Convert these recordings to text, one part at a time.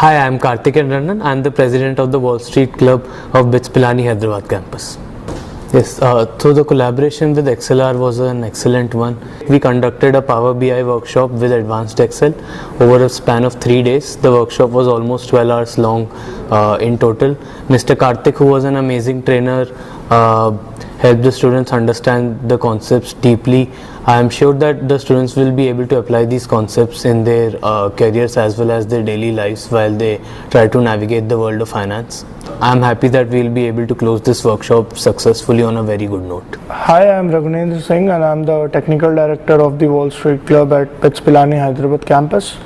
Hi, I am Karthik Rannan. I am the president of the Wall Street Club of BITS Pilani Hyderabad campus. Yes, so the collaboration with XLR was an excellent one. We conducted a Power BI workshop with Advanced Excel over a span of 3 days. The workshop was almost 12 hours long in total. Mr. Karthik, who was an amazing trainer, helped the students understand the concepts deeply. I am sure that the students will be able to apply these concepts in their careers as well as their daily lives while they try to navigate the world of finance. I am happy that we will be able to close this workshop successfully on a very good note. Hi, I am Raghunendra Singh and I am the Technical Director of the Wall Street Club at BITS Pilani Hyderabad campus.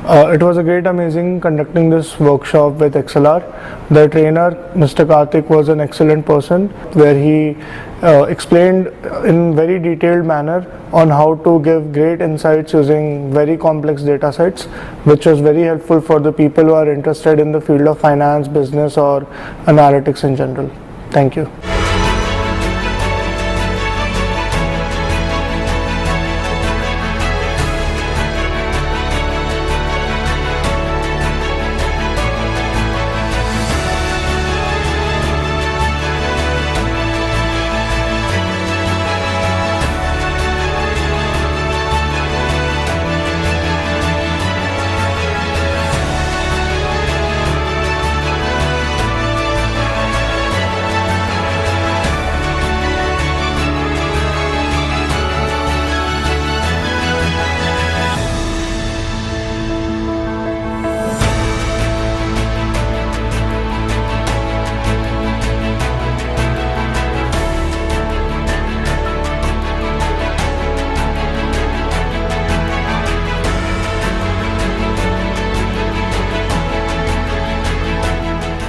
It was a great amazing conducting this workshop with XLR. The trainer, Mr. Karthik, was an excellent person where he explained in very detailed manner on how to give great insights using very complex data sets, which was very helpful for the people who are interested in the field of finance, business or analytics in general. Thank you.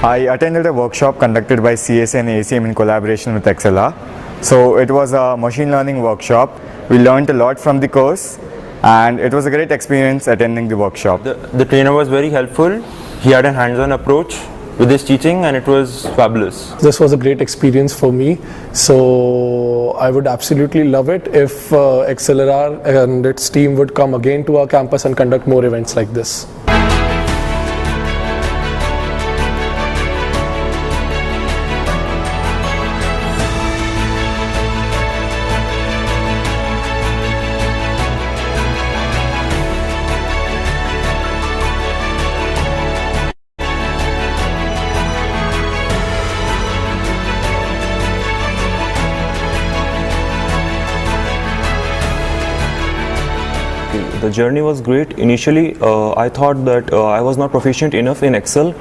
I attended a workshop conducted by CSA and ACM in collaboration with XLR. So it was a machine learning workshop. We learned a lot from the course and it was a great experience attending the workshop. The trainer was very helpful. He had a hands-on approach with his teaching and it was fabulous. This was a great experience for me. So I would absolutely love it if XLR and its team would come again to our campus and conduct more events like this. The journey was great. Initially, I thought that I was not proficient enough in Excel,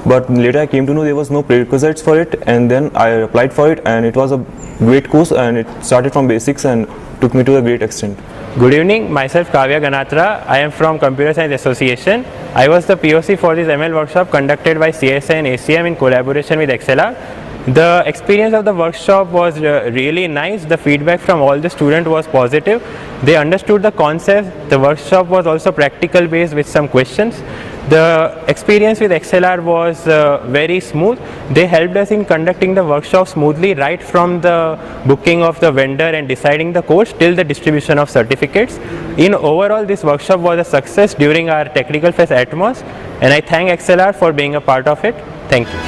but later I came to know there was no prerequisites for it, and then I applied for it, and it was a great course, and it started from basics and took me to a great extent. Good evening, myself Kavya Ganatra. I am from Computer Science Association. I was the POC for this ML workshop conducted by CSI and ACM in collaboration with XLR. The experience of the workshop was really nice. The feedback from all the students was positive. They understood the concept. The workshop was also practical based with some questions. The experience with XLR was very smooth. They helped us in conducting the workshop smoothly right from the booking of the vendor and deciding the course till the distribution of certificates. In overall, this workshop was a success during our technical fest Atmos, and I thank XLR for being a part of it. Thank you.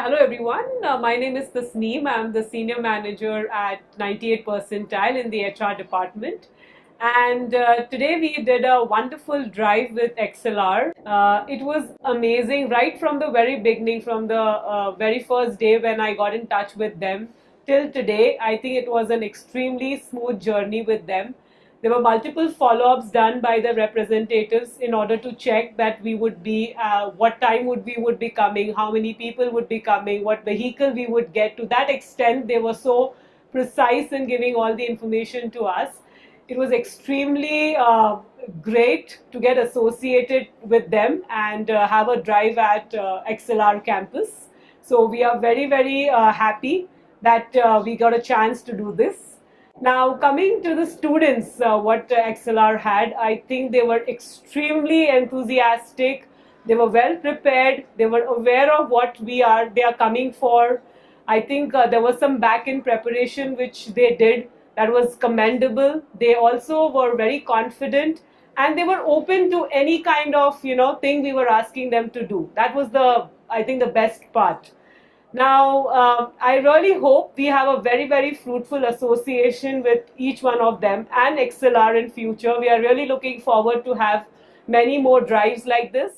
Hello everyone. My name is Tasneem. I'm the senior manager at 98 percentile in the HR department. And today we did a wonderful drive with XLR. It was amazing right from the very beginning, from the very first day when I got in touch with them till today. I think it was an extremely smooth journey with them. There were multiple follow-ups done by the representatives in order to check that we would be, what time we would be coming, how many people would be coming, what vehicle we would get. To that extent, they were so precise in giving all the information to us. It was extremely great to get associated with them and have a drive at XLR campus. So we are very, very happy that we got a chance to do this. Now, coming to the students, what XLR had, I think they were extremely enthusiastic. They were well prepared. They were aware of what they are coming for. I think there was some back-end preparation which they did that was commendable. They also were very confident and they were open to any kind of thing we were asking them to do. That was I think the best part. Now, I really hope we have a very, very fruitful association with each one of them and XLR in future. We are really looking forward to have many more drives like this.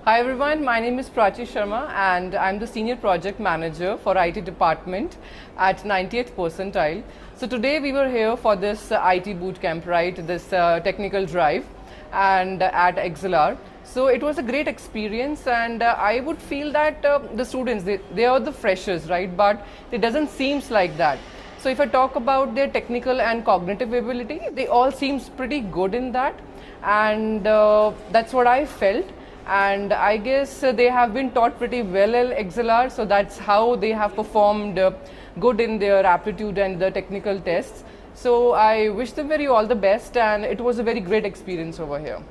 Hi everyone, my name is Prachi Sharma and I'm the Senior Project Manager for IT Department at 90th Percentile. So today we were here for this IT Bootcamp, right, this technical drive and at XLR. So it was a great experience and I would feel that the students, they are the freshers, right, but it doesn't seem like that. So if I talk about their technical and cognitive ability, they all seems pretty good in that and that's what I felt. And I guess they have been taught pretty well at XLR, so that's how they have performed good in their aptitude and the technical tests. So I wish them all the best and it was a very great experience over here.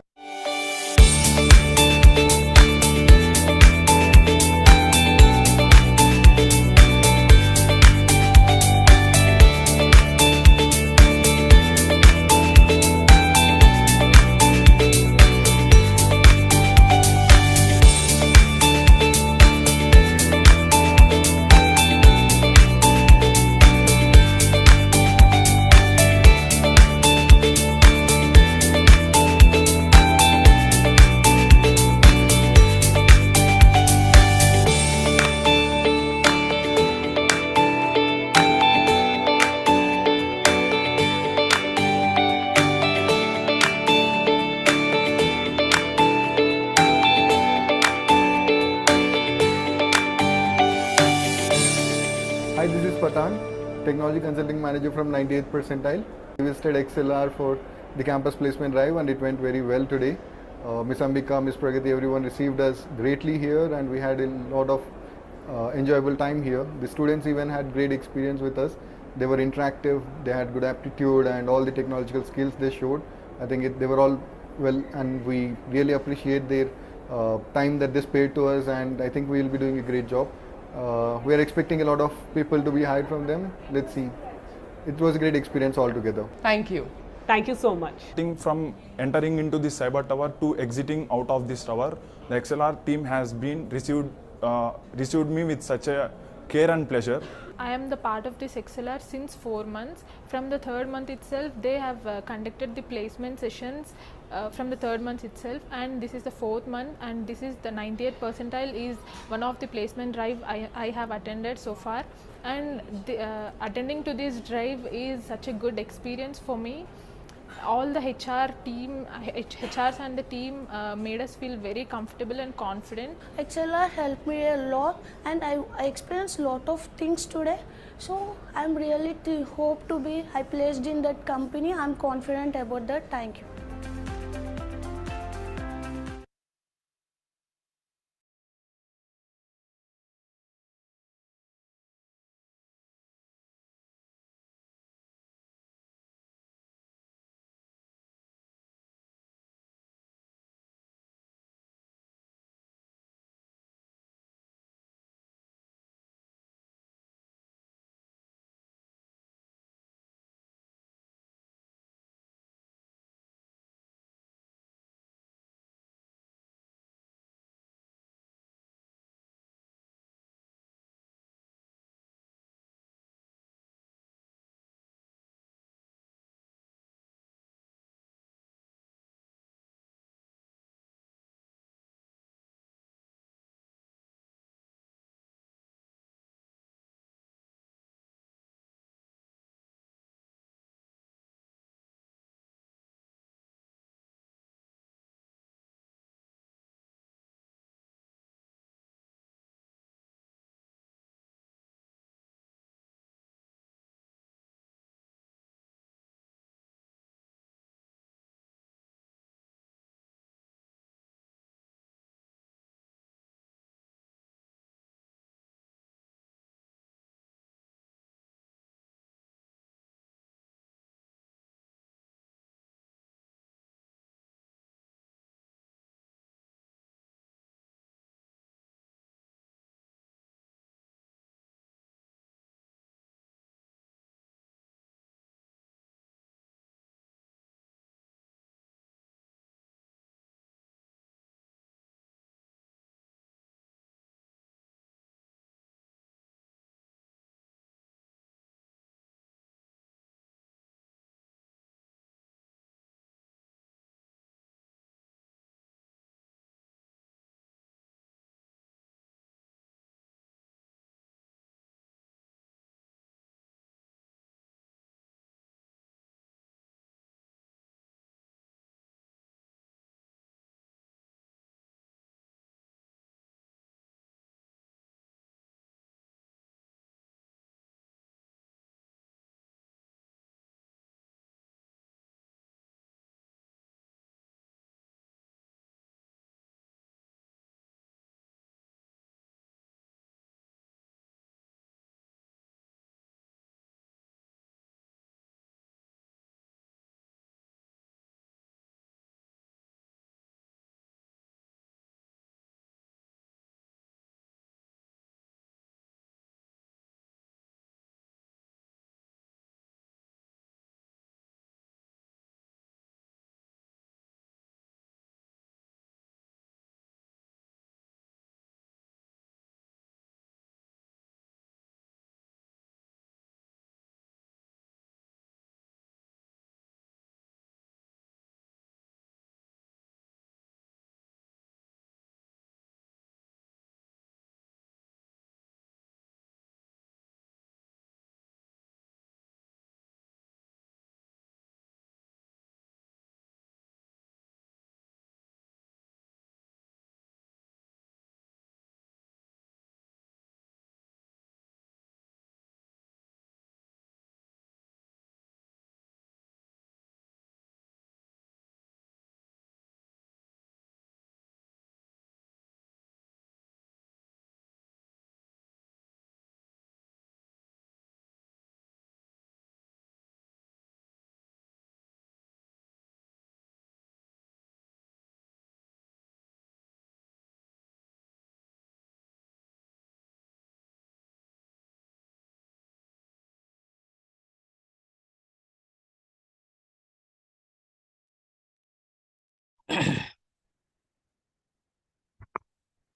Hi, this is Patan, Technology Consulting Manager from 98th Percentile. We visited XLR for the campus placement drive and it went very well today. Miss Ambika, Miss Pragati, everyone received us greatly here and we had a lot of enjoyable time here. The students even had great experience with us. They were interactive, they had good aptitude and all the technological skills they showed. I think they were all well and we really appreciate their time that they spared to us and I think we will be doing a great job. We are expecting a lot of people to be hired from them. Let's see. It was a great experience altogether. Thank you. Thank you so much. From entering into the cyber tower to exiting out of this tower, the XLR team has been received me with such a care and pleasure. I am the part of this XLR since 4 months. From the third month itself, they have conducted the placement sessions from the third month itself, and this is the fourth month, and this is the 98th percentile is one of the placement drive I have attended so far, and attending to this drive is such a good experience for me. All the HRs and the team made us feel very comfortable and confident. XLR helped me a lot, and I experienced a lot of things today. So I'm really hope to be I placed in that company. I'm confident about that. Thank you.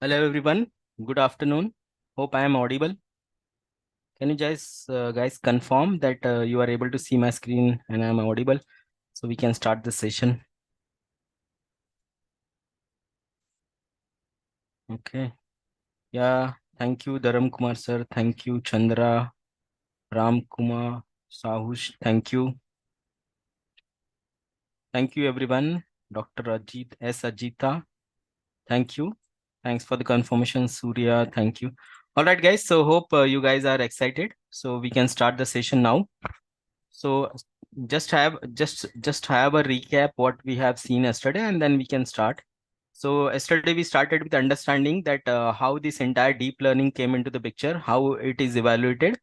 Hello everyone, good afternoon. Hope I am audible. Can you guys confirm that you are able to see my screen and I'm audible? So we can start the session. Okay. Yeah. Thank you, Dharam Kumar sir. Thank you, Chandra, Ram Kumar, Sahush. Thank you. Thank you, everyone. Dr. Ajit S. Ajita. Thank you. Thanks for the confirmation, Surya. Thank you. All right, guys. So hope you guys are excited. So we can start the session now. So just have a recap what we have seen yesterday, and then we can start. So yesterday we started with understanding that how this entire deep learning came into the picture, how it is evaluated,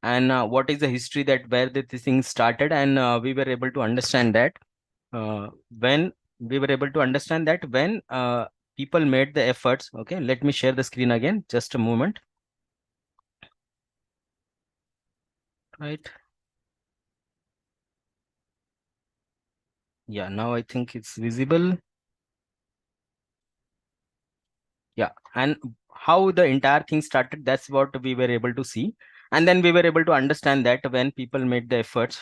and what is the history that where this thing started, and we were able to understand that when people made the efforts. Okay, let me share the screen again. Just a moment. Right. Yeah, now I think it's visible. Yeah, and how the entire thing started, that's what we were able to see. And then we were able to understand that when people made the efforts.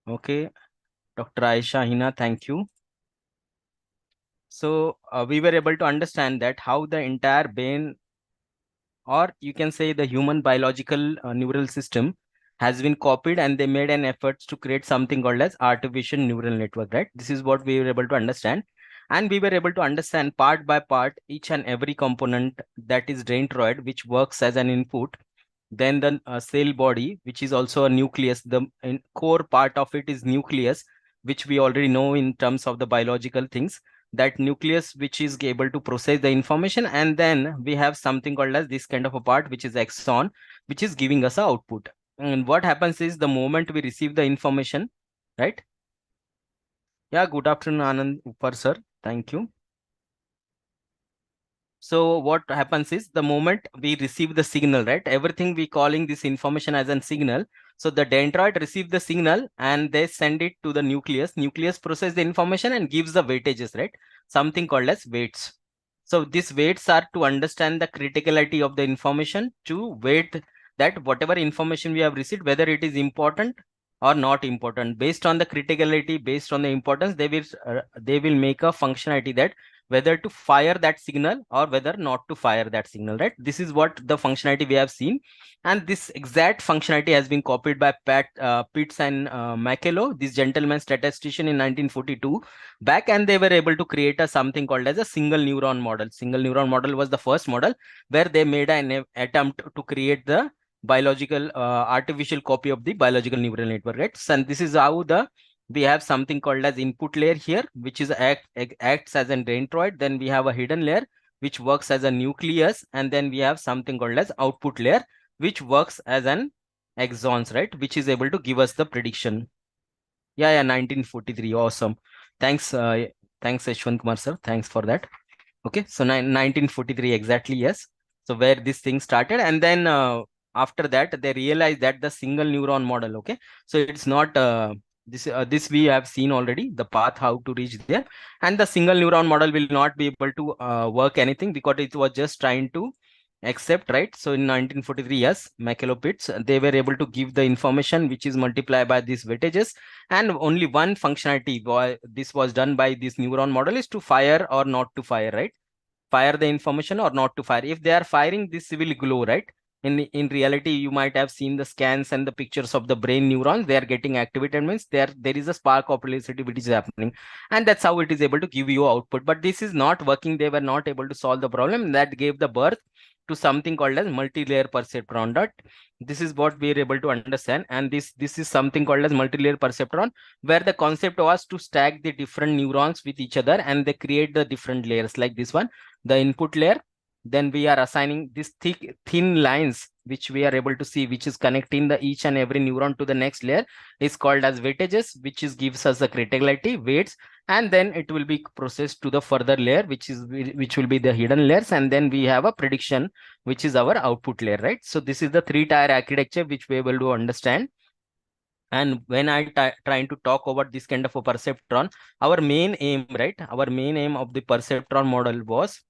Okay, Dr. Aisha Hina, thank you. So we were able to understand that how the entire brain, or you can say the human biological neural system, has been copied, and they made an effort to create something called as artificial neural network, right? This is what we were able to understand. And we were able to understand part by part each and every component, that is dendroid, which works as an input. Then the cell body, which is also a nucleus. The core part of it is nucleus, which we already know in terms of the biological things. That nucleus which is able to process the information, and then we have something called as this kind of a part, which is axon, which is giving us a output. And what happens is the moment we receive the information, right? Yeah, good afternoon, Anand Upar sir. Thank you. So what happens is the moment we receive the signal, right? Everything we calling this information as a signal. So the dendroid receive the signal and they send it to the nucleus. Nucleus process the information and gives the weightages, right? Something called as weights. So these weights are to understand the criticality of the information, to weight that whatever information we have received, whether it is important or not important. Based on the criticality, based on the importance, they will make a functionality that whether to fire that signal or whether not to fire that signal, right? This is what the functionality we have seen, and this exact functionality has been copied by Pitts and Makello, this gentleman statistician, in 1942 back, and they were able to create a something called as a single neuron model. Single neuron model was the first model where they made an attempt to create the biological artificial copy of the biological neural network, right? And this is how we have something called as input layer here, which is acts as an dendroid. Then we have a hidden layer which works as a nucleus, and then we have something called as output layer which works as an axons, right? Which is able to give us the prediction. Yeah, 1943. Awesome. Thanks, thanks Ashwant Kumar sir. Thanks for that. Okay, so 1943 exactly, yes. So where this thing started, and then after that they realized that the single neuron model. Okay, so it's not this we have seen already the path how to reach there, and the single neuron model will not be able to work anything because it was just trying to accept, right? So in 1943, yes, Makelopitz, they were able to give the information which is multiplied by these weightages, and only one functionality why this was done by this neuron model is to fire or not to fire, right? Fire the information or not to fire. If they are firing, this will glow, right? In reality, you might have seen the scans and the pictures of the brain neurons. They are getting activated, means there is a spark of electricity which is happening, and that's how it is able to give you output. But this is not working. They were not able to solve the problem. That gave the birth to something called as multi-layer perceptron. That this is what we are able to understand, and this is something called as multi-layer perceptron, where the concept was to stack the different neurons with each other, and they create the different layers like this one, the input layer. Then we are assigning these thin lines which we are able to see, which is connecting the each and every neuron to the next layer, is called as weightages, which is gives us the criticality weights, and then it will be processed to the further layer, which will be the hidden layers, and then we have a prediction, which is our output layer, right? So this is the three-tier architecture which we are able to understand. And when I trying to talk about this kind of a perceptron, our main aim, right? Our main aim of the perceptron model was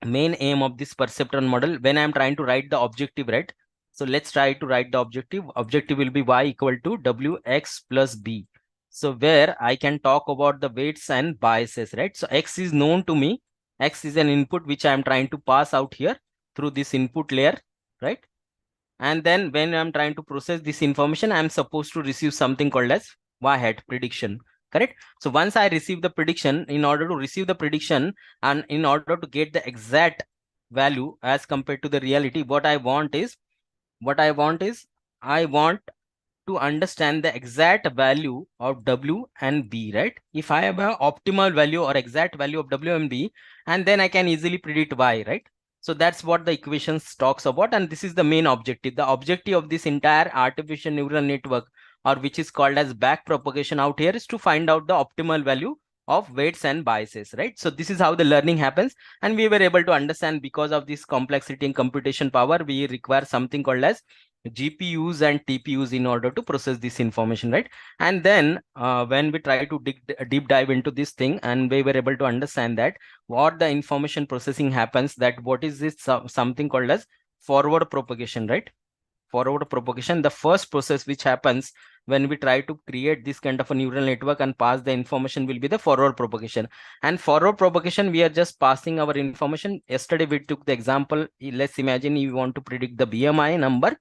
main aim of this perceptron model, when I'm trying to write the objective, right? So let's try to write the objective. Objective will be y equal to wx plus b. So where I can talk about the weights and biases, right? So x is known to me. X is an input which I am trying to pass out here through this input layer, right? And then when I'm trying to process this information, I'm supposed to receive something called as y hat prediction, correct? So once I receive the prediction, in order to receive the prediction and in order to get the exact value as compared to the reality, what I want is I want to understand the exact value of W and B, right? If I have an optimal value or exact value of W and B, and then I can easily predict Y, right? So that's what the equations talks about. And this is the main objective. The objective of this entire artificial neural network, or which is called as back propagation out here, is to find out the optimal value of weights and biases, right? So this is how the learning happens. And we were able to understand, because of this complexity and computation power, we require something called as GPUs and TPUs in order to process this information, right? And then when we try to deep dive into this thing, and we were able to understand that what the information processing happens, that what is this something called as forward propagation, right? Forward propagation, the first process which happens when we try to create this kind of a neural network and pass the information will be the forward propagation. And forward propagation, we are just passing our information. Yesterday we took the example. Let's imagine you want to predict the BMI number.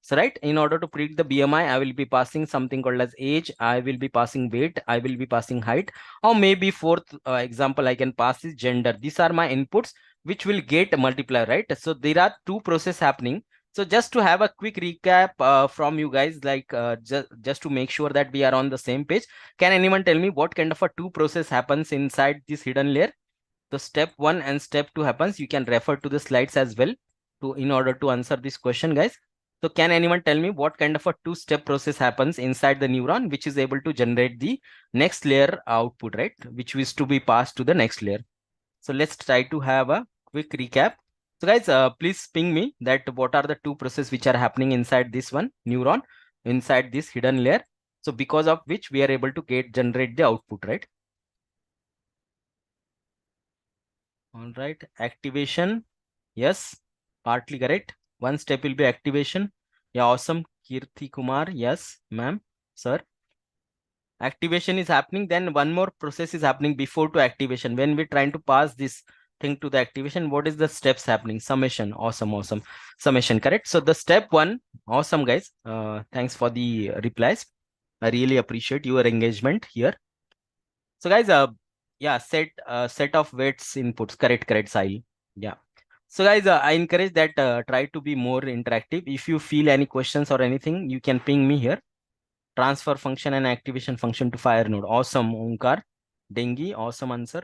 So right, in order to predict the BMI, I will be passing something called as age, I will be passing weight, I will be passing height, or maybe fourth example I can pass is gender. These are my inputs which will get multiplied, right? So there are two processes happening. So just to have a quick recap from you guys, like just to make sure that we are on the same page, can anyone tell me what kind of a two process happens inside this hidden layer? The step 1 and step 2 happens. You can refer to the slides as well to in order to answer this question, guys. So can anyone tell me what kind of a two-step process happens inside the neuron, which is able to generate the next layer output, right? Which is to be passed to the next layer. So let's try to have a quick recap. So guys, please ping me that what are the two processes which are happening inside this one neuron, inside this hidden layer. So because of which we are able to generate the output, right? All right, activation. Yes, partly correct. One step will be activation. Yeah, awesome. Kirti Kumar. Yes, ma'am, sir. Activation is happening. Then one more process is happening before to activation. When we're trying to pass this thing to the activation, what is the steps happening? Summation. Awesome, awesome. Summation, correct. So the step 1, awesome, guys. Thanks for the replies. I really appreciate your engagement here. So guys, yeah, set of weights inputs. Correct, Sahil. Yeah. So guys, I encourage that try to be more interactive. If you feel any questions or anything, you can ping me here. Transfer function and activation function to fire node. Awesome, Omkar. Dengi, awesome answer.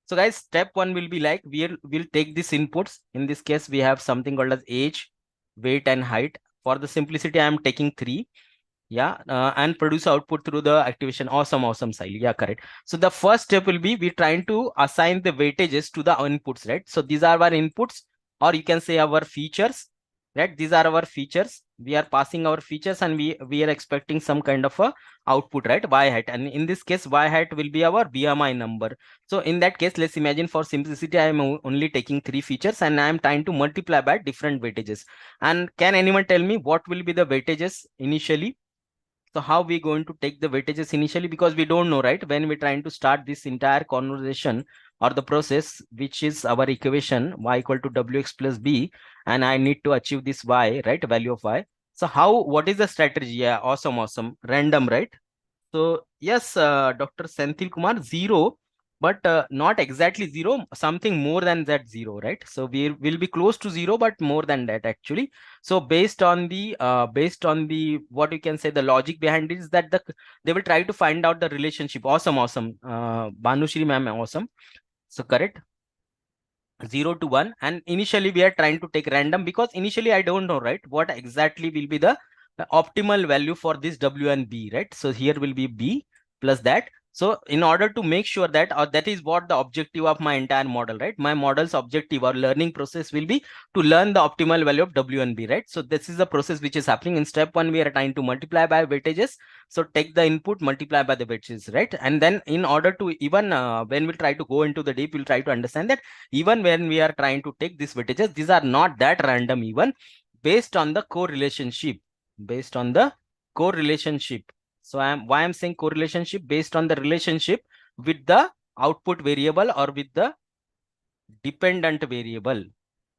So guys, step 1 will be like we'll take these inputs. In this case, we have something called as age, weight, and height. For the simplicity, I am taking 3. Yeah, and produce output through the activation. Awesome, Sahil. Yeah, correct. So the first step will be we're trying to assign the weightages to the inputs, right? So these are our inputs, or you can say our features, right? These are our features. We are passing our features, and we are expecting some kind of a output, right? Y hat, and in this case, y hat will be our BMI number. So in that case, let's imagine for simplicity, I am only taking 3 features, and I am trying to multiply by different weightages. And can anyone tell me what will be the weightages initially? So how we going to take the weightages initially, because we don't know, right? When we're trying to start this entire conversation or the process, which is our equation y equal to wx plus b, and I need to achieve this y, right? Value of y. So what is the strategy? Yeah, awesome. Random, right? So yes, Dr. Senthil Kumar, 0, but not exactly 0, something more than that 0, right? So we will be close to 0, but more than that actually. So based on the what you can say, the logic behind it is that they will try to find out the relationship. Awesome. Bhanushri ma'am, awesome. So correct. 0 to 1, and initially we are trying to take random, because initially I don't know, right, what exactly will be the optimal value for this W and B, right? So here will be B plus that. So in order to make sure that, or that is what the objective of my entire model, right? My model's objective or learning process will be to learn the optimal value of W and B, right? So this is the process which is happening. In step 1, we are trying to multiply by weightages. So take the input, multiply by the weightages, right? And then in order to even when we try to go into the deep, we'll try to understand that even when we are trying to take these weightages, these are not that random even. based on the correlationship, based on the correlationship. So why I'm saying correlationship? Based on the relationship with the output variable or with the dependent variable.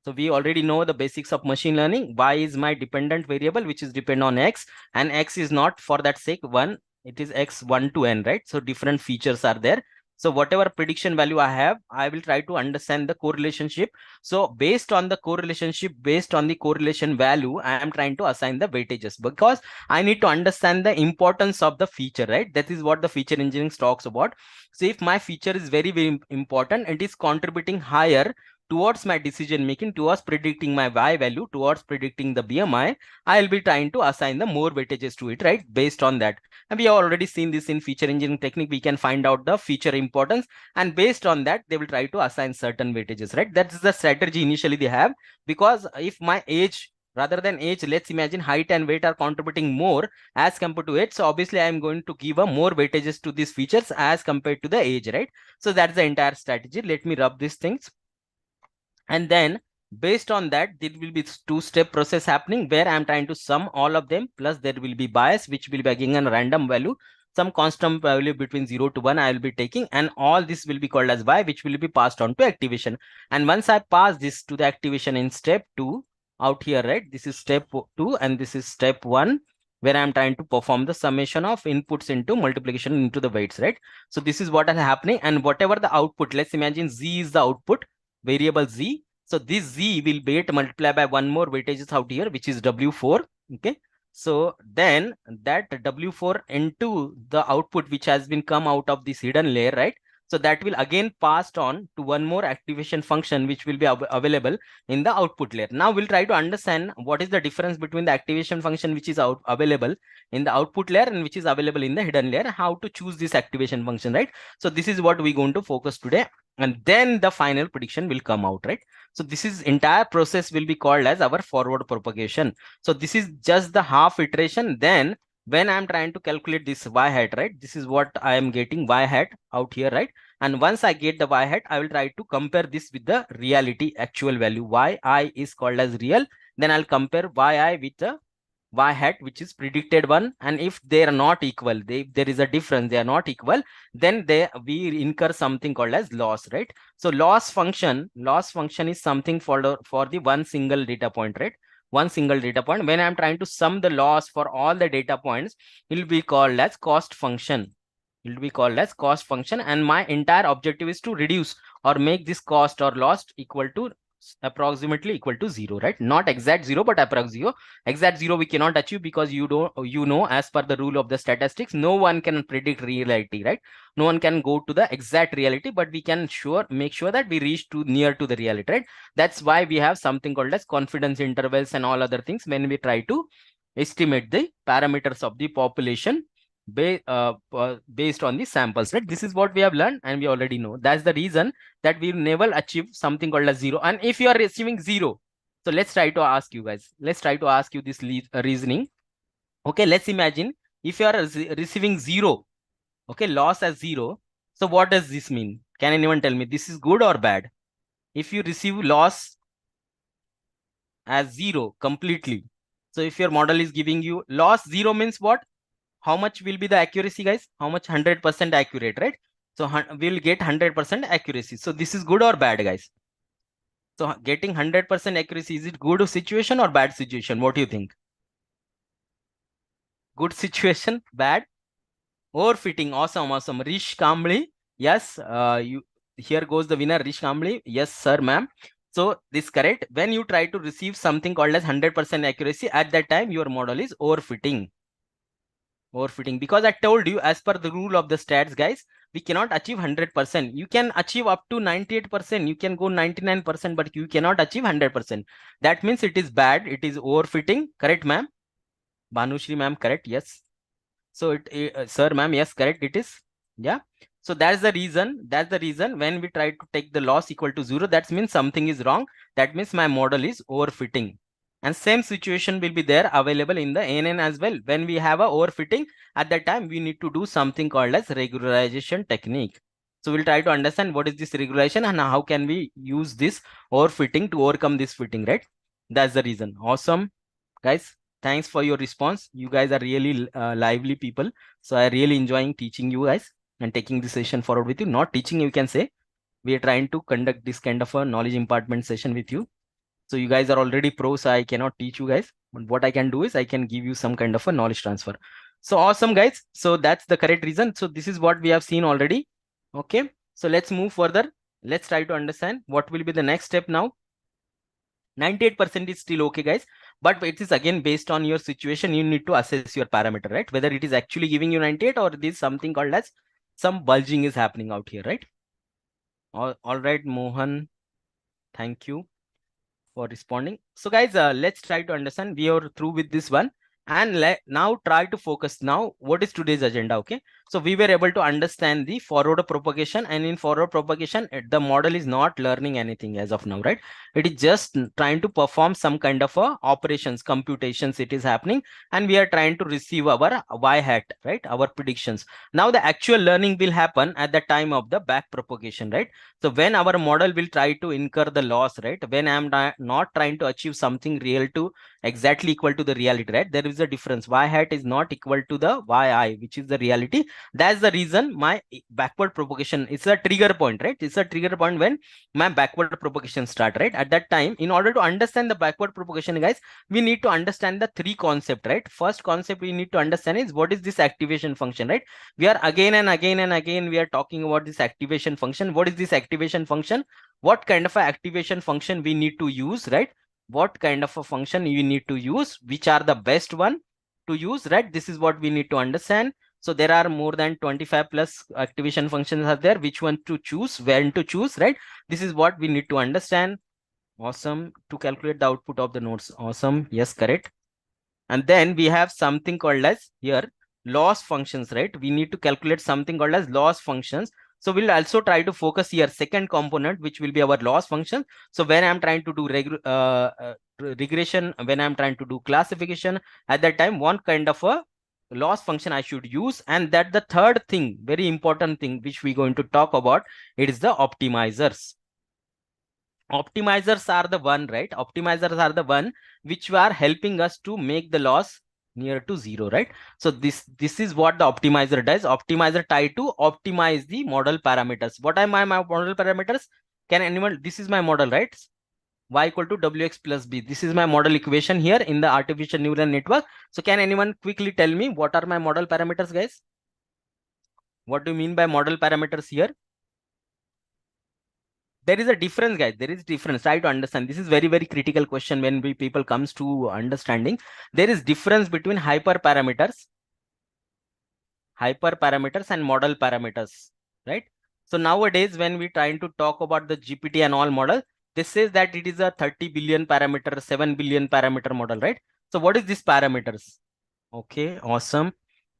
So we already know the basics of machine learning. Y is my dependent variable, which is depend on X, and X is not for that sake one. It is X 1 to N, right? So different features are there. So whatever prediction value I have, I will try to understand the correlationship. So based on the correlationship, based on the correlation value, I am trying to assign the weightages, because I need to understand the importance of the feature, right? That is what the feature engineering talks about. So if my feature is very, very important, it is contributing higher towards my decision making, towards predicting my Y value, towards predicting the BMI, I'll be trying to assign the more weightages to it, right? Based on that. And we have already seen this in feature engineering technique. We can find out the feature importance, and based on that, they will try to assign certain weightages, right? That is the strategy initially they have, because if my age, rather than age, let's imagine height and weight are contributing more as compared to age. So obviously I'm going to give a more weightages to these features as compared to the age, right? So that's the entire strategy. Let me rub these things. And then based on that, there will be two-step process happening where I'm trying to sum all of them, plus there will be bias, which will be again a random value, some constant value between 0 to 1 I will be taking, and all this will be called as Y, which will be passed on to activation. And once I pass this to the activation in step 2 out here, right? This is step 2 and this is step 1, where I'm trying to perform the summation of inputs into multiplication into the weights, right? So this is what is happening, and whatever the output, let's imagine Z is the output variable Z. So this Z will be multiplied by one more weightages out here, which is W4. Okay. So then that W4 into the output which has been come out of this hidden layer, right? So that will again passed on to one more activation function, which will be available in the output layer. Now we'll try to understand what is the difference between the activation function which is available in the output layer and which is available in the hidden layer, how to choose this activation function, right? So this is what we're going to focus today, and then the final prediction will come out, right? So this is entire process will be called as our forward propagation. So this is just the half iteration. Then when I'm trying to calculate this Y hat, right? This is what I am getting Y hat out here, right? And once I get the Y hat, I will try to compare this with the reality actual value. Yi is called as real. Then I'll compare Yi with the Y hat, which is predicted one. And if they are not equal, there is a difference, they are not equal, then we incur something called as loss, right? So loss function is something for the one single data point, right? One single data point. When I'm trying to sum the loss for all the data points, it will be called as cost function. It will be called as cost function, and my entire objective is to reduce or make this cost or loss equal to approximately equal to 0, right? Not exact 0, but approx 0. Exact 0 we cannot achieve, because you know, as per the rule of the statistics, no one can predict reality, right? No one can go to the exact reality, but we can make sure that we reach to near to the reality, right? That's why we have something called as confidence intervals and all other things when we try to estimate the parameters of the population based on the samples, right? This is what we have learned, and we already know. That's the reason that we never achieve something called as 0. And if you are receiving 0, so let's try to ask you guys, let's try to ask you this reasoning. Okay, let's imagine if you are receiving 0, okay, loss as 0. So what does this mean? Can anyone tell me this is good or bad? If you receive loss as 0 completely, so if your model is giving you loss 0 means what? How much will be the accuracy, guys? How much? 100% accurate, right? So we'll get 100% accuracy. So this is good or bad, guys? So getting 100% accuracy, is it good situation or bad situation? What do you think? Good situation, bad? Overfitting, awesome. Rish Kambli, yes, here goes the winner, Rish Kambli. Yes, sir, ma'am. So this correct. When you try to receive something called as 100% accuracy, at that time your model is overfitting, because I told you, as per the rule of the stats, guys, we cannot achieve 100%. You can achieve up to 98%, you can go 99%, but you cannot achieve 100%. That means it is bad, it is overfitting. Correct, ma'am? Bhanushri ma'am, correct? Yes. So sir, ma'am, yes, correct, it is. Yeah. So that's the reason when we try to take the loss equal to 0, that means something is wrong. That means my model is overfitting. And same situation will be there available in the NN as well. When we have a overfitting, at that time we need to do something called as regularization technique. So we'll try to understand what is this regularization and how can we use this overfitting to overcome this fitting, right? That's the reason. Awesome. guys. Thanks for your response. You guys are really lively people. So I really enjoying teaching you guys and taking this session forward with you. Not teaching, you can say. We are trying to conduct this kind of a knowledge impartment session with you. So you guys are already pros. So I cannot teach you guys. But what I can do is I can give you some kind of a knowledge transfer. So awesome, guys. So that's the correct reason. So this is what we have seen already. Okay. So let's move further. Let's try to understand what will be the next step now. 98% is still okay, guys, but it is again based on your situation. You need to assess your parameter, right? Whether it is actually giving you 98 or this something called as some bulging is happening out here, right? All right, Mohan, thank you for responding. So guys, let's try to understand. We are through with this one, and now try to focus. Now what is today's agenda? Okay, so we were able to understand the forward propagation, and in forward propagation the model is not learning anything as of now, right? It is just trying to perform some kind of operations, computations. It is happening, and we are trying to receive our y hat, right? Our predictions. Now the actual learning will happen at the time of the back propagation, right? So when our model will try to incur the loss, right? When I'm not trying to achieve something real to exactly equal to the reality, right? There is a difference. Y hat is not equal to the yi, which is the reality. That's the reason my backward propagation is a trigger point, right? It's a trigger point when my backward propagation start, right? At that time, in order to understand the backward propagation, guys, we need to understand the three concept, right? First concept we need to understand is what is this activation function, right? We are again and again and again we are talking about this activation function. What is this activation function? What kind of a activation function we need to use, right? What kind of a function you need to use? Which are the best one to use, right? This is what we need to understand. So there are more than 25 plus activation functions are there. Which one to choose, when to choose, right? This is what we need to understand. Awesome. To calculate the output of the nodes. Awesome. Yes, correct. And then we have something called as here loss functions, right? We need to calculate something called as loss functions. So we'll also try to focus here second component, which will be our loss function. So when I'm trying to do regression, when I'm trying to do classification, at that time, one kind of a loss function I should use. And that the third thing, very important thing, which we're going to talk about, it is the optimizers. Optimizers are the one, right? Optimizers are the one which are helping us to make the loss near to zero, right? So this is what the optimizer does. Optimizer try to optimize the model parameters. What are my model parameters? Can anyone, this is my model, right? Y equal to wx plus b. This is my model equation here in the artificial neural network. So can anyone quickly tell me what are my model parameters, guys? What do you mean by model parameters here? There is a difference, guys. There is difference. Try to understand. This is very, very critical question when people comes to understanding. There is difference between hyperparameters and model parameters, right? So nowadays, when we trying to talk about the GPT and all model, this says that it is a 30 billion parameter, 7 billion parameter model, right? So what is this parameters? Okay, awesome.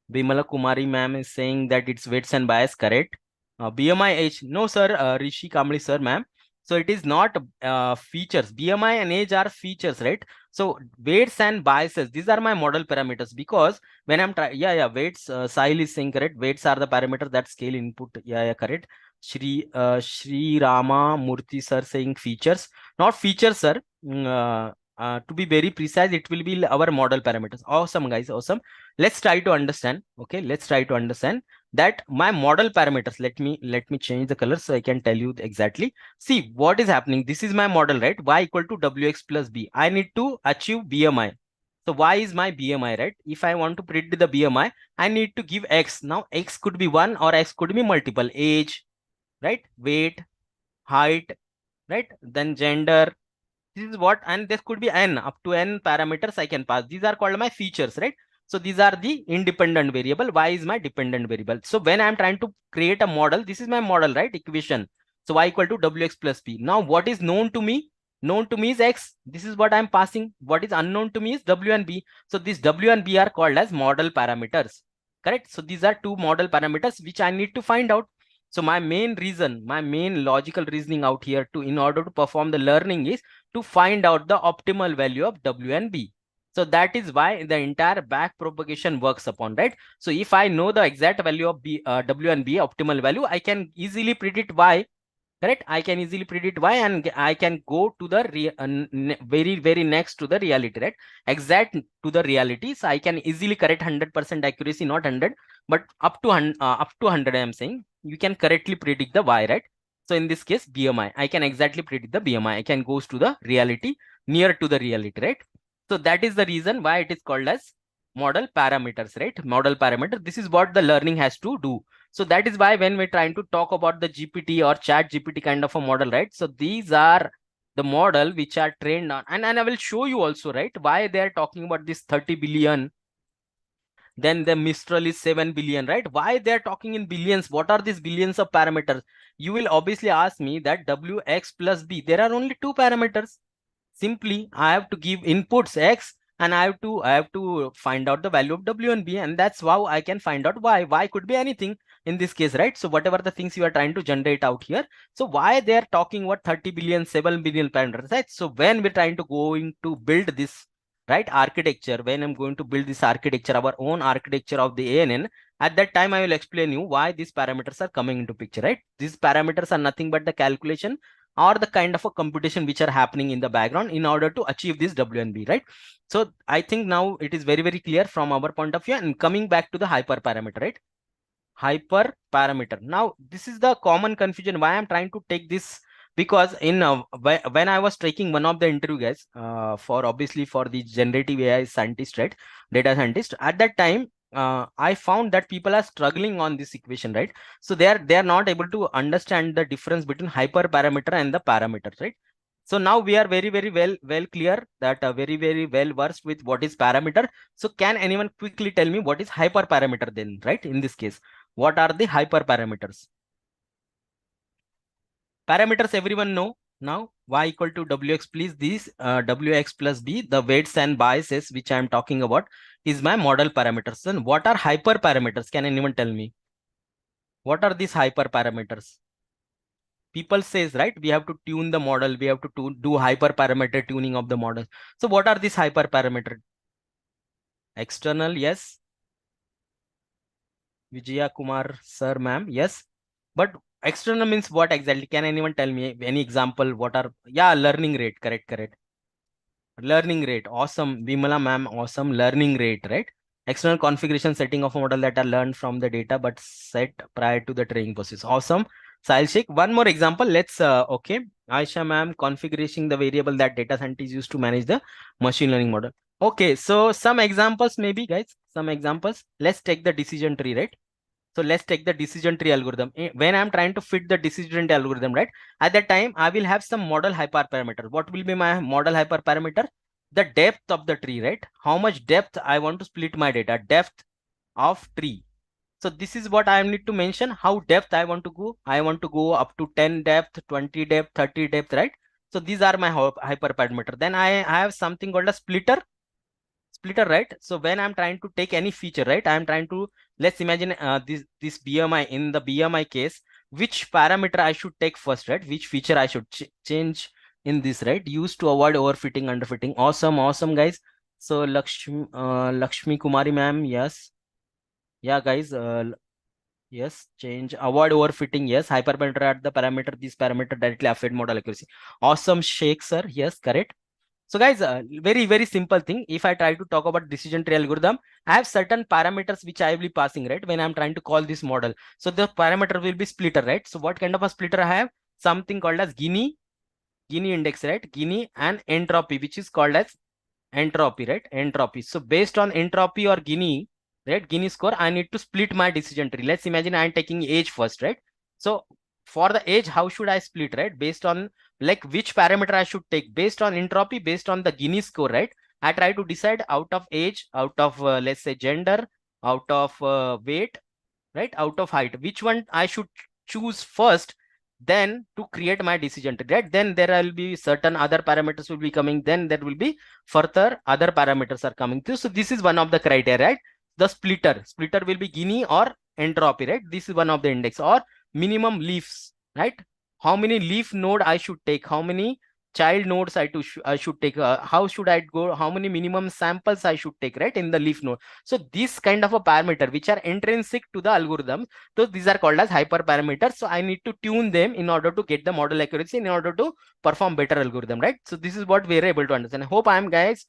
Bimala Kumari ma'am is saying that it's weights and bias, correct? BMI age, no sir, Rishi Kamli sir ma'am. So it is not features. BMI and age are features, right? So weights and biases, these are my model parameters, because when I'm trying, weights, Sahil is saying correct. Weights are the parameter that scale input. Correct. Shri Rama Murthy sir saying features, not features, sir. To be very precise, it will be our model parameters. Awesome, guys. Awesome. Let's try to understand. Okay, let's try to understand that my model parameters. Let me change the color so I can tell you exactly. See what is happening. This is my model, right? Y equal to wx plus b. I need to achieve BMI. So y is my BMI, right? If I want to predict the BMI, I need to give x. Now x could be 1 or x could be multiple. Age, right? Weight, height, right? Then gender. This is what, and this could be n, up to n parameters I can pass. These are called my features, right? So these are the independent variable. Y is my dependent variable. So when I'm trying to create a model, this is my model, right? Equation. So y equal to wx plus p. Now what is known to me? Known to me is x. This is what I'm passing. What is unknown to me is w and b. So these w and b are called as model parameters, correct? So these are two model parameters which I need to find out. So my main reason, my main logical reasoning out here to, in order to perform the learning, is to find out the optimal value of w and b. So that is why the entire back propagation works upon, right? So if I know the exact value of w and b, optimal value, I can easily predict y. correct? I can easily predict y, and I can go to the very next to the reality, right? Exact to the reality. So I can easily correct 100% accuracy, not 100, but up to 100. I am saying you can correctly predict the y, right? So in this case, BMI, I can exactly predict the BMI. I can goes to the reality, near to the reality, right? So that is the reason why it is called as model parameters, right? Model parameter. This is what the learning has to do. So that is why when we're trying to talk about the GPT or chat GPT kind of a model, right? So these are the model which are trained on, and I will show you also, right, why they are talking about this 30 billion. Then the Mistral is 7 billion, right? Why they're talking in billions? What are these billions of parameters? You will obviously ask me that Wx plus b, there are only two parameters. Simply I have to give inputs x, and I have to find out the value of w and b, and that's how I can find out y. Y could be anything in this case, right? So whatever the things you are trying to generate out here, so why they are talking about 30 billion, 7 billion parameters, right? So when we're trying to going to build this, right, architecture, when I'm going to build this architecture, our own architecture of the ANN, at that time I will explain you why these parameters are coming into picture, right? These parameters are nothing but the calculation or the kind of a computation which are happening in the background in order to achieve this WNB, right? So I think now it is very clear from our point of view. And coming back to the hyperparameter, right? Hyperparameter. Now this is the common confusion why I'm trying to take this, because in when I was taking one of the interview guys for obviously for the generative AI scientist, right, data scientist, at that time I found that people are struggling on this equation, right? So they are not able to understand the difference between hyperparameter and the parameters, right? So now we are very well clear that very well versed with what is parameter. So can anyone quickly tell me what is hyperparameter then, right? In this case, what are the hyperparameters? Parameters everyone know now. Y equal to Wx, please. These Wx plus b, the weights and biases which I am talking about, is my model parameters. Then what are hyperparameters? Can anyone tell me? What are these hyperparameters? People says, right, we have to tune the model, we have to do hyperparameter tuning of the model. So what are these hyperparameter? External, yes. Vijaya Kumar sir, ma'am, yes. But external means what exactly? Can anyone tell me any example? What are, yeah, learning rate, correct. Learning rate, awesome. Vimala ma'am, awesome. Learning rate, right? External configuration setting of a model that are learned from the data but set prior to the training process. Awesome. Sahil Sheikh, one more example. Let's okay. Aisha ma'am, configuring the variable that data scientists use to manage the machine learning model. Okay, so some examples maybe, guys. Some examples. Let's take the decision tree, right? So let's take the decision tree algorithm. When I'm trying to fit the decision tree algorithm, right? At that time, I will have some model hyperparameter. What will be my model hyperparameter? The depth of the tree, right? How much depth I want to split my data, depth of tree. So this is what I need to mention, how depth I want to go. I want to go up to 10 depth, 20 depth, 30 depth, right? So these are my hyperparameter. Then I have something called a splitter, right? So when I'm trying to take any feature, right, I'm trying to, let's imagine this BMI. In the BMI case, which parameter I should take first, right? Which feature I should change in this, right? Used to avoid overfitting, underfitting. Awesome guys. So Lakshmi Kumari ma'am, yes. Yeah guys, yes, change, avoid overfitting, yes. Hyperparameter at the parameter, this parameter directly affect model accuracy. Awesome, Sheikh sir, yes, correct. So guys, very simple thing. If I try to talk about decision tree algorithm, I have certain parameters which I will be passing, right, when I'm trying to call this model. So the parameter will be splitter, right? So what kind of a splitter I have? Something called as Gini index, right? Gini and entropy, which is called as entropy, right? Entropy. So based on entropy or Gini, right, Gini score, I need to split my decision tree. Let's imagine I'm taking age first, right? So for the age, how should I split, right? Based on like which parameter I should take, based on entropy, based on the Gini score, right? I try to decide out of age, out of let's say gender, out of weight, right, out of height, which one I should choose first, then to create my decision tree, right? Then there will be certain other parameters will be coming, then there will be further other parameters are coming through. So this is one of the criteria, right? The splitter will be Gini or entropy, right? This is one of the index. Or minimum leaves, right? How many leaf node I should take, how many child nodes I should take, how should I go, how many minimum samples I should take, right, in the leaf node. So this kind of a parameter which are intrinsic to the algorithm, so these are called as hyperparameters. So I need to tune them in order to get the model accuracy, in order to perform better algorithm, right? So this is what we are able to understand. I hope I am, guys,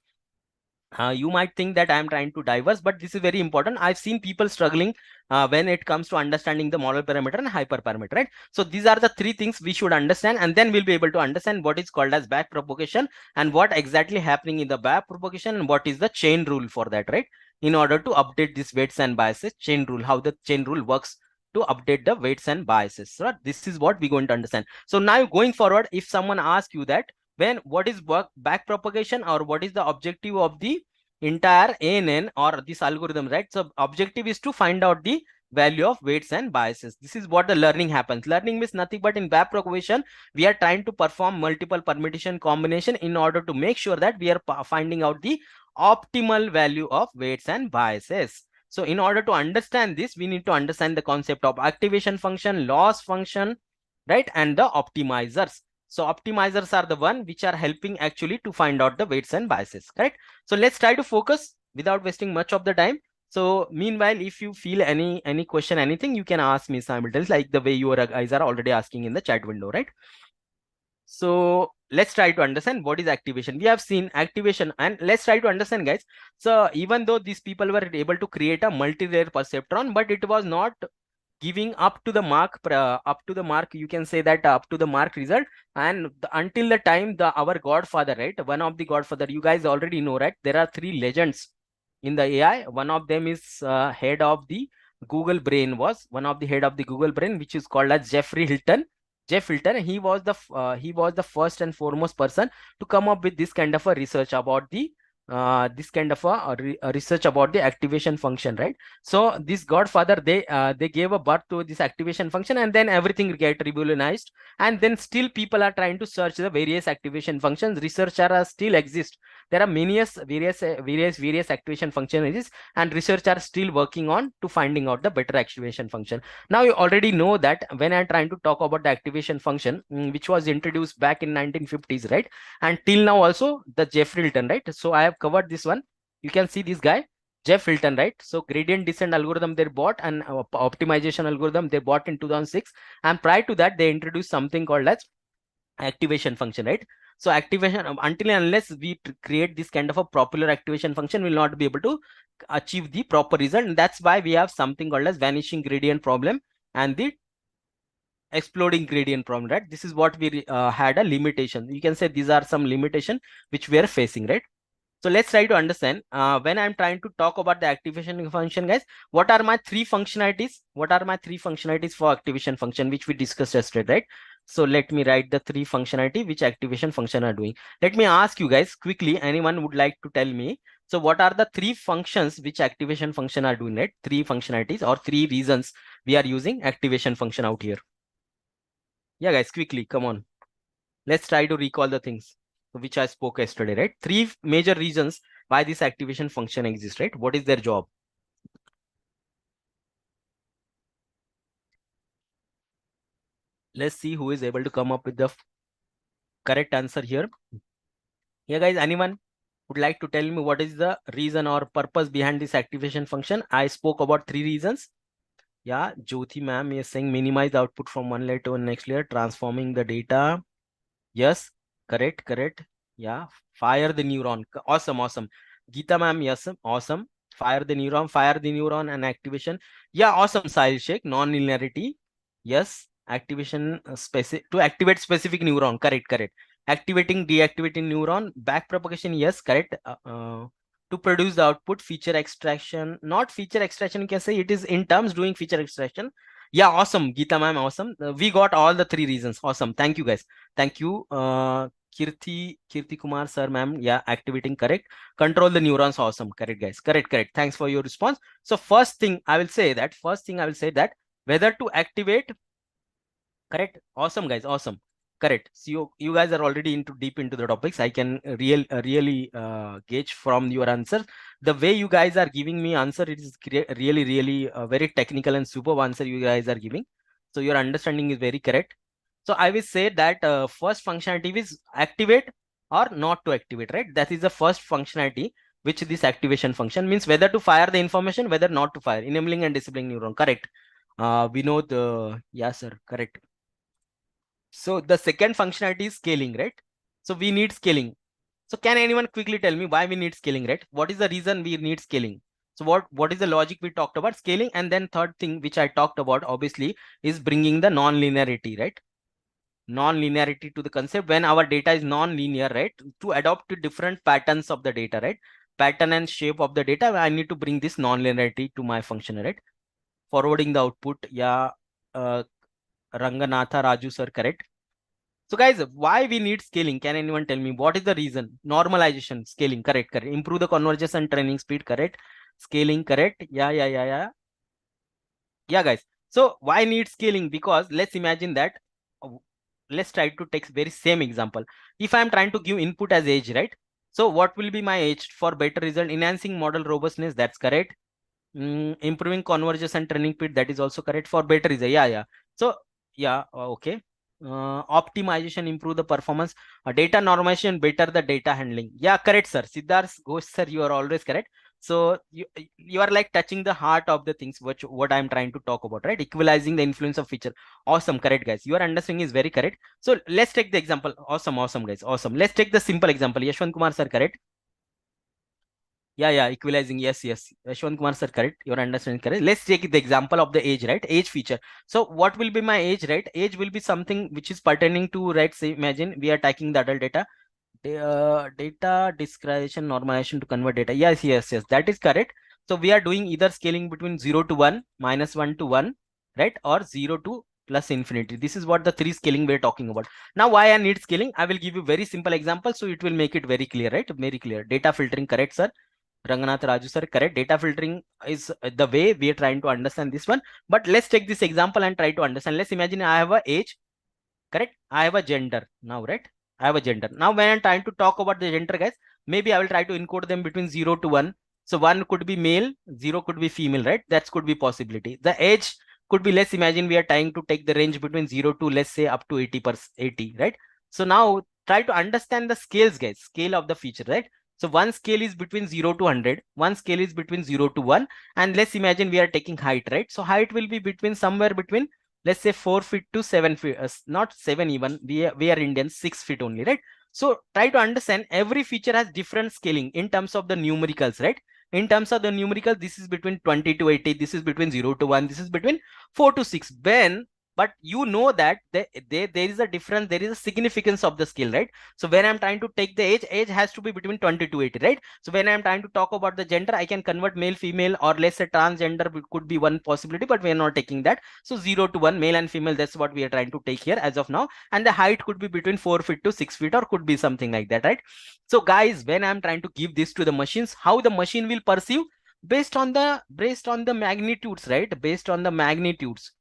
you might think that I am trying to diverse, but this is very important. I've seen people struggling when it comes to understanding the model parameter and hyperparameter, right? So these are the three things we should understand, and then we'll be able to understand what is called as back propagation and what exactly happening in the back propagation and what is the chain rule for that, right? In order to update these weights and biases, chain rule, how the chain rule works to update the weights and biases. So this is what we're going to understand. So now going forward, if someone asks you that, when what is back propagation or what is the objective of the entire ANN or this algorithm, right? So objective is to find out the value of weights and biases. This is what the learning happens. Learning means nothing but in back propagation, we are trying to perform multiple permutation combination in order to make sure that we are finding out the optimal value of weights and biases. So in order to understand this, we need to understand the concept of activation function, loss function, right, and the optimizers. So optimizers are the one which are helping actually to find out the weights and biases, correct? So let's try to focus without wasting much of the time. So meanwhile, if you feel any question, anything, you can ask me simultaneously, like the way you guys are already asking in the chat window, right? So let's try to understand what is activation. We have seen activation, and let's try to understand, guys. So even though these people were able to create a multi-layer perceptron, but it was not giving up to the mark, you can say that up to the mark result. And until the time our godfather, right, one of the godfather, you guys already know, right, there are three legends in the AI. One of them is head of the Google brain, was one of the head of the Google brain, which is called as Jeffrey Hilton. Jeff Hilton, he was the first and foremost person to come up with this kind of a research about the research about the activation function, right? So this godfather, they gave a birth to this activation function, and then everything get revolutionized, and then still people are trying to search the various activation functions. Researchers still exist. There are various activation functions, and researchers are still working on to finding out the better activation function. Now you already know that when I'm trying to talk about the activation function, which was introduced back in 1950s, right, and till now also the Jeffrey Hilton, right? So I have covered this one. You can see this guy, Jeff Hilton, right? So gradient descent algorithm they bought, and optimization algorithm they bought in 2006, and prior to that they introduced something called as activation function, right? So activation, until and unless we create this kind of a popular activation function, will not be able to achieve the proper result. And that's why we have something called as vanishing gradient problem and the exploding gradient problem, right? This is what we had a limitation. You can say these are some limitation which we are facing, right? So let's try to understand when I'm trying to talk about the activation function, guys, what are my three functionalities? What are my three functionalities for activation function, which we discussed yesterday, right? So let me write the three functionality which activation function are doing. Let me ask you guys quickly, anyone would like to tell me, so what are the three functions which activation function are doing, right? Three functionalities or three reasons we are using activation function out here. Yeah, guys, quickly, come on. Let's try to recall the things which I spoke yesterday, right? Three major reasons why this activation function exists, right? What is their job? Let's see who is able to come up with the correct answer here. Yeah, guys, anyone would like to tell me what is the reason or purpose behind this activation function? I spoke about three reasons. Yeah, Jyoti ma'am is saying minimize the output from one layer to the next layer, transforming the data. Yes, correct. Yeah, fire the neuron. Awesome. Geeta ma'am, yes, awesome. Fire the neuron and activation. Yeah, awesome. Sahil Sheikh, non-linearity. Yes, activation specific to activate specific neuron. Correct. Activating, deactivating neuron. Back propagation. Yes, correct. To produce the output, feature extraction. Not feature extraction. You can say it is in terms doing feature extraction. Yeah, awesome. Geeta ma'am, awesome. We got all the three reasons. Awesome. Thank you, guys. Thank you. Kirti Kumar sir, ma'am. Yeah, activating, correct. Control the neurons. Awesome. Correct, guys. Correct. Thanks for your response. So first thing I will say that whether to activate, correct. Awesome, guys. Awesome. Correct. So you guys are already deep into the topics. I can really gauge from your answer. The way you guys are giving me answer, it is really very technical and superb answer you guys are giving. So your understanding is very correct. So I will say that first functionality is activate or not to activate, right? That is the first functionality which this activation function means, whether to fire the information, whether not to fire, enabling and disabling neuron, correct? We know the, yeah sir, correct. So the second functionality is scaling, right? So we need scaling. So can anyone quickly tell me why we need scaling, right? What is the reason we need scaling? So what is the logic we talked about? Scaling. And then third thing which I talked about obviously is bringing the non-linearity, right? Non-linearity to the concept. When our data is non-linear, right, to adopt to different patterns of the data, right, pattern and shape of the data, I need to bring this non-linearity to my function, right? Forwarding the output, yeah, Ranganatha Raju sir, correct. So guys, why we need scaling? Can anyone tell me what is the reason? Normalization, scaling, correct, correct. Improve the convergence and training speed, correct. Scaling, correct. Yeah, guys. So why need scaling? Because let's imagine that, let's try to take very same example. If I'm trying to give input as age, right? So what will be my age for better result? Enhancing model robustness, that's correct. Improving convergence and training speed, that is also correct for better result. Yeah. So yeah, okay. Optimization, improve the performance. Data normalization, better the data handling. Yeah, correct, sir. Siddharth Ghosh, sir, you are always correct. So you are like touching the heart of the things which what I'm trying to talk about, right? Equalizing the influence of feature. Awesome, correct, guys. Your understanding is very correct. So let's take the example. Awesome, guys. Awesome. Let's take the simple example. Yashwant Kumar, sir, correct. Yeah, equalizing. Yes. Yashwant Kumar, sir, correct. Your understanding correct. Let's take the example of the age, right? Age feature. So what will be my age, right? Age will be something which is pertaining to, right? Say, imagine we are taking the adult data. Data discretization normalization to convert data. Yes. That is correct. So we are doing either scaling between 0 to 1, -1 to 1, right? Or 0 to plus infinity. This is what the three scaling we're talking about. Now, why I need scaling? I will give you very simple example. So it will make it very clear, right? Very clear. Data filtering, correct, sir. Ranganath Raju sir, correct. Data filtering is the way we are trying to understand this one. But let's take this example and try to understand. Let's imagine I have a age, correct. I have a gender now, right? I have a gender. Now, when I'm trying to talk about the gender, guys, maybe I will try to encode them between 0 to 1. So 1 could be male, 0 could be female, right? That could be possibility. The age could be, let's imagine we are trying to take the range between 0 to, let's say, up to 80%, right? So now try to understand the scales, guys, scale of the feature, right? So one scale is between 0 to 100, one scale is between 0 to 1, and let's imagine we are taking height, right? So height will be between somewhere between, let's say, 4 feet to 7 feet, not 7 even, we are Indians, 6 feet only, right? So try to understand every feature has different scaling in terms of the numericals, right? In terms of the numerical, this is between 20 to 80, this is between 0 to 1, this is between 4 to 6. When but you know that there is a difference, there is a significance of the scale, right? So when I'm trying to take the age has to be between 20 to 80, right? So when I'm trying to talk about the gender, I can convert male, female, or let's say transgender could be one possibility, but we are not taking that. So 0 to 1, male and female, that's what we are trying to take here as of now. And the height could be between 4 feet to 6 feet, or could be something like that, right? So guys, when I'm trying to give this to the machines, how the machine will perceive? Based on the magnitudes, right? Based on the magnitudes.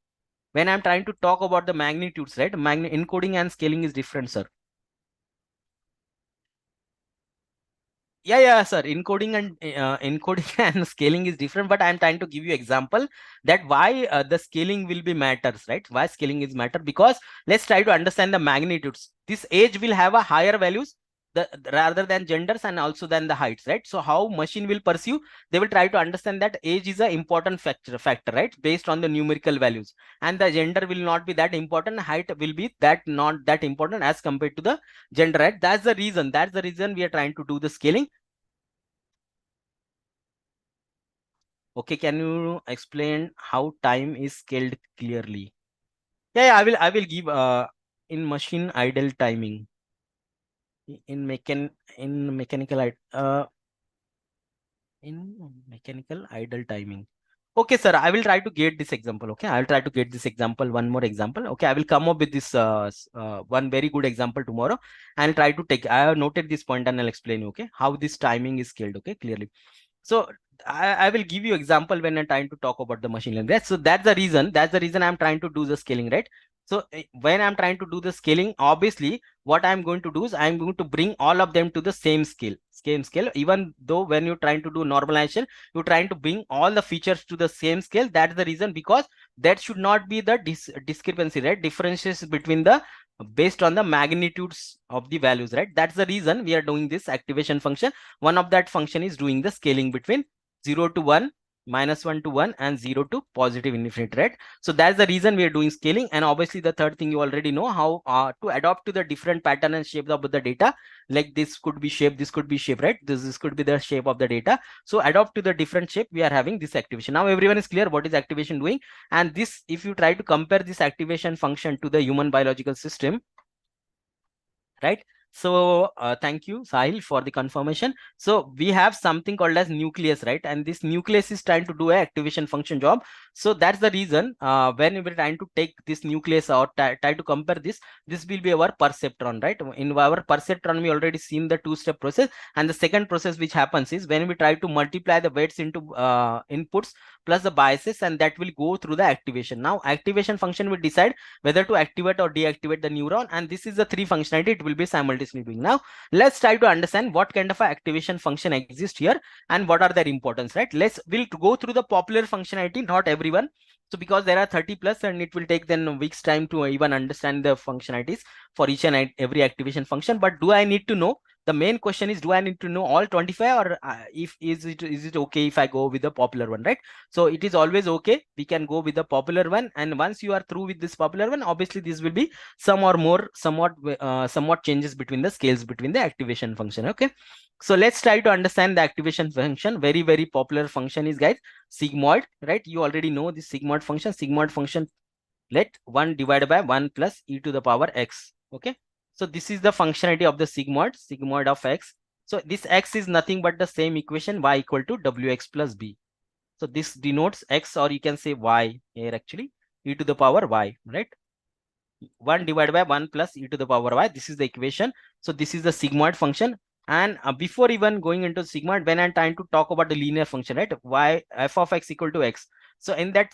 When I'm trying to talk about the magnitudes, right? Encoding and scaling is different, sir. Yeah, sir. Encoding and scaling is different, but I'm trying to give you example that why the scaling will be matters, right? Why scaling is matter? Because let's try to understand the magnitudes. This age will have a higher values rather than genders, and also than the heights, right? So how machine will pursue? They will try to understand that age is a important factor, right? Based on the numerical values, and the gender will not be that important. Height will be that not that important as compared to the gender, right? That's the reason we are trying to do the scaling. Okay, can you explain how time is scaled clearly? Yeah, I will give in machine idle timing, in mechanical idle timing. Okay, sir, I will try to get this example. Okay, I will try to get this example, one more example. Okay, I will come up with this one very good example tomorrow, and try to take. I have noted this point and I'll explain you, okay, how this timing is scaled, okay, clearly. So I will give you example when I'm trying to talk about the machine learning, right? So that's the reason I'm trying to do the scaling, right? So when I'm trying to do the scaling, obviously what I'm going to do is I'm going to bring all of them to the same scale. Even though when you're trying to do normalization, you're trying to bring all the features to the same scale. That's the reason, because that should not be the discrepancy, right? Differences between the based on the magnitudes of the values, right? That's the reason we are doing this activation function. One of that function is doing the scaling between 0 to 1, -1 to 1, and 0 to positive infinity, right? So that's the reason we are doing scaling. And obviously the third thing, you already know how to adopt to the different pattern and shape of the data. Like this could be shape, this could be shape, right? This could be the shape of the data. So adopt to the different shape, we are having this activation. Now everyone is clear what is activation doing. And this, if you try to compare this activation function to the human biological system, right? So thank you, Sahil, for the confirmation. So we have something called as nucleus, right? And this nucleus is trying to do a activation function job. So that's the reason when we're trying to take this nucleus or try to compare this will be our perceptron, right? In our perceptron, we already seen the two-step process. And the second process which happens is when we try to multiply the weights into inputs plus the biases, and that will go through the activation. Now activation function will decide whether to activate or deactivate the neuron, and this is the three functionality it will be simultaneously doing. Now let's try to understand what kind of a activation function exists here and what are their importance, right? We'll go through the popular functionality, not everyone. So because there are 30 plus, and it will take then a week's time to even understand the functionalities for each and every activation function. But do I need to know? The main question is, do I need to know all 25, or if is it okay if I go with the popular one, right? So it is always okay, we can go with the popular one. And once you are through with this popular one, obviously this will be some or more somewhat changes between the scales between the activation function. Okay, so let's try to understand the activation function. Very popular function is, guys, sigmoid, right? You already know this sigmoid function. Sigmoid function, let 1 divided by 1 plus e to the power x. Okay, so this is the functionality of the sigmoid of x. So this x is nothing but the same equation, y equal to wx plus b. So this denotes x, or you can say y here, actually e to the power y, right? 1 divided by 1 plus e to the power y. This is the equation. So this is the sigmoid function. And before even going into sigmoid, when I'm trying to talk about the linear function, right? Y f of x equal to x. So in that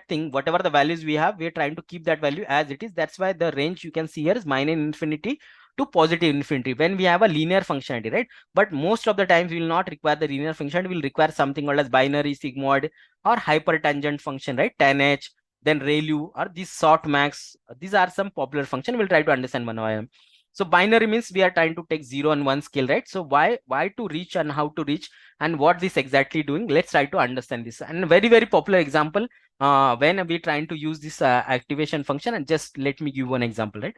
thing, whatever the values we have, we're trying to keep that value as it is. That's why the range you can see here is minus infinity to positive infinity when we have a linear functionality, right? But most of the times we will not require the linear function. We'll require something called as binary, sigmoid, or hypertangent function, right? Tan h, then ReLU, or these Softmax. These are some popular function. We'll try to understand one by one. So binary means we are trying to take 0 and 1 scale, right? So why to reach and how to reach and what this exactly doing? Let's try to understand this. And very popular example when we trying to use this activation function. And just let me give one example, right?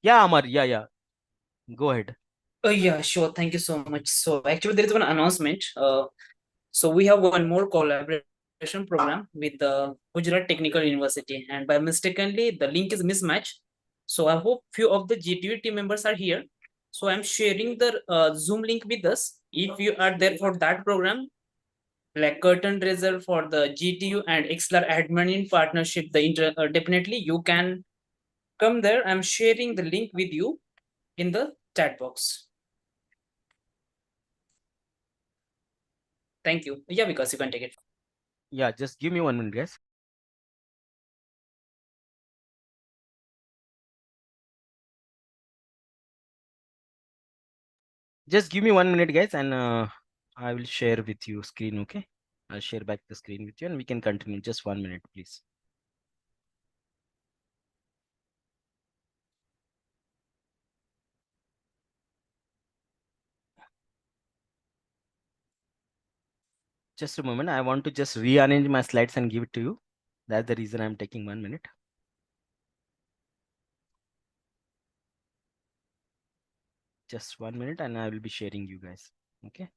Yeah, Amar. Yeah. Go ahead. Yeah, sure. Thank you so much. So actually, there is one announcement. So we have one more collaboration program with the Gujarat Technical University, and by mistakenly the link is mismatched. So I hope few of the GTU team members are here. So I'm sharing the Zoom link with us. If you are there for that program, like curtain raiser for the GTU and XLR admin in partnership, definitely you can come there. I'm sharing the link with you in the chat box. Thank you. Yeah, because you can take it. Yeah, just give me 1 minute, guys. Just give me 1 minute, guys, and I will share with you screen. Okay, I'll share back the screen with you, and we can continue. Just 1 minute, please. Just a moment. I want to just rearrange my slides and give it to you. That's the reason I'm taking 1 minute. Just 1 minute, and I will be sharing you guys. Okay.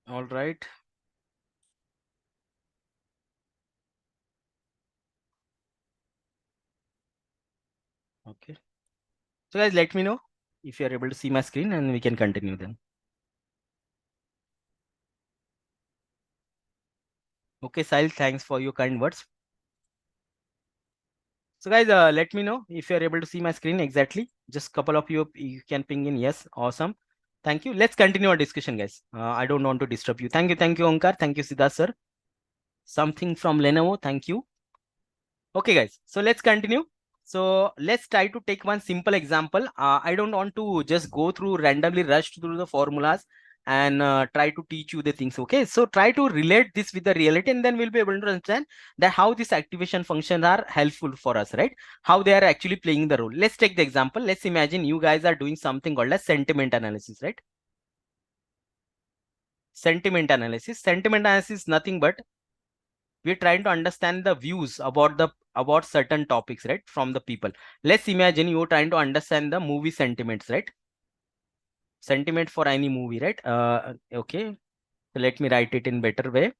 All right. Okay. So guys, let me know if you are able to see my screen, and we can continue then. Okay, Sahil, thanks for your kind words. So guys, let me know if you're able to see my screen exactly. Just couple of you can ping in. Yes, awesome. Thank you. Let's continue our discussion, guys. I don't want to disturb you. Thank you, Onkar. Thank you, Siddharth sir. Something from Lenovo. Thank you. Okay, guys. So let's continue. So let's try to take one simple example. I don't want to just go through randomly rush through the formulas and try to teach you the things. Okay, so try to relate this with the reality, and then we'll be able to understand that how these activation functions are helpful for us, right? How they are actually playing the role. Let's take the example. Let's imagine you guys are doing something called as sentiment analysis, right? Sentiment analysis. Sentiment analysis is nothing but we're trying to understand the views about certain topics, right, from the people. Let's imagine you're trying to understand the movie sentiments, right? Sentiment for any movie, right? Okay, so let me write it in better way.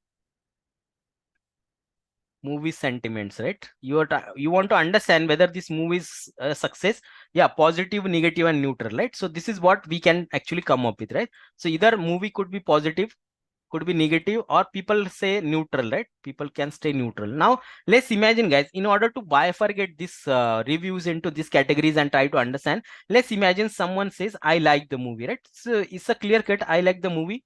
Movie sentiments, right? You want to understand whether this movie is a success. Yeah, positive, negative, and neutral, right? So this is what we can actually come up with, right? So either movie could be positive, could be negative, or people say neutral, right? People can stay neutral. Now let's imagine, guys, in order to bifurcate this reviews into these categories and try to understand, let's imagine someone says I like the movie, right? So it's a clear cut I like the movie.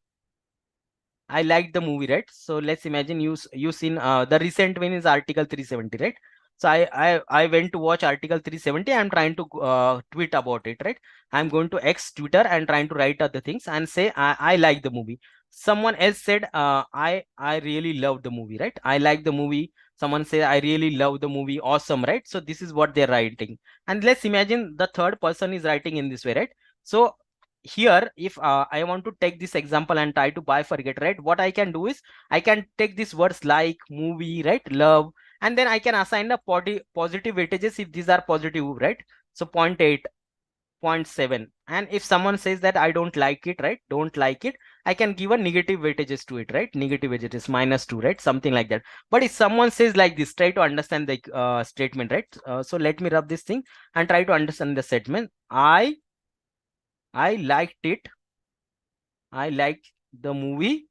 I like the movie, right? So let's imagine you seen the recent one is article 370, right? So I went to watch article 370. I'm trying to tweet about it, right? I'm going to X Twitter and trying to write other things and say I like the movie. Someone else said I really love the movie, right? I like the movie. Someone say I really love the movie, awesome, right? So this is what they're writing. And let's imagine the third person is writing in this way, right? So here, if I want to take this example and try to bifurcate, right, what I can do is I can take these words like movie, right, love, and then I can assign the positive weightages if these are positive, right? So 0.8, 0.7, and if someone says that I don't like it, right, don't like it, I can give a negative weightages to it, right? Negative weightages -2, right? Something like that. But if someone says like this, try to understand the statement, right? So let me rub this thing and try to understand the statement. I liked it. I like the movie.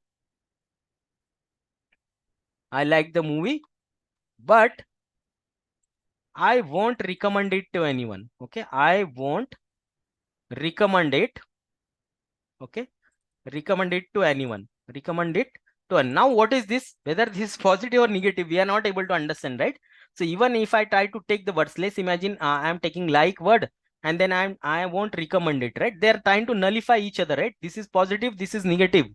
I like the movie, but I won't recommend it to anyone. Okay, I won't recommend it. Okay, recommend it to anyone. Recommend it to anyone. Now, what is this? Whether this is positive or negative, we are not able to understand, right? So even if I try to take the words, let's imagine I am taking like word, and then I won't recommend it, right? They're trying to nullify each other, right? This is positive, this is negative,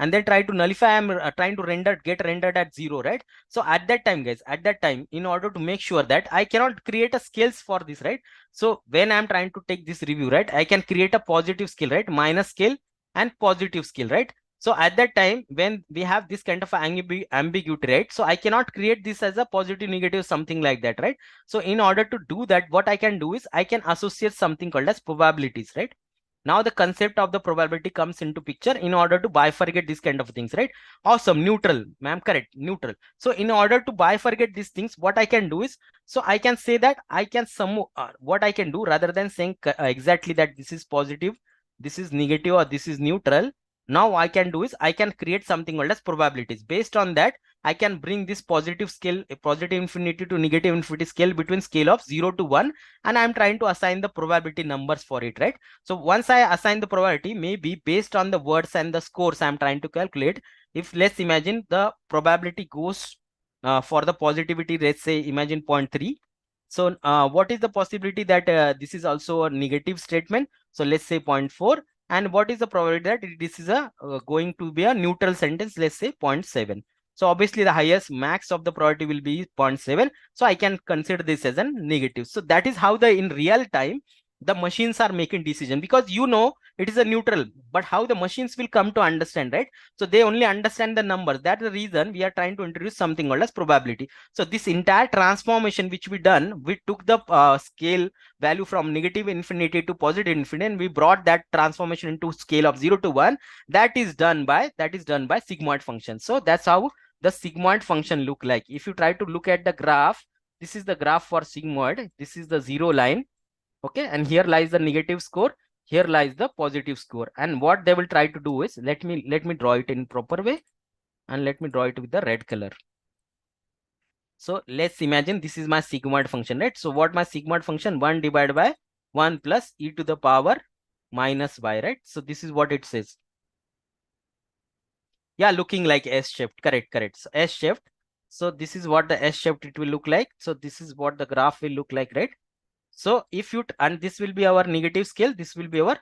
and then try to nullify. I'm trying to get rendered at 0, right? So at that time, guys, at that time, in order to make sure that I cannot create a scales for this, right? So when I'm trying to take this review, right, I can create a positive scale, right, minus scale and positive scale, right? So at that time, when we have this kind of ambiguity, right, so I cannot create this as a positive, negative, something like that, right? So in order to do that, what I can do is I can associate something called as probabilities, right? Now the concept of the probability comes into picture in order to bifurcate these kind of things, right? Awesome. Neutral, ma'am, correct, neutral. So in order to bifurcate these things, what I can do is, so I can say that I can what I can do, rather than saying exactly that this is positive, this is negative, or this is neutral, now I can do is I can create something called as probabilities. Based on that, I can bring this positive scale, positive infinity to negative infinity scale between scale of 0 to 1, and I'm trying to assign the probability numbers for it, right? So once I assign the probability, maybe based on the words and the scores I'm trying to calculate, if let's imagine the probability goes for the positivity, let's say imagine 0.3. So what is the possibility that this is also a negative statement? So let's say 0.4. And what is the probability that this is a going to be a neutral sentence? Let's say 0.7. So obviously the highest max of the probability will be 0.7. So I can consider this as a negative. So that is how the in real time the machines are making decision, because you know it is a neutral, but how the machines will come to understand, right? So they only understand the numbers. That's the reason we are trying to introduce something called as probability. So this entire transformation which we done, we took the scale value from negative infinity to positive infinity, and we brought that transformation into scale of 0 to 1. That is done by sigmoid function. So that's how the sigmoid function look like. If you try to look at the graph, this is the graph for sigmoid. This is the 0 line. Okay, and here lies the negative score, here lies the positive score. And what they will try to do is, let me draw it in proper way, and let me draw it with the red color. So let's imagine this is my sigmoid function, right? So what my sigmoid function? 1 divided by 1 plus e to the power minus y, right? So this is what it says. Yeah, looking like S-shaped. Correct. So S-shaped. So this is what the S-shaped it will look like. So this is what the graph will look like, right? So if you, and this will be our negative scale, this will be our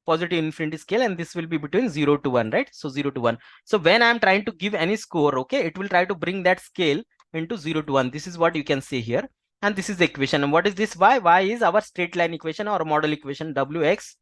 positive infinity scale, and this will be between 0 to 1, right? So 0 to 1. So when I'm trying to give any score, okay, it will try to bring that scale into 0 to 1. This is what you can see here. And this is the equation. And what is this y? Y is our straight line equation or model equation, wx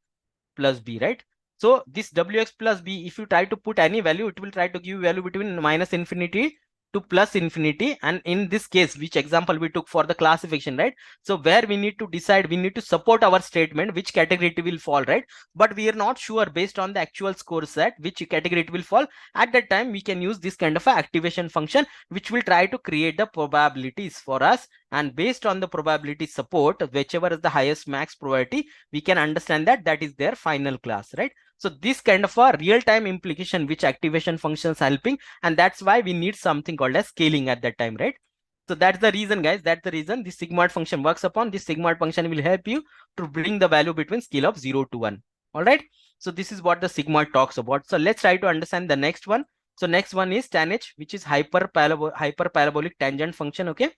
plus b, right? So this wx plus b, if you try to put any value, it will try to give value between minus infinity to plus infinity. And in this case, which example we took for the classification, right? So where we need to decide, we need to support our statement, which category it will fall, right? But we are not sure based on the actual score set, which category it will fall. At that time, we can use this kind of a activation function, which will try to create the probabilities for us. And based on the probability support, whichever is the highest max probability, we can understand that that is their final class, right? So this kind of a real-time implication which activation functions helping, and that's why we need something called as scaling at that time, right? So that's the reason, guys. That's the reason this sigmoid function works upon. This sigmoid function will help you to bring the value between scale of 0 to 1. All right. So this is what the sigmoid talks about. So let's try to understand the next one. So next one is tan h, which is hyperparabolic tangent function. Okay.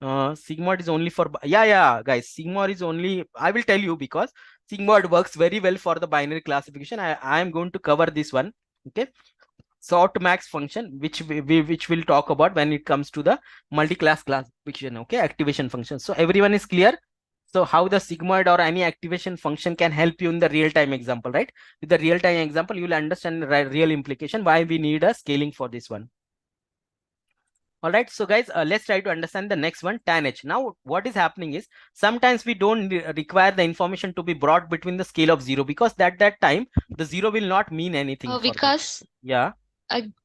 Sigmoid is only for, guys, sigmoid is only, I will tell you, because sigmoid works very well for the binary classification. I am going to cover this one. Okay. Softmax function, which which we'll talk about when it comes to the multi-class classification. Okay, activation function. So everyone is clear. So how the sigmoid or any activation function can help you in the real-time example, right? With the real-time example, you will understand the real implication why we need a scaling for this one. All right, so guys, let's try to understand the next one, tan h. Now, what is happening is sometimes we don't require the information to be brought between the scale of 0, because at that time the 0 will not mean anything. Vikas, Yeah.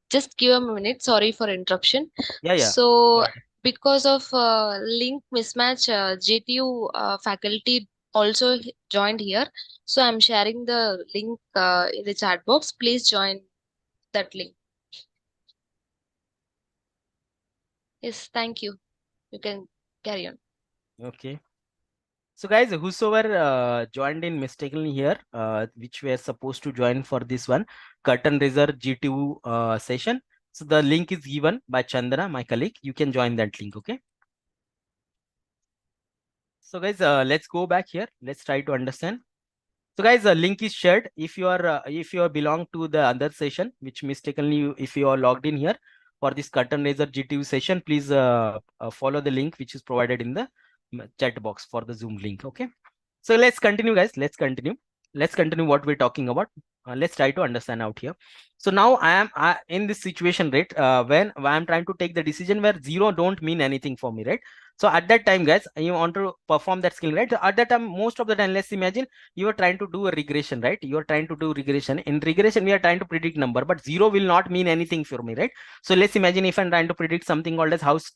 Just give a minute. Sorry for interruption. Yeah. So, because of link mismatch, JTU faculty also joined here. So, I'm sharing the link in the chat box. Please join that link. Yes, thank you. You can carry on. Okay. So guys, whosoever joined in mistakenly here, which were supposed to join for this one, curtain raiser G2 session. So the link is given by Chandana, my colleague. You can join that link, okay? So guys, let's go back here. Let's try to understand. So guys, the link is shared. If you are belong to the other session, which mistakenly if you are logged in here for this curtain raiser G2 session, please follow the link which is provided in the chat box for the Zoom link. Okay. So let's continue, guys. Let's continue what we're talking about. Let's try to understand out here. So now I am in this situation, right? When I'm trying to take the decision where 0 don't mean anything for me, right? So at that time, guys, you want to perform that skill, right? At that time, most of the time, let's imagine you are trying to do a regression, right? You are trying to do regression. In regression, we are trying to predict number, but 0 will not mean anything for me, right? So let's imagine if I'm trying to predict something called as house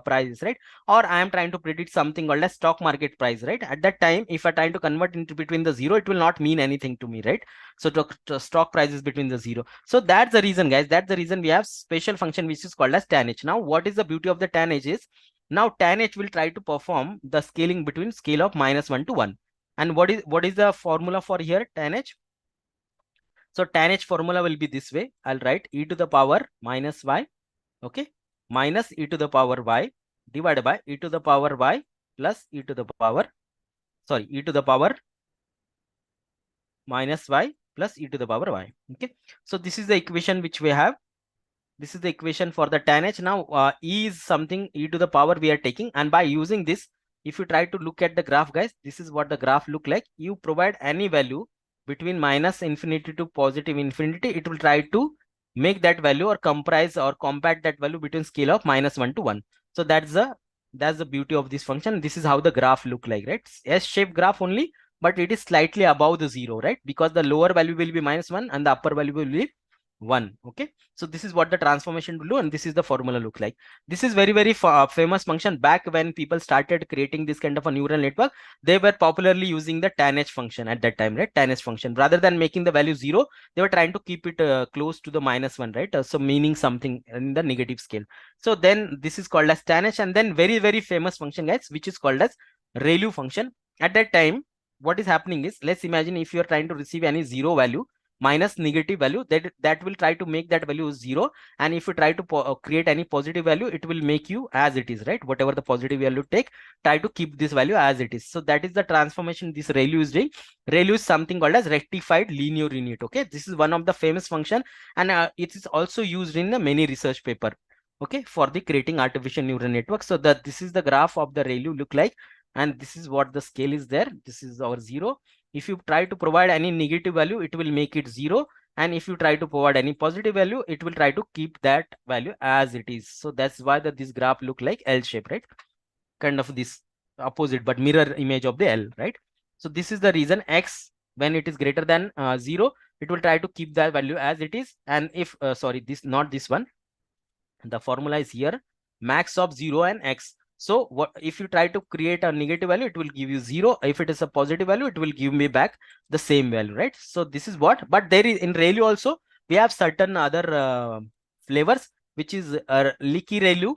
prices, right? Or I am trying to predict something called as stock market price, right? At that time, if I'm trying to convert into between the 0, it will not mean anything to me, right? So to stock prices between the 0. So that's the reason, guys. That's the reason we have special function which is called as tan h. Now, what is the beauty of the tan h is, now tan h will try to perform the scaling between scale of -1 to 1. And what is the formula for here, tan h? So tan h formula will be this way. I'll write e to the power minus y, okay, minus e to the power y divided by e to the power y plus e to the power, e to the power minus y plus e to the power y. Okay. So this is the equation which we have. This is the equation for the tan h. Now e is something e to the power we are taking, and by using this, if you try to look at the graph, guys, this is what the graph look like. You provide any value between minus infinity to positive infinity, it will try to make that value or comprise or compact that value between scale of -1 to 1. So that's the beauty of this function. This is how the graph look like, right? S-shaped graph only, but it is slightly above the 0, right? Because the lower value will be -1 and the upper value will be 1. Okay, so this is what the transformation will do, and this is the formula look like. This is very famous function. Back when people started creating this kind of a neural network, they were popularly using the tan h function at that time, right? Tan h function, rather than making the value 0, they were trying to keep it close to the -1, right? So meaning something in the negative scale. So then this is called as tan h, and then very famous function, guys, which is called as ReLU function. At that time, what is happening is, let's imagine if you are trying to receive any 0 value minus negative value, that will try to make that value 0, and if you try to create any positive value, it will make you as it is, right? Whatever the positive value take, try to keep this value as it is. So that is the transformation this ReLU is doing. ReLU is something called as rectified linear unit. Okay, this is one of the famous function, and it is also used in many research paper, okay, for the creating artificial neural network. So that this is the graph of the ReLU look like, and this is what the scale is there. This is our 0. If you try to provide any negative value, it will make it 0, and if you try to provide any positive value, it will try to keep that value as it is. So that's why this graph look like L shape, right? Kind of this opposite but mirror image of the L, right? So this is the reason x, when it is greater than 0, it will try to keep that value as it is. And if sorry, this not this one, the formula is here, max of 0 and x. So what if you try to create a negative value, it will give you 0. If it is a positive value, it will give me back the same value, right? So this is what, but there is in ReLU also we have certain other flavors, which is leaky ReLU,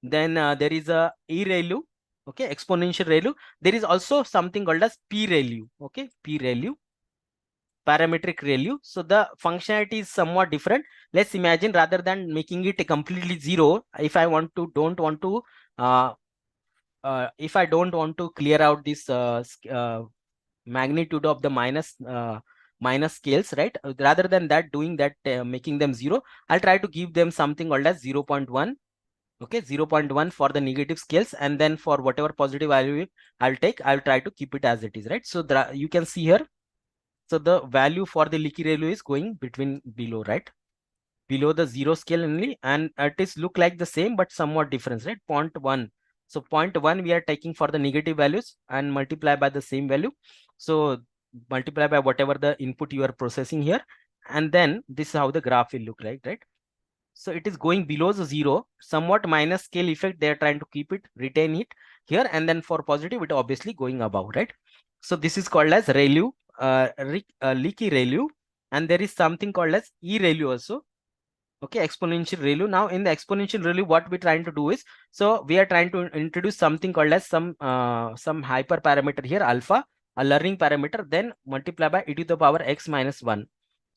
then there is a e-ReLU, okay, exponential ReLU. There is also something called as p-ReLU, okay, p-ReLU, parametric ReLU. So the functionality is somewhat different. Let's imagine, rather than making it completely 0, if I don't want to if I don't want to clear out this magnitude of the minus scales, right? Rather than that, doing that, making them 0, I'll try to give them something called as 0.1. Okay, 0.1 for the negative scales, and then for whatever positive value I'll take, I'll try to keep it as it is, right? So you can see here. So the value for the leaky ReLU is going between below, right? Below the 0 scale only, and it is look like the same but somewhat different, right? 0.1. So 0.1 we are taking for the negative values and multiply by the same value. So multiply by whatever the input you are processing here, and then this is how the graph will look like, right? So it is going below the 0, somewhat minus scale effect. They are trying to keep it, retain it here, and then for positive, it obviously going above, right? So this is called as ReLU, leaky ReLU, and there is something called as e-ReLU also. Okay, exponential ReLU. Now in the exponential ReLU, what we're trying to do is, so we are trying to introduce something called as some hyper parameter here, alpha, a learning parameter, then multiply by e to the power x minus 1.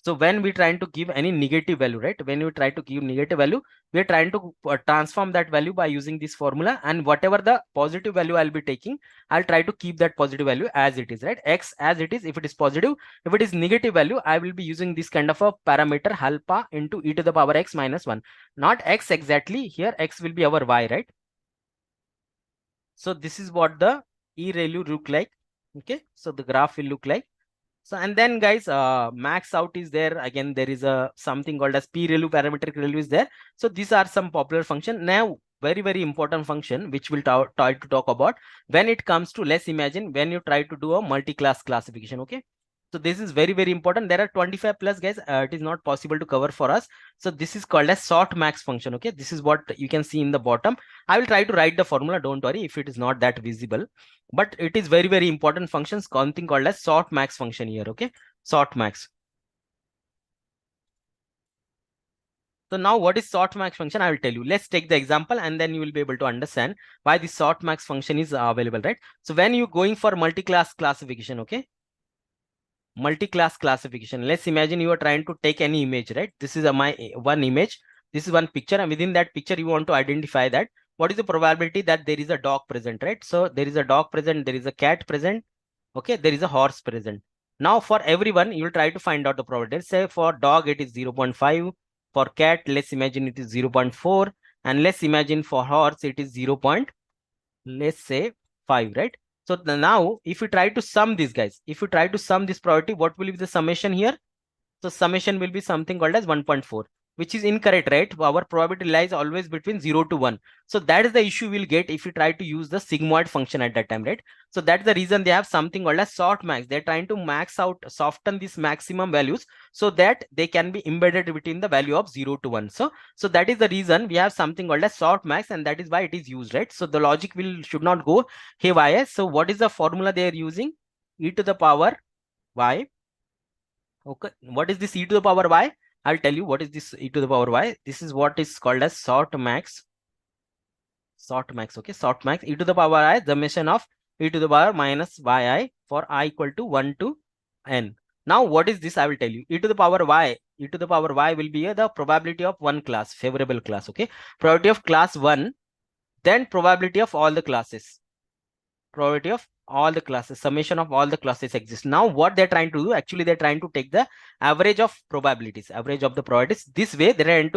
So when we're trying to give any negative value, right? When we try to give negative value, we're trying to transform that value by using this formula, and whatever the positive value I'll be taking, I'll try to keep that positive value as it is, right? X as it is if it is positive. If it is negative value, I will be using this kind of a parameter alpha into e to the power x minus 1. Not x exactly, here x will be our y, right? So this is what the e-ReLU look like. Okay, so the graph will look like. So, and then guys, max out is there. Again, there is a something called as p-ReLU, parametric ReLU is there. So these are some popular function. Now, very important function which we'll try to talk about when it comes to, let's imagine when you try to do a multi-class classification. Okay, so this is very important. There are 25 plus guys. It is not possible to cover for us. So this is called as Softmax function. Okay, this is what you can see in the bottom. I will try to write the formula. Don't worry if it is not that visible, but it is very important functions. Something called as Softmax function here. Okay, Softmax. So now what is Softmax function? I will tell you. Let's take the example and then you will be able to understand why the Softmax function is available, right? So when you're going for multi-class classification, okay, multi-class classification, let's imagine you are trying to take any image, right? This is my one image, this is one picture, and within that picture you want to identify that what is the probability that there is a dog present, right? So there is a dog present, there is a cat present, okay, there is a horse present. Now for everyone you will try to find out the probability. Say for dog it is 0.5, for cat let's imagine it is 0.4, and let's imagine for horse it is 0. Let's say 5, right? So now if you try to sum these guys, if you try to sum this probability, what will be the summation here? So summation will be something called as 1.4, which is incorrect, right? Our probability lies always between 0 to 1. So that is the issue we'll get if you try to use the sigmoid function at that time, right? So that's the reason they have something called as softmax. They're trying to max out, soften these maximum values so that they can be embedded between the value of 0 to 1. So that is the reason we have something called as softmax, and that is why it is used, right? So the logic should not go haywire. So what is the formula they are using? E to the power y. Okay, what is this e to the power y? I'll tell you what is this e to the power y. This is what is called as softmax. Softmax, okay, softmax e to the power I, summation of e to the power minus yi for I equal to 1 to n. Now what is this? I will tell you. E to the power y, e to the power y will be the probability of one class, favorable class, okay? Probability of class 1, then probability of all the classes. Probability of all the classes, summation of all the classes exist. Now what they're trying to do, actually they're trying to take the average of probabilities, average of the probabilities. This way they're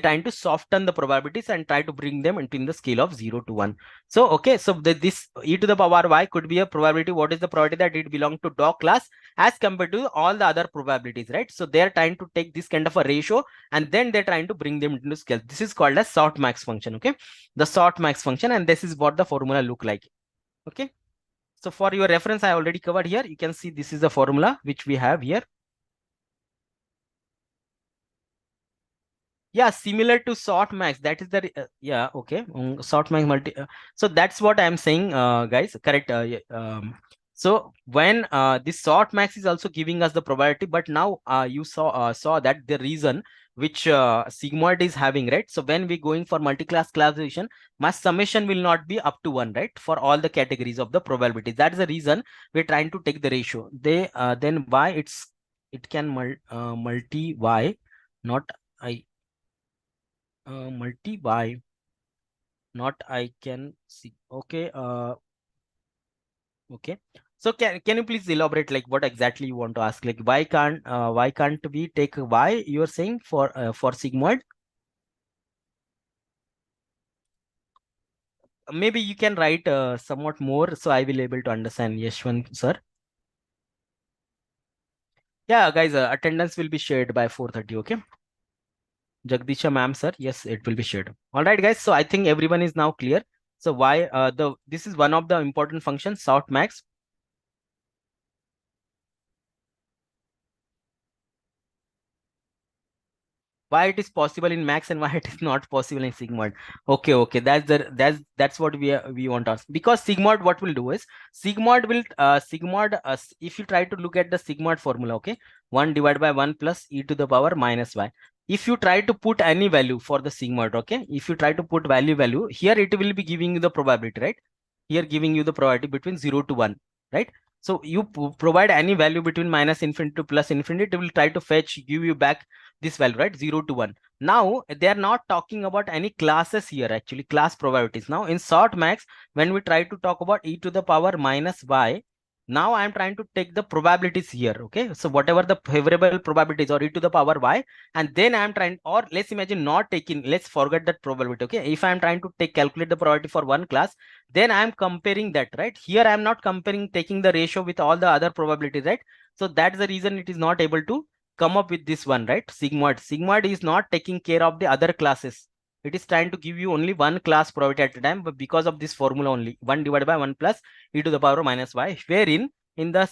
trying to soften the probabilities and try to bring them into the scale of 0 to 1. So okay, so this e to the power y could be a probability. What is the probability that it belongs to dog class as compared to all the other probabilities, right? So they're trying to take this kind of a ratio and then they're trying to bring them into scale. This is called as softmax function, okay? The softmax function, and this is what the formula look like. Okay, so for your reference, I already covered here. You can see this is the formula which we have here. Yeah, similar to softmax. That is the yeah, okay. Softmax multi. So that's what I am saying, guys. Correct. So when this softmax is also giving us the probability, but now you saw that the reason which sigmoid is having, right? So when we're going for multi-class classification, my summation will not be up to 1, right? For all the categories of the probability. That is the reason we're trying to take the ratio. They then why it can multi y, not I. Multi by, not I can see. Okay, okay. So can you please elaborate like what exactly you want to ask? Like why can't we take y, you're saying, for sigmoid? Maybe you can write somewhat more so I will able to understand, Yashwant sir. Yeah, guys, attendance will be shared by 4:30. Okay, Jagdisha ma'am, sir. Yes, it will be shared. All right, guys. So I think everyone is now clear. So why this is one of the important functions, softmax. Why it is possible in max and why it is not possible in sigmoid. Okay, that's what we want to ask. Because sigmoid, what will do is sigmoid will if you try to look at the sigmoid formula, okay, 1 divided by 1 plus e to the power minus y. If you try to put any value for the sigmoid, okay, if you try to put value here, it will be giving you the probability, right? Here giving you the probability between 0 to 1, right? So you provide any value between minus infinity to plus infinity, it will try to give you back this value, right? 0 to 1. Now they are not talking about any classes here, actually class probabilities. Now in softmax, when we try to talk about e to the power minus y, now I am trying to take the probabilities here, okay? So whatever the favorable probabilities or e to the power y, and then I am trying, or let's imagine not taking, let's forget that probability, okay? If I am trying to calculate the probability for one class, then I am comparing that, right? Here I am not comparing, taking the ratio with all the other probabilities, right? So that's the reason it is not able to come up with this one, right? Sigmoid is not taking care of the other classes. It is trying to give you only one class probability at a time, but because of this formula only, 1 divided by 1 plus e to the power minus y, wherein in the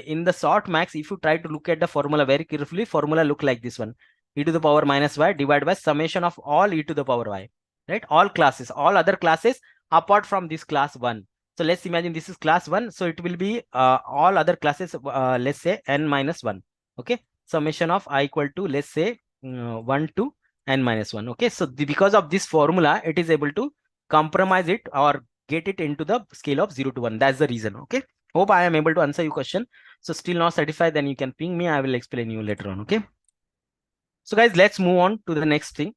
in the softmax, if you try to look at the formula very carefully, formula look like this one: e to the power minus y divided by summation of all e to the power y, right? All classes, all other classes apart from this class 1. So let's imagine this is class 1, so it will be all other classes, let's say n minus 1, okay? Summation of I equal to, let's say, 1 to n minus 1. Okay, so because of this formula, it is able to compromise it or get it into the scale of 0 to 1. That's the reason. Okay, hope I am able to answer your question. So still not satisfied, then you can ping me. I will explain you later on. Okay, so guys, let's move on to the next thing.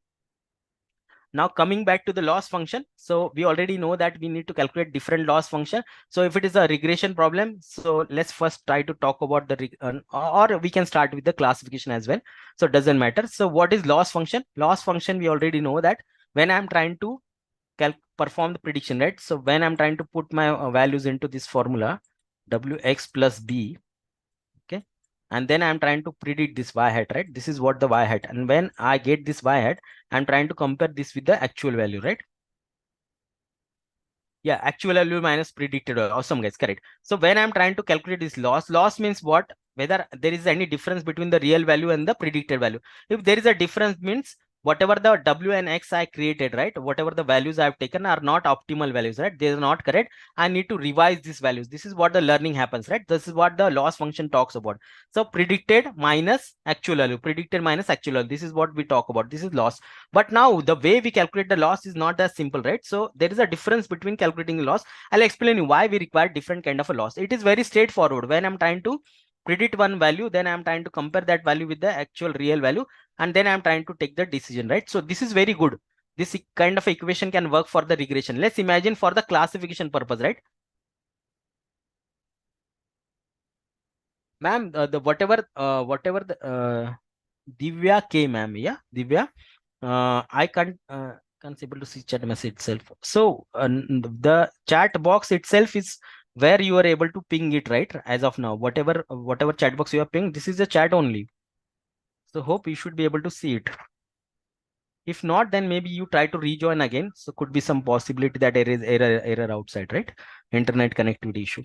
Now coming back to the loss function, so we already know that we need to calculate different loss function. So if it is a regression problem, so let's first try to talk about the or we can start with the classification as well. So it doesn't matter. So what is loss function? Loss function, we already know that when I'm trying to perform the prediction, right? So when I'm trying to put my values into this formula, wx plus b, okay, and then I'm trying to predict this y hat, right? This is what the y hat, and when I get this y hat, I'm trying to compare this with the actual value, right? Yeah, actual value minus predicted value. Awesome, guys, correct. So when I'm trying to calculate this loss means what? Whether there is any difference between the real value and the predicted value. If there is a difference, means whatever the w and x I created, right, whatever the values I've taken are not optimal values, right? They are not correct. I need to revise these values. This is what the learning happens, right? This is what the loss function talks about. So predicted minus actual value, predicted minus actual value, this is what we talk about. This is loss. But now the way we calculate the loss is not as simple, right? So there is a difference between calculating the loss. I'll explain you why we require different kind of a loss. It is very straightforward. When I'm trying to predict one value, then I'm trying to compare that value with the actual real value, and then I'm trying to take the decision, right? So this is very good. This kind of equation can work for the regression. Let's imagine for the classification purpose, right? Ma'am, the whatever the Divya came, ma'am. Yeah, Divya. I can't able to see chat message itself. So the chat box itself is where you are able to ping it, right? As of now, whatever chat box you are ping, this is the chat only. So hope you should be able to see it. If not, then maybe you try to rejoin again. So could be some possibility that there is error outside, right? Internet connectivity issue.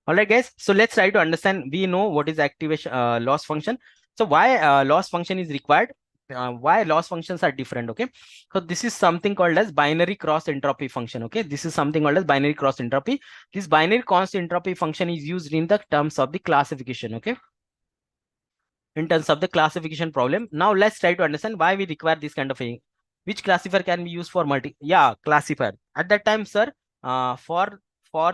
All right, guys. So let's try to understand. We know what is activation loss function. So why loss function is required? Why loss functions are different? Okay. So this is something called as binary cross entropy function. Okay. This is something called as binary cross entropy. This binary cross entropy function is used in the terms of the classification. Okay. In terms of the classification problem. Now let's try to understand why we require this kind of a, which classifier can be used for classifier. At that time, sir, for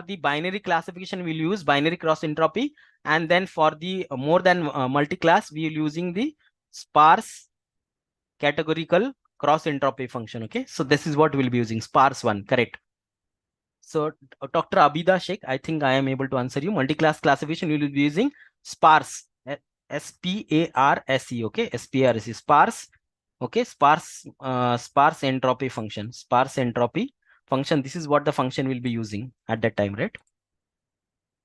the binary classification, we'll use binary cross entropy, and then for the more than multi-class, we are using the sparse categorical cross entropy function. Okay, so this is what we'll be using, sparse one, correct? So Dr. Abida Sheikh, I think I am able to answer you. Multi-class classification, you will be using sparse, S-P-A-R-S-E, okay, S-P-A-R-S-E, sparse, okay, sparse entropy function, sparse entropy function. This is what the function will be using at that time, right?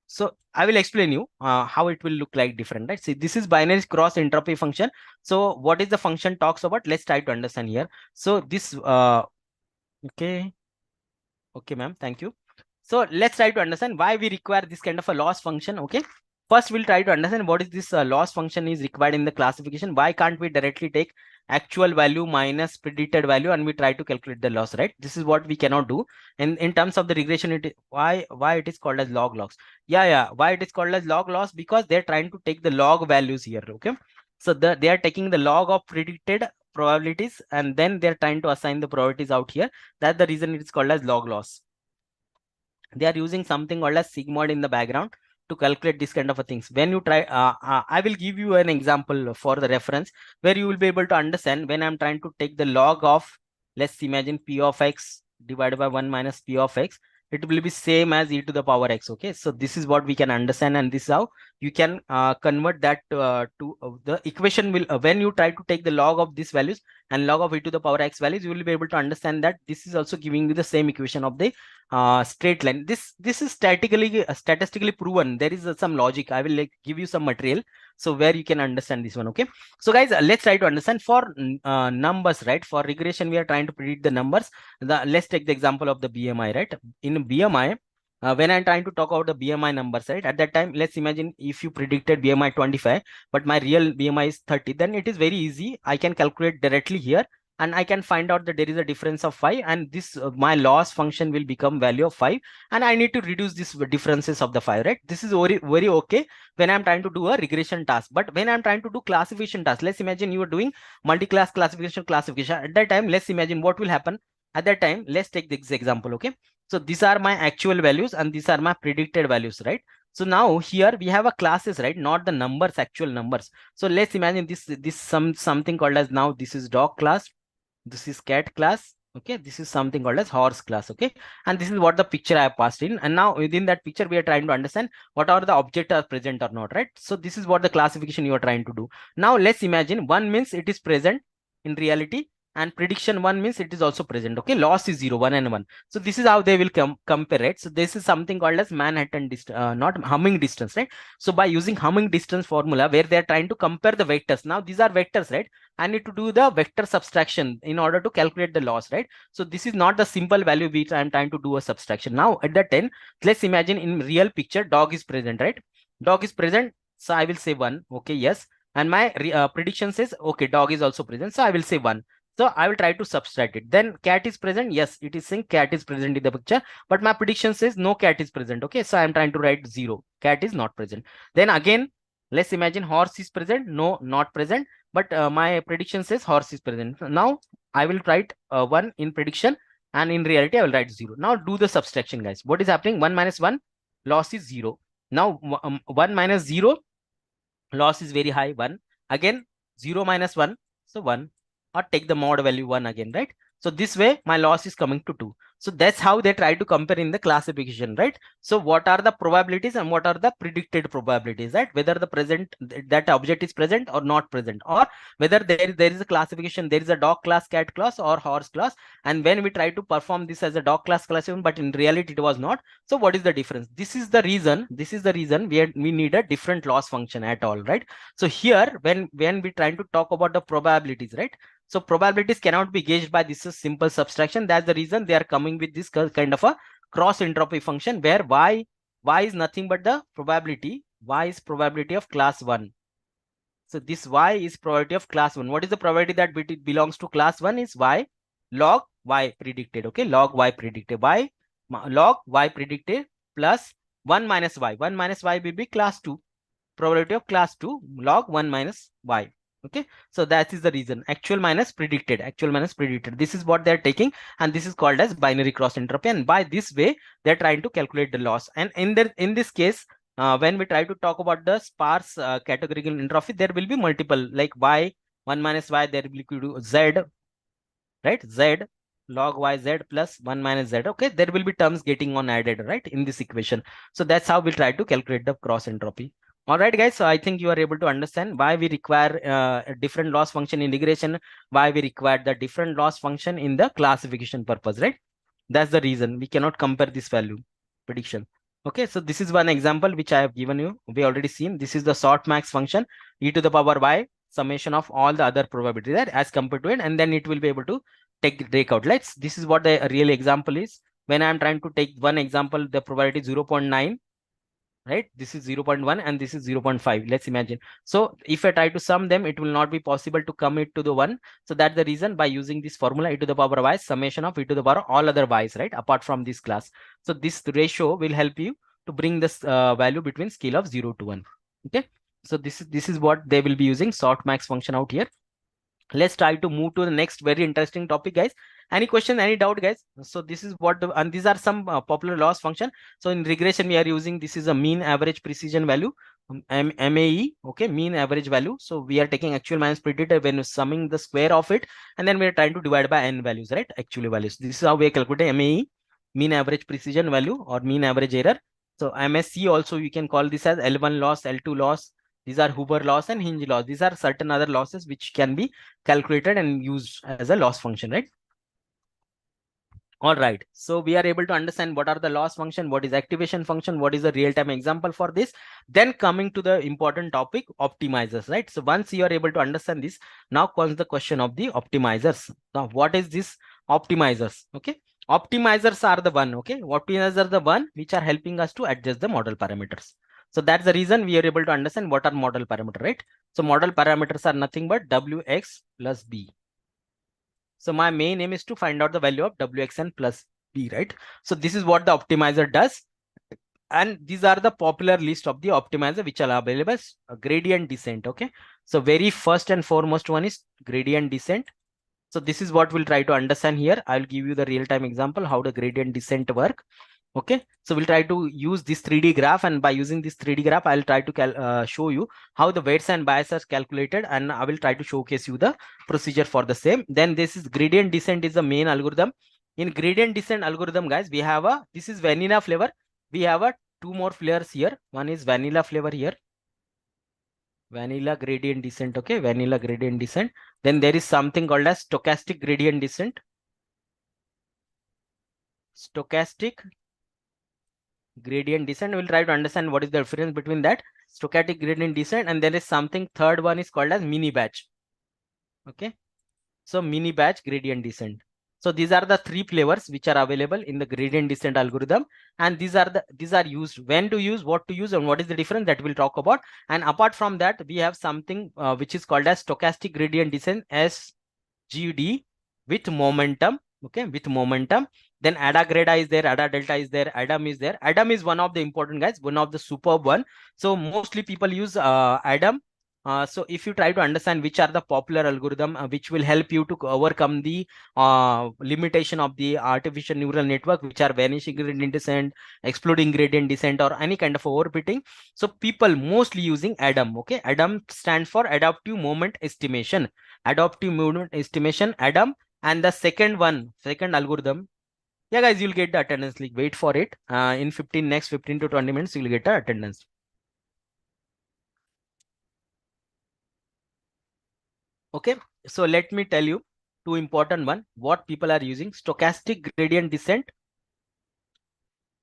So I will explain you how it will look like different, right? See, this is binary cross entropy function. So what is the function talks about? Let's try to understand here. So this, okay, ma'am, thank you. So let's try to understand why we require this kind of a loss function. Okay, first we'll try to understand what is this loss function is required in the classification. Why can't we directly take actual value minus predicted value and we try to calculate the loss, right? This is what we cannot do. And in terms of the regression, why it is called as log loss. Why it is called as log loss? Because they're trying to take the log values here. Okay, so they are taking the log of predicted probabilities and then they're trying to assign the probabilities out here. That's the reason it is called as log loss. They are using something called as sigmoid in the background to calculate this kind of a things. When you try, I will give you an example for the reference where you will be able to understand when I'm trying to take the log of, let's imagine p of x divided by 1 minus p of x, it will be same as e to the power x. Okay, so this is what we can understand, and this is how you can convert that to the equation. Will when you try to take the log of these values and log of e to the power x values, you will be able to understand that this is also giving you the same equation of the straight line. This is statistically proven. There is some logic. I will give you some material so where you can understand this one. Okay, so guys, let's try to understand for numbers, right? For regression, we are trying to predict the numbers. Let's take the example of the BMI, right? In BMI, when I'm trying to talk about the BMI numbers, right? At that time, let's imagine if you predicted BMI 25, but my real BMI is 30, then it is very easy. I can calculate directly here and I can find out that there is a difference of 5, and this my loss function will become value of 5, and I need to reduce these differences of the 5, right? This is very okay when I'm trying to do a regression task. But when I'm trying to do classification task, let's imagine you are doing multi-class classification. At that time, let's imagine what will happen. At that time, let's take this example. Okay, so these are my actual values and these are my predicted values, right? So now here we have a classes, right? Not the numbers, actual numbers. So let's imagine this something called as, now this is dog class, this is cat class, okay, this is something called as horse class. Okay, and this is what the picture I have passed in, and now within that picture we are trying to understand what are the objects are present or not, right? So this is what the classification you are trying to do. Now let's imagine one means it is present in reality and prediction 1 means it is also present. Okay, loss is 0, 1 and 1. So this is how they will compare, right? So this is something called as Manhattan distance, not Hamming distance, right? So by using Hamming distance formula, where they are trying to compare the vectors. Now these are vectors, right? I need to do the vector subtraction in order to calculate the loss, right? So this is not the simple value which I am trying to do a subtraction. Now at the 10, let's imagine in real picture, dog is present, right? Dog is present. So I will say 1. Okay, yes. And my prediction says, okay, dog is also present. So I will say 1. So I will try to subtract it. Then cat is present. Yes, it is saying cat is present in the picture. But my prediction says no cat is present. Okay, so I am trying to write 0. Cat is not present. Then again, let's imagine horse is present. No, not present. But my prediction says horse is present. Now I will write 1 in prediction. And in reality, I will write 0. Now do the subtraction, guys. What is happening? 1 minus 1, loss is 0. Now 1 minus 0, loss is very high, 1. Again 0 minus 1, so 1, or take the mod value 1 again, right? So this way my loss is coming to 2. So that's how they try to compare in the classification, right? So what are the probabilities and what are the predicted probabilities, right? Whether the present, that object is present or not present, or whether there is a classification, there is a dog class, cat class, or horse class. And when we try to perform this as a dog class classification, but in reality it was not. So what is the difference? This is the reason we need a different loss function at all, right? So here when we trying to talk about the probabilities, right? So probabilities cannot be gauged by this simple subtraction. That's the reason they are coming with this kind of a cross entropy function, where y is nothing but the probability. Y is probability of class 1. So this y is probability of class 1. What is the probability that it belongs to class 1? Is y log y predicted. Okay, log y predicted. Y log y predicted plus 1 minus y. 1 minus y will be class 2. Probability of class 2 log 1 minus y. Okay, so that is the reason. Actual minus predicted. This is what they're taking, and this is called as binary cross entropy. And by this way, they're trying to calculate the loss. And in this case, when we try to talk about the sparse categorical entropy, there will be multiple, like y 1 minus y, there will be z, right? Z log y z plus 1 minus z. Okay, there will be terms getting on added, right, in this equation. So that's how we try to calculate the cross entropy. All right, guys. So I think you are able to understand why we require a different loss function in regression, why we require the different loss function in the classification purpose, right? That's the reason we cannot compare this value prediction. Okay, so this is one example which I have given you. We already seen. This is the Softmax function, e to the power y summation of all the other probabilities, right, as compared to it, and then it will be able to take out. This is what the real example is. When I'm trying to take one example, the probability 0.9. Right, this is 0.1 and this is 0.5. Let's imagine. So if I try to sum them, it will not be possible to come it to the 1. So that's the reason, by using this formula, e to the power y summation of e to the power all other y's, right, apart from this class. So this ratio will help you to bring this value between scale of 0 to 1. Okay, so this is what they will be using, Softmax function out here. Let's try to move to the next very interesting topic, guys. Any question, any doubt, guys? So this is what and these are some popular loss function. So in regression we are using, this is a mean average precision value, MAE. Okay, mean average value. So we are taking actual minus predicted when summing the square of it, and then we are trying to divide by n values, right, actual values. This is how we are calculating MAE, mean average precision value, or mean average error. So MSC also you can call this as L1 loss, L2 loss. These are Huber loss and Hinge loss. These are certain other losses which can be calculated and used as a loss function, right? All right, so we are able to understand what are the loss function, what is activation function, what is the real-time example for this. Then coming to the important topic, optimizers, right? So once you are able to understand this, now comes the question of the optimizers. Now what is this optimizers? Okay, optimizers are the one, okay, optimizers are the one which are helping us to adjust the model parameters. So that's the reason we are able to understand what are model parameter, right? So model parameters are nothing but Wx plus B. So my main aim is to find out the value of Wxn plus B, right? So this is what the optimizer does. And these are the popular list of the optimizer which are available. Gradient descent, okay? So very first and foremost one is gradient descent. So this is what we'll try to understand here. I'll give you the real-time example how the gradient descent work. Okay, so we'll try to use this 3D graph, and by using this 3D graph, I'll try to show you how the weights and biases are calculated, and I will try to showcase you the procedure for the same. Then this is gradient descent is the main algorithm. In gradient descent algorithm, guys, we have this is vanilla flavor. We have two more flavors here. One is vanilla flavor here. vanilla gradient descent. Okay, vanilla gradient descent. Then there is something called as stochastic gradient descent. Stochastic gradient descent. We'll try to understand what is the difference between that stochastic gradient descent, and there is something third one is called as mini batch. Okay, so mini batch gradient descent. So these are the three flavors which are available in the gradient descent algorithm, and these are used, when to use, what to use, and what is the difference, that we'll talk about. And apart from that, we have something which is called as stochastic gradient descent, SGD, with momentum. Okay, with momentum. Then ADA grada is there, ADA delta is there, ADAM is there. ADAM is one of the important guys, one of the superb one. So mostly people use ADAM. So if you try to understand which are the popular algorithm which will help you to overcome the limitation of the artificial neural network, which are vanishing gradient descent, exploding gradient descent, or any kind of overfitting. So people mostly using ADAM. Okay, ADAM stands for adaptive moment estimation. Adaptive moment estimation, ADAM. And the second algorithm, yeah guys, you'll get the attendance link. Wait for it. In next 15 to 20 minutes, you'll get the attendance. Okay, so let me tell you two important one, what people are using: stochastic gradient descent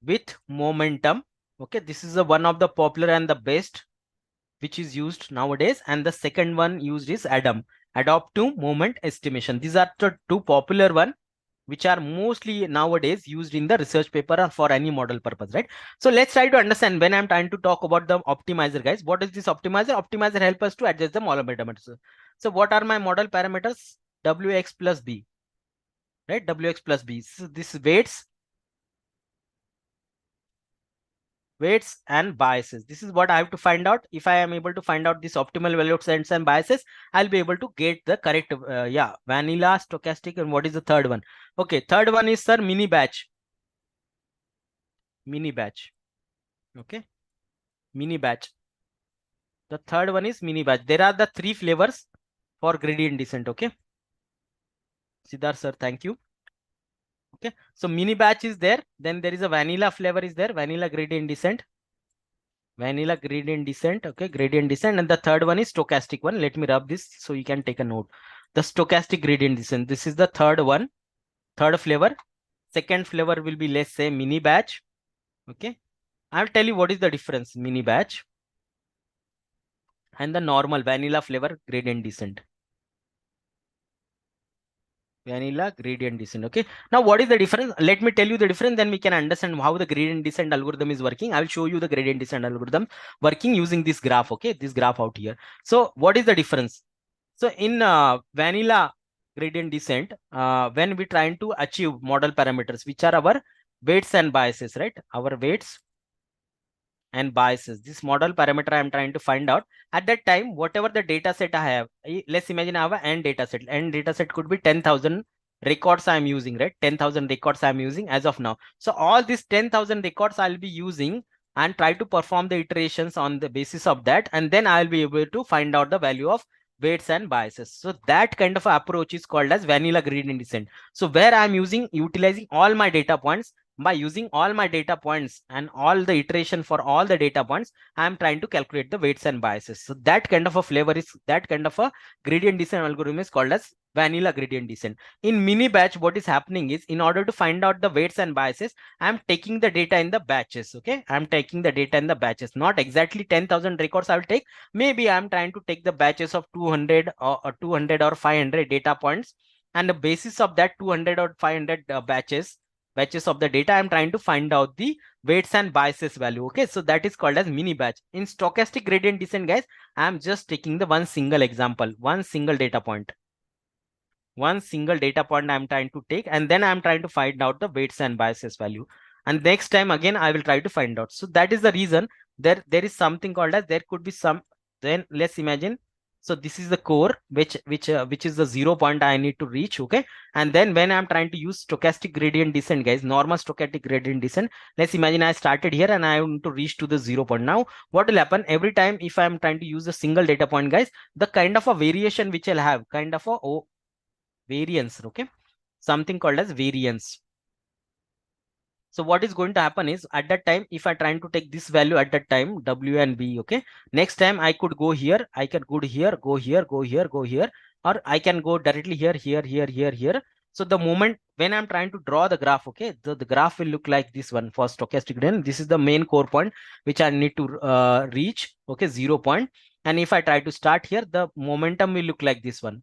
with momentum. Okay, this is the one of the popular and the best which is used nowadays. And the second one used is ADAM, adaptive moment estimation. These are the two popular one which are mostly nowadays used in the research paper or for any model purpose, right? So let's try to understand when I'm trying to talk about the optimizer, guys. What is this optimizer? Optimizer help us to adjust the model parameters. So what are my model parameters? Wx plus b, right? Wx plus b. So this weights and biases. This is what I have to find out. If I am able to find out this optimal value of weights and biases, I'll be able to get the correct vanilla, stochastic, and what is the third one? Okay, third one is, sir, mini batch. Okay, mini batch. The third one is mini batch. There are the three flavors for gradient descent. Okay, Siddharth sir, thank you. Okay, so mini batch is there. Then there is a vanilla flavor is there, vanilla gradient descent. Okay, gradient descent. And the third one is stochastic one. Let me rub this so you can take a note. The stochastic gradient descent, this is the third one, third flavor. Second flavor will be, let's say, mini batch. Okay, I'll tell you what is the difference, mini batch and the normal vanilla flavor gradient descent. Vanilla gradient descent. Okay, now what is the difference? Let me tell you the difference, then we can understand how the gradient descent algorithm is working. I will show you the gradient descent algorithm working using this graph. Okay, this graph out here. So what is the difference? So in vanilla gradient descent, when we trying to achieve model parameters, which are our weights and biases, right? Our weights and biases, this model parameter I am trying to find out. At that time, whatever the data set I have, let's imagine I have an n data set. N data set could be 10,000 records I am using, right? 10,000 records I am using as of now. So all these 10,000 records I'll be using and try to perform the iterations on the basis of that, and then I'll be able to find out the value of weights and biases. So that kind of approach is called as vanilla gradient descent. So where I'm utilizing all my data points, by using all my data points and all the iteration for all the data points, I'm trying to calculate the weights and biases. So that kind of a flavor is, that kind of a gradient descent algorithm is called as vanilla gradient descent. In mini batch, what is happening is, in order to find out the weights and biases, I'm taking the data in the batches. Okay, I'm taking the data in the batches, not exactly 10,000 records I will take. Maybe I'm trying to take the batches of 200 or 200 or 500 data points, and the basis of that 200 or 500 batches of the data, I'm trying to find out the weights and biases value. Okay, so that is called as mini batch. In stochastic gradient descent, guys, I'm just taking the one single example, one single data point I'm trying to take, and then I'm trying to find out the weights and biases value. And next time again, I will try to find out. So that is the reason there is something called as, there could be some, then let's imagine. So this is the core, which is the 0 point I need to reach. Okay, and then when I'm trying to use stochastic gradient descent, guys, normal stochastic gradient descent, let's imagine I started here and I want to reach to the 0 point. Now what will happen every time if I'm trying to use a single data point, guys, the kind of a variation which I'll have, kind of a variance. Okay, something called as variance. So what is going to happen is at that time, if I trying to take this value at that time, W and B, okay, next time I could go here, I can go here, go here, go here, go here, or I can go directly here, here, here, here, here. So the moment when I'm trying to draw the graph, okay, the graph will look like this one for stochastic gradient. This is the main core point which I need to reach, okay, 0 point. And if I try to start here, the momentum will look like this one.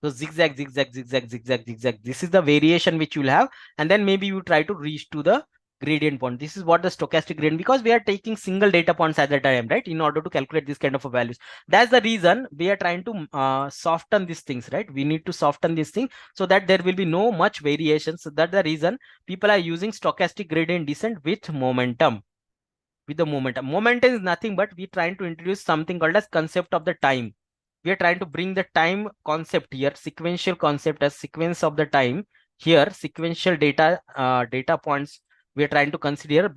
So zigzag, zigzag, zigzag, zigzag, zigzag. This is the variation which you will have. And then maybe you try to reach to the gradient point. This is what the stochastic gradient, because we are taking single data points at the time, right? In order to calculate this kind of a values. That's the reason we are trying to soften these things, right? We need to soften this thing so that there will be no much variation. So that's the reason people are using stochastic gradient descent with momentum. With the momentum. Momentum is nothing but we trying to introduce something called as concept of the time. We are trying to bring the time concept here, sequential concept as sequence of the time here, sequential data data points we are trying to consider.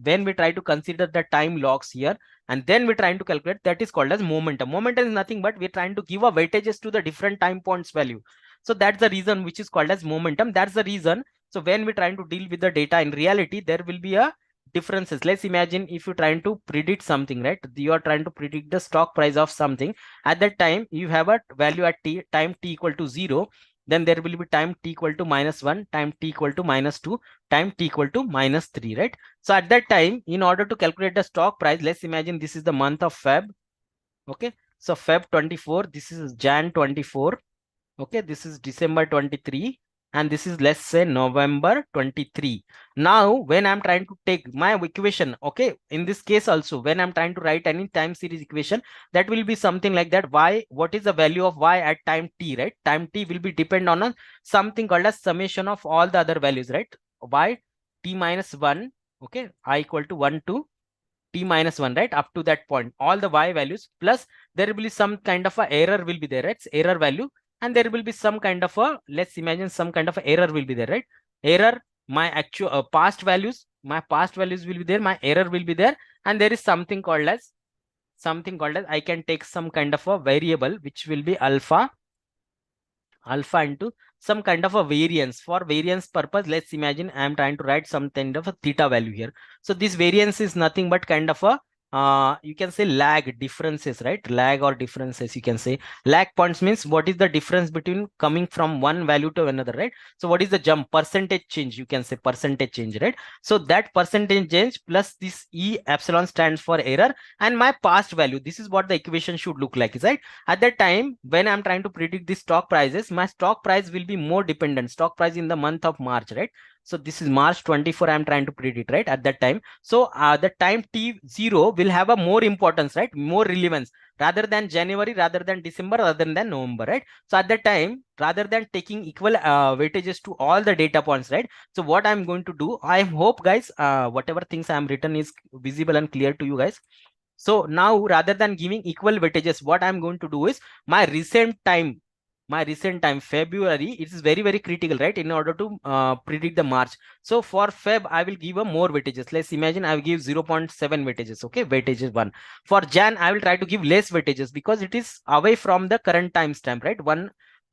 When we try to consider the time logs here, and then we're trying to calculate, that is called as momentum. Momentum is nothing but we're trying to give a weightages to the different time points value. So that's the reason which is called as momentum. That's the reason. So when we're trying to deal with the data in reality, there will be a differences. Let's imagine if you're trying to predict something, right? You are trying to predict the stock price of something. At that time, you have a value at time t equal to 0. Then there will be time t equal to -1, time t equal to -2, time t equal to -3, right? So at that time, in order to calculate the stock price, let's imagine this is the month of Feb. Okay. So Feb 24, this is Jan 24. Okay. This is December 23. And this is, let's say, November 23. Now, when I'm trying to take my equation, okay, in this case also, when I'm trying to write any time series equation, that will be something like that. Y, what is the value of Y at time t, right? Time t will be depend on something called as summation of all the other values, right? Y t minus 1, okay, I equal to 1 to t minus 1, right? Up to that point, all the Y values, plus there will be some kind of a error will be there, right? Error value. And there will be some kind of a, let's imagine some kind of error will be there, right? Error, my actual past values will be there, my error will be there, and there is something called as I can take some kind of a variable which will be alpha into some kind of a variance. For variance purpose, let's imagine I am trying to write some kind of a theta value here. So this variance is nothing but kind of a you can say lag differences, right? Lag or differences, you can say. Lag points means what is the difference between coming from one value to another, right? So what is the jump, percentage change, you can say percentage change, right? So that percentage change plus this E epsilon stands for error and my past value. This is what the equation should look like, right? At that time, when I'm trying to predict the stock prices, my stock price will be more dependent. Stock price in the month of March, right? So this is March 24, I'm trying to predict, right? At that time. So the time T0 will have a more importance, right? More relevance rather than January, rather than December, rather than November, right? So at that time, rather than taking equal weightages to all the data points, right? So what I'm going to do, I hope guys, whatever things I'm written is visible and clear to you guys. So now rather than giving equal weightages, what I'm going to do is my recent time February, it is very, very critical, right? In order to predict the March. So for Feb, I will give a more weightages. Let's imagine I will give 0.7 weightages. Okay, weightages 1. For Jan, I will try to give less weightages because it is away from the current timestamp, right?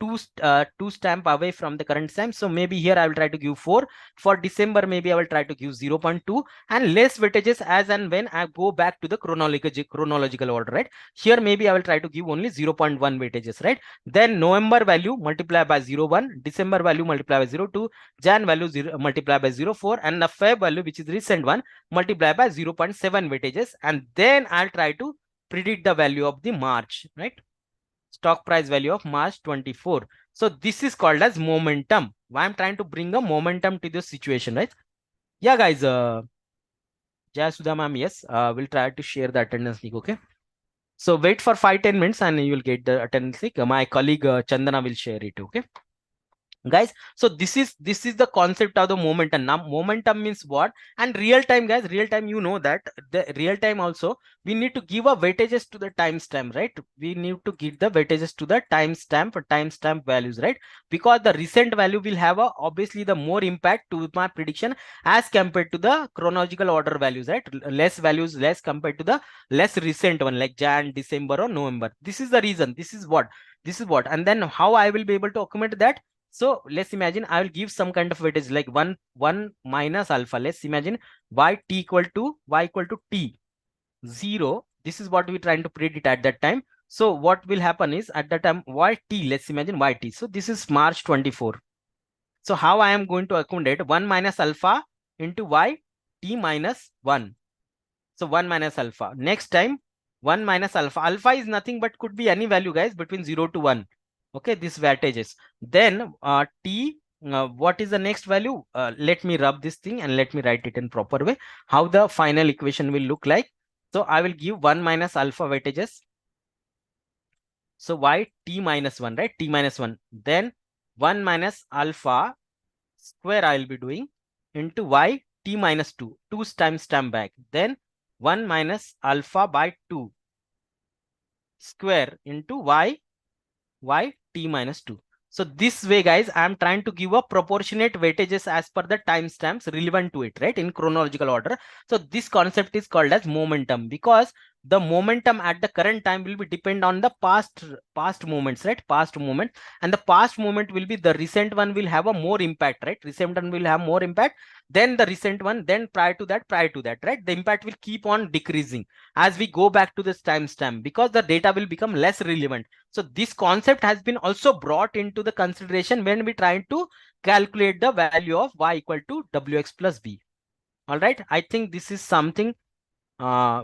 Two stamp away from the current stamp. So maybe here I will try to give 4. For December, maybe I will try to give 0.2 and less weightages as and when I go back to the chronological order, right? Here maybe I will try to give only 0.1 weightages, right? Then November value multiply by 0.1, December value multiply by 0.2, Jan value multiply by 0.4, and the Feb value, which is recent one, multiply by 0.7 weightages, and then I'll try to predict the value of the March, right? Stock price value of March 24. So this is called as momentum. Why I'm trying to bring a momentum to this situation, right? Yeah, guys. Jai Sudha ma'am, yes. We'll try to share the attendance link, okay? So wait for 5-10 minutes and you will get the attendance link. My colleague Chandana will share it, okay? Guys, so this is the concept of the momentum. Now momentum means what? And real time, guys, real time, you know that the real time also we need to give a weightages to the timestamp, right? We need to give the weightages to the timestamp values, right? Because the recent value will have a obviously the more impact to my prediction as compared to the chronological order values, right? Less values less compared to the less recent one like Jan, December or November. This is the reason. This is what, and then how I will be able to accumulate that? So let's imagine I will give some kind of weightage like 1 minus alpha. Let's imagine y equal to t 0. This is what we're trying to predict at that time. So what will happen is at that time let's imagine yt. So this is March 24. So how I am going to accommodate 1 minus alpha into y t minus 1. So 1 minus alpha. Next time 1 minus alpha. Alpha is nothing but could be any value, guys, between 0 to 1. Okay, this weightages. Then what is the next value? Let me rub this thing and let me write it in proper way. How the final equation will look like. So I will give 1 minus alpha weightages. So y t minus 1, right? T minus 1. Then 1 minus alpha square I will be doing into y t minus 2. 2 times back. Then 1 minus alpha by 2 square into y t minus 2. So this way, guys, I am trying to give a proportionate weightages as per the timestamps relevant to it, right, in chronological order. So this concept is called as momentum, because the momentum at the current time will be depend on the past moments, right? Past moment, and the past moment will be the recent one will have a more impact, right? Recent one will have more impact than the recent one, then prior to that, right? The impact will keep on decreasing as we go back to this timestamp, because the data will become less relevant. So this concept has been also brought into the consideration when we try to calculate the value of y equal to wx plus b. All right, I think this is something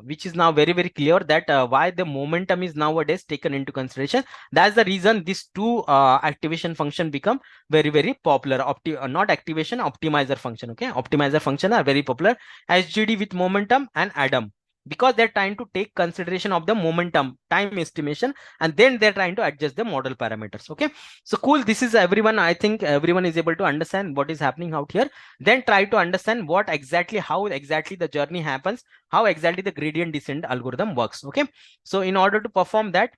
which is now very clear, that why the momentum is nowadays taken into consideration. That's the reason these two activation function become very popular. Not activation, optimizer function. Okay, optimizer function are very popular. SGD with momentum and Adam, because they're trying to take consideration of the momentum time estimation, and then they're trying to adjust the model parameters. Okay, so cool. This is everyone. I think everyone is able to understand what is happening out here. Then try to understand how exactly the journey happens, how exactly the gradient descent algorithm works. Okay, so in order to perform that,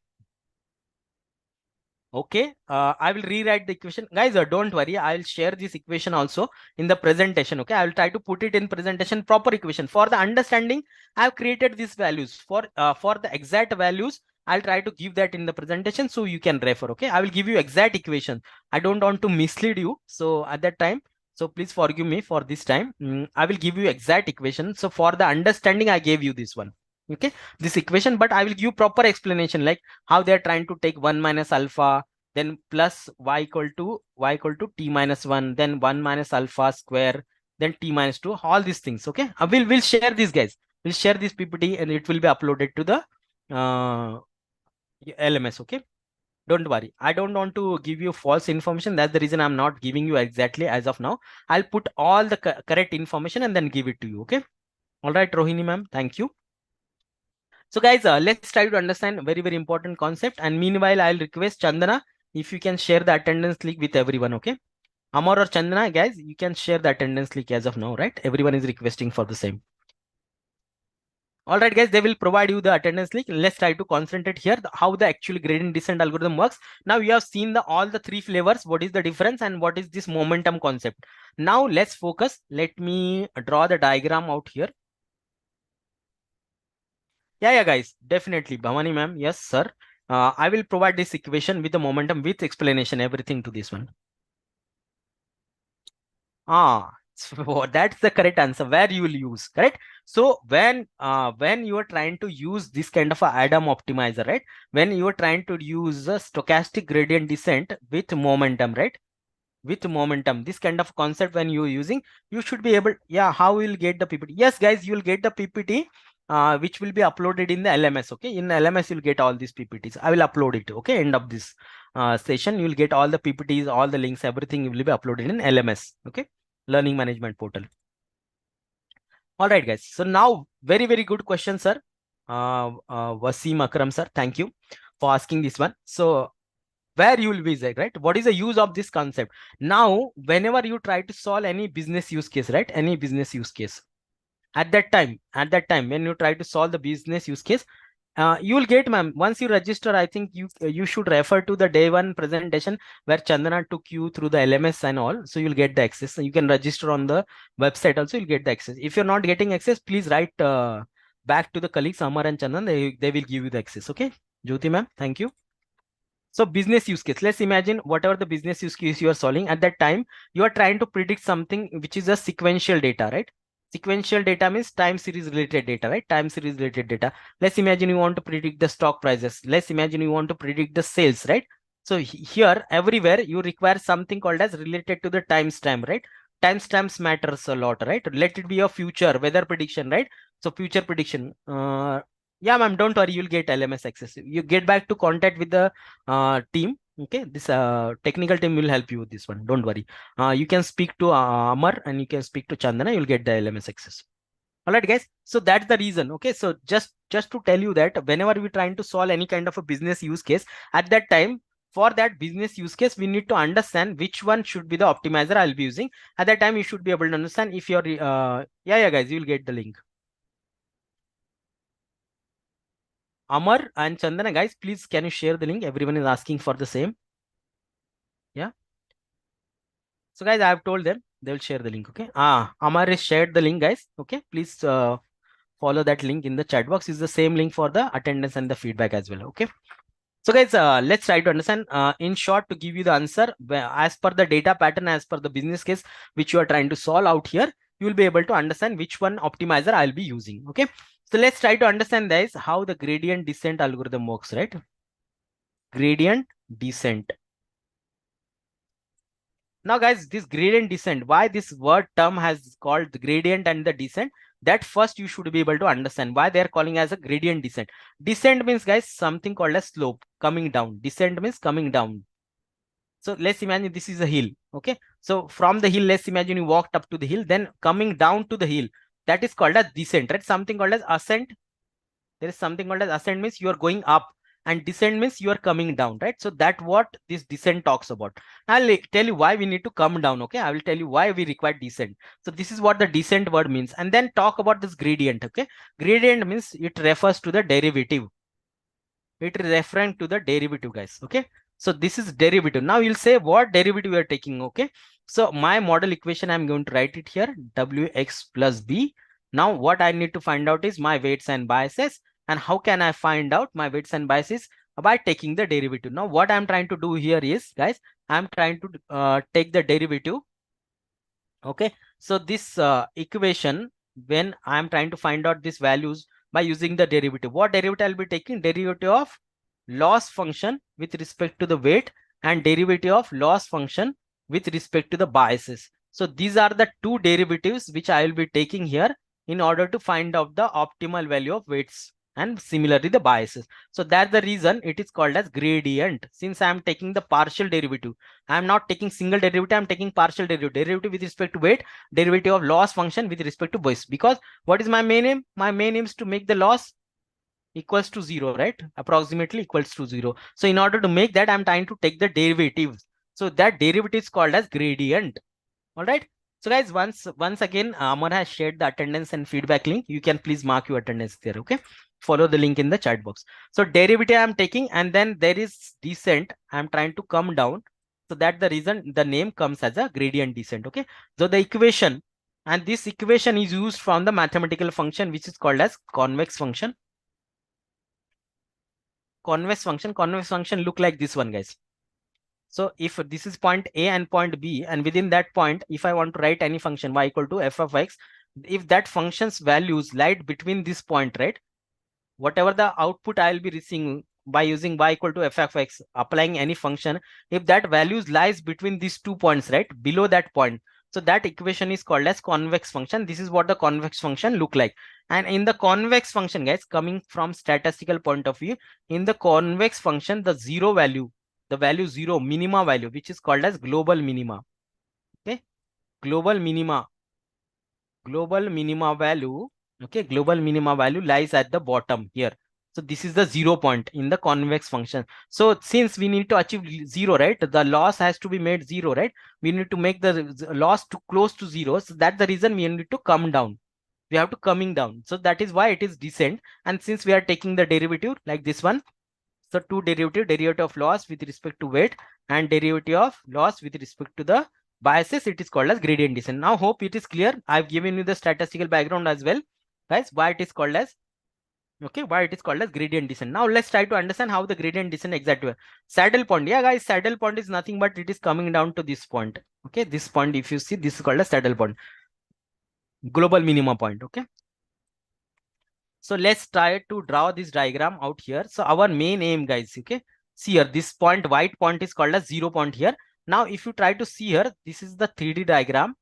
okay, I will rewrite the equation, guys. Don't worry, I'll share this equation also in the presentation. Okay, I will try to put it in presentation, proper equation. For the understanding, I've created these values. For the exact values, I'll try to give that in the presentation so you can refer. Okay, I will give you exact equation. I don't want to mislead you, so at that time, so please forgive me for this time. I will give you exact equation. So for the understanding, I gave you this one. Okay, this equation, but I will give proper explanation, like how they are trying to take 1 minus alpha, then plus y equal to t minus 1, then 1 minus alpha square, then t minus 2, all these things. Okay, we'll share these, guys. We'll share this PPT and it will be uploaded to the LMS. Okay, don't worry, I don't want to give you false information. That's the reason I'm not giving you exactly as of now. I'll put all the correct information and then give it to you. Okay, all right, Rohini ma'am, thank you. So guys, let's try to understand very important concept. And meanwhile, I'll request Chandana, if you can share the attendance link with everyone. Okay, Amar or Chandana, guys, you can share the attendance link as of now, right? Everyone is requesting for the same. All right, guys, they will provide you the attendance link. Let's try to concentrate here how the actual gradient descent algorithm works. Now you have seen all the three flavors. What is the difference and what is this momentum concept? Now let's focus. Let me draw the diagram out here. Yeah, guys, definitely. Bhavani ma'am, yes, sir. I will provide this equation with the momentum with explanation, everything to this one. So that's the correct answer, where you will use, correct? So when you are trying to use this kind of a Adam optimizer, right? When you are trying to use a stochastic gradient descent with momentum, right? With momentum, this kind of concept when you're using, you should be able, yeah, how will get the PPT? Yes, guys, you will get the PPT which will be uploaded in the LMS. Okay, in LMS you'll get all these PPTs. I will upload it. Okay, end of this session, you will get all the PPTs, all the links, everything will be uploaded in LMS. Okay, learning management portal. All right, guys, so now very good question, sir. Wasim Akram sir, thank you for asking this one. So where you will visit, right? What is the use of this concept? Now whenever you try to solve any business use case, right? Any business use case, at that time when you try to solve the business use case, you will get, ma'am, once you register, I think you should refer to the day one presentation where Chandana took you through the LMS and all, so you'll get the access. You can register on the website also, you'll get the access. If you're not getting access, please write back to the colleagues Amar and Chandan, they will give you the access. Okay, Jyoti ma'am, thank you. So business use case, let's imagine whatever the business use case you are solving at that time, you are trying to predict something which is a sequential data, right? Sequential data means time series related data, right? Time series related data. Let's imagine you want to predict the stock prices. Let's imagine you want to predict the sales, right? So here, everywhere you require something called as related to the timestamp, right? Timestamps matters a lot, right? Let it be a future weather prediction, right? So future prediction. Yeah, ma'am, don't worry, you'll get LMS access. You get back to contact with the team. Okay, this technical team will help you with this one. Don't worry. You can speak to Amar and you can speak to Chandana. You'll get the LMS access. All right, guys. So that's the reason. Okay, so just to tell you that whenever we're trying to solve any kind of a business use case, at that time, for that business use case, we need to understand which one should be the optimizer I'll be using. At that time, you should be able to understand if you're yeah, guys, you'll get the link. Amar and Chandana, guys, please can you share the link? Everyone is asking for the same. Yeah. So guys, I have told them they will share the link. Okay. Amar has shared the link, guys. Okay. Please follow that link in the chat box. Is the same link for the attendance and the feedback as well. Okay. So guys, let's try to understand in short to give you the answer as per the data pattern, as per the business case which you are trying to solve out here. You will be able to understand which one optimizer I'll be using. Okay. So let's try to understand guys how the gradient descent algorithm works, right? Gradient descent. Now guys, this gradient descent, why this word term has called the gradient and the descent, that first you should be able to understand why they are calling as a gradient descent. Descent means guys something called as slope, coming down. Descent means coming down. So let's imagine this is a hill. Okay, so from the hill, let's imagine you walked up to the hill, then coming down to the hill, that is called as descent, right? Something called as ascent. There is something called as ascent means you are going up, and descent means you are coming down, right? So that what this descent talks about. I'll tell you why we need to come down. Okay, I will tell you why we require descent. So this is what the descent word means, and then talk about this gradient. Okay, gradient means it refers to the derivative. It is referring to the derivative, guys. Okay, so this is derivative. Now you'll say what derivative we are taking. Okay, so my model equation, I'm going to write it here, wx plus b. Now what I need to find out is my weights and biases. And how can I find out my weights and biases? By taking the derivative. Now what I'm trying to do here is, guys, I'm trying to take the derivative. Okay, so this equation, when I'm trying to find out these values by using the derivative, what derivative I'll be taking? Derivative of loss function with respect to the weight and derivative of loss function with respect to the biases. So these are the two derivatives which I will be taking here in order to find out the optimal value of weights and similarly the biases. So that's the reason it is called as gradient. Since I am taking the partial derivative, I am not taking single derivative, I am taking partial derivative. Derivative with respect to weight, derivative of loss function with respect to bias. Because what is my main aim? My main aim is to make the loss equals to 0, right? Approximately equals to 0. So in order to make that, I'm trying to take the derivatives. So that derivative is called as gradient. All right. So guys, once again, Amar has shared the attendance and feedback link. You can please mark your attendance there. Okay. Follow the link in the chat box. So derivative I'm taking, and then there is descent. I'm trying to come down. So that's the reason the name comes as a gradient descent. Okay. So the equation, and this equation is used from the mathematical function which is called as convex function. Convex function look like this one, guys. So if this is point A and point B, and within that point, if I want to write any function y equal to f of x, if that function's values lie between this point, right? Whatever the output I'll be receiving by using y equal to f of x, applying any function, if that values lies between these 2 points, right? Below that point. So that equation is called as convex function. This is what the convex function look like. And in the convex function, guys, coming from statistical point of view, in the convex function, the zero value, the value 0, minima value, which is called as global minima. Okay, global minima value. Okay, global minima value lies at the bottom here. So this is the 0 point in the convex function. So since we need to achieve 0, right, the loss has to be made 0, right? We need to make the loss to close to 0. So that's the reason we need to come down. We have to coming down. So that is why it is descent. And since we are taking the derivative like this one, so two derivative of loss with respect to weight and derivative of loss with respect to the biases, it is called as gradient descent. Now hope it is clear. I've given you the statistical background as well, guys, why it is called as Okay, why it is called as gradient descent. Now let's try to understand how the gradient descent exactly. Saddle point, yeah guys, saddle point is nothing but it is coming down to this point. Okay, this point, if you see, this is called a saddle point, global minima point. Okay, so let's try to draw this diagram out here. So our main aim, guys, okay, see here, this point, white point is called as 0 point here. Now if you try to see here, this is the 3D diagram.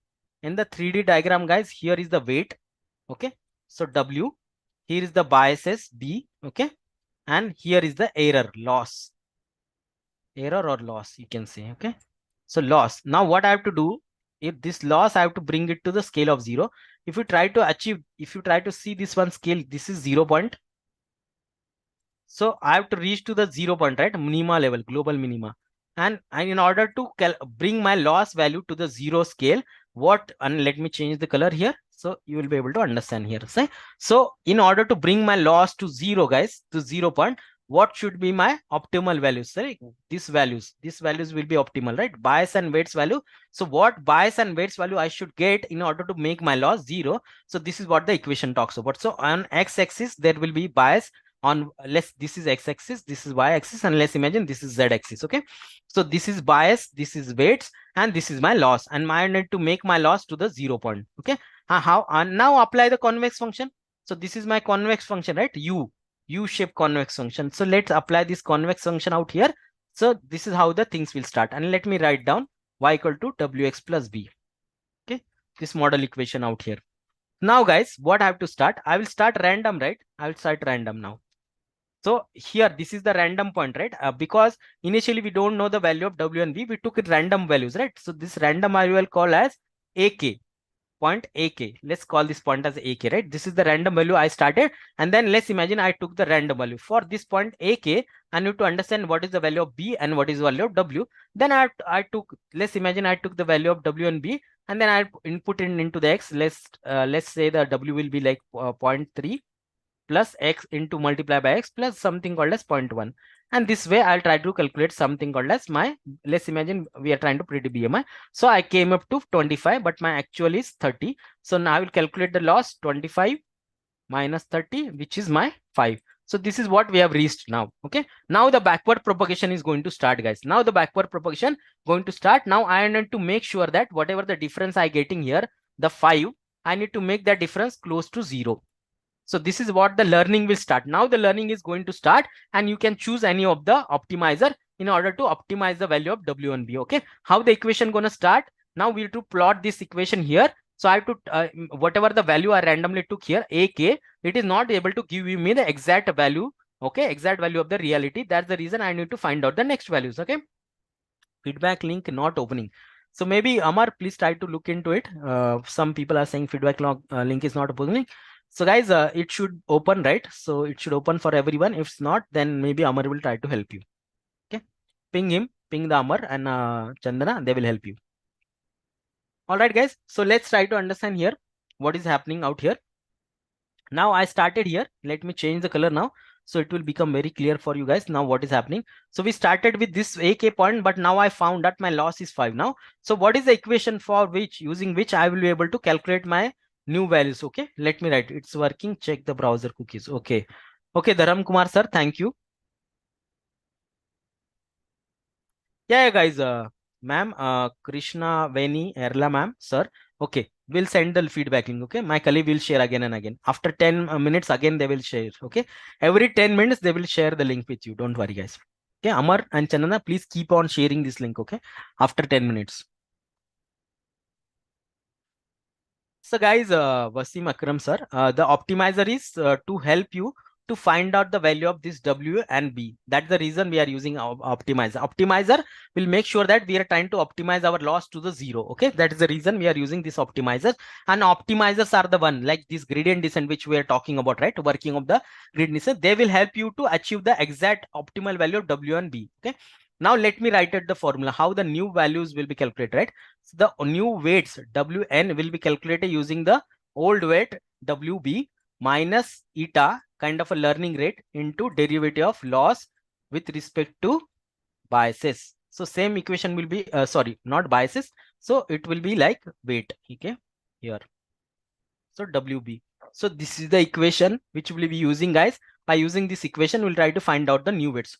In the 3D diagram, guys, here is the weight. Okay, so W, here is the biases B. Okay, and here is the error, loss, error or loss, you can say. Okay, so loss. Now what I have to do, if this loss, I have to bring it to the scale of 0. If you try to achieve, if you try to see this one scale, this is 0 point. So I have to reach to the 0 point, right? Minima level, global minima. And in order to bring my loss value to the 0 scale, what, and let me change the color here, so you will be able to understand here. Say, so in order to bring my loss to 0, guys, to 0 point, what should be my optimal values? Sorry, these values will be optimal, right? Bias and weights value. So what bias and weights value I should get in order to make my loss 0? So this is what the equation talks about. So on x-axis there will be bias, on this is x-axis, this is y-axis, and let's imagine this is z-axis. Okay, so this is bias, this is weights, and this is my loss, and I need to make my loss to the 0 point. Okay, how? And now apply the convex function. So this is my convex function, right? U-shape convex function. So let's apply this convex function out here. So this is how the things will start, and let me write down y equal to wx plus b. Okay, this model equation out here. Now guys, what I have to start? I will start random, right? I will start random now. So here, this is the random point, right? Because initially we don't know the value of W and V, we took it random values, right? So this random I will call as AK, point AK. Let's call this point as AK, right? This is the random value I started. And then let's imagine I took the random value. For this point AK, I need to understand what is the value of B and what is the value of W. Then I took, let's imagine I took the value of W and B, and then I input it into the X. Let's say the W will be like 0.3 plus x into multiply by x plus something called as 0.1, and this way I'll try to calculate something called as my, let's imagine we are trying to predict BMI. So I came up to 25, but my actual is 30. So now I will calculate the loss, 25 minus 30, which is my 5. So this is what we have reached now. Okay, now the backward propagation is going to start, guys. Now the backward propagation going to start. Now I need to make sure that whatever the difference I getting here, the 5, I need to make that difference close to 0. So this is what the learning will start. Now the learning is going to start, and you can choose any of the optimizer in order to optimize the value of W and B. Okay, how the equation gonna start? Now we have to plot this equation here. So I have to whatever the value I randomly took here, AK, it is not able to give me the exact value. Okay, exact value of the reality. That's the reason I need to find out the next values. Okay, feedback link not opening. So maybe Amar, please try to look into it. Some people are saying feedback link is not opening. So guys, it should open, right? So it should open for everyone. If it's not, then maybe Amar will try to help you. Okay, ping him, ping the Amar and Chandana, they will help you. All right, guys. So let's try to understand here what is happening out here. Now I started here. Let me change the color now, so it will become very clear for you guys now what is happening. So we started with this AK point, but now I found that my loss is 5 now. So what is the equation for which, using which I will be able to calculate my new values? Okay, let me write. It's working. Check the browser cookies. Okay, Dharam Kumar sir, thank you. Yeah, guys, ma'am, Krishna Veni Erla ma'am, sir. Okay, we'll send the feedback link. Okay, my colleague will share again and again. After 10 minutes, again they will share. Okay, every 10 minutes they will share the link with you. Don't worry, guys. Okay, Amar and Chandana, please keep on sharing this link. Okay, after 10 minutes. So guys, Wasim Akram sir, the optimizer is to help you to find out the value of this W and B. That's the reason we are using optimizer. Optimizer will make sure that we are trying to optimize our loss to the 0. Okay, that is the reason we are using this optimizers. And optimizers are the one like this gradient descent which we are talking about, right? Working of the gradient descent. They will help you to achieve the exact optimal value of W and B. Okay. Now let me write out the formula, how the new values will be calculated, right? So the new weights Wn will be calculated using the old weight Wb minus eta, kind of a learning rate, into derivative of loss with respect to biases. So same equation will be, sorry, not biases. So it will be like weight, okay, here. So Wb. So this is the equation which we'll be using, guys. By using this equation, we'll try to find out the new weights.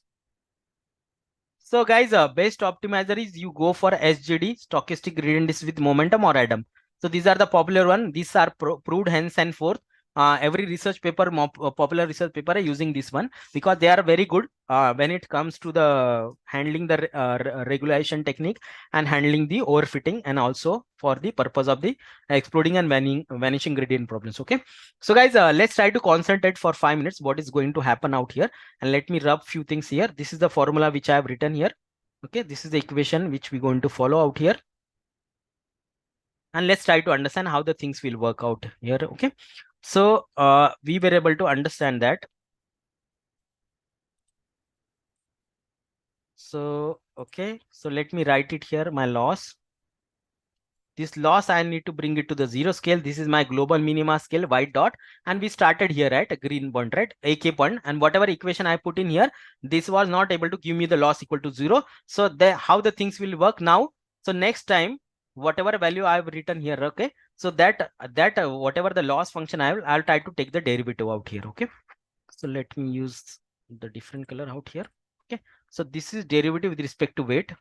So guys, best optimizer is you go for SGD, stochastic gradient descent with momentum, or ADAM. So these are the popular one. These are proved hence and forth. Every research paper, popular research paper are using this one because they are very good when it comes to the handling the regulation technique and handling the overfitting, and also for the purpose of the exploding and vanishing gradient problems. Okay, so guys, let's try to concentrate for 5 minutes what is going to happen out here, and let me rub few things here. This is the formula which I have written here. Okay, this is the equation which we're going to follow out here, and let's try to understand how the things will work out here. Okay, so we were able to understand that. So okay, so let me write it here, my loss. This loss I need to bring it to the 0 scale. This is my global minima scale, white dot, and we started here at a green point, right? AK point, and whatever equation I put in here, this was not able to give me the loss equal to 0. So how the things will work now. So next time, whatever value I have written here, okay, so that whatever the loss function I'll try to take the derivative out here. Okay, so let me use the different color out here. Okay, so this is derivative with respect to weight.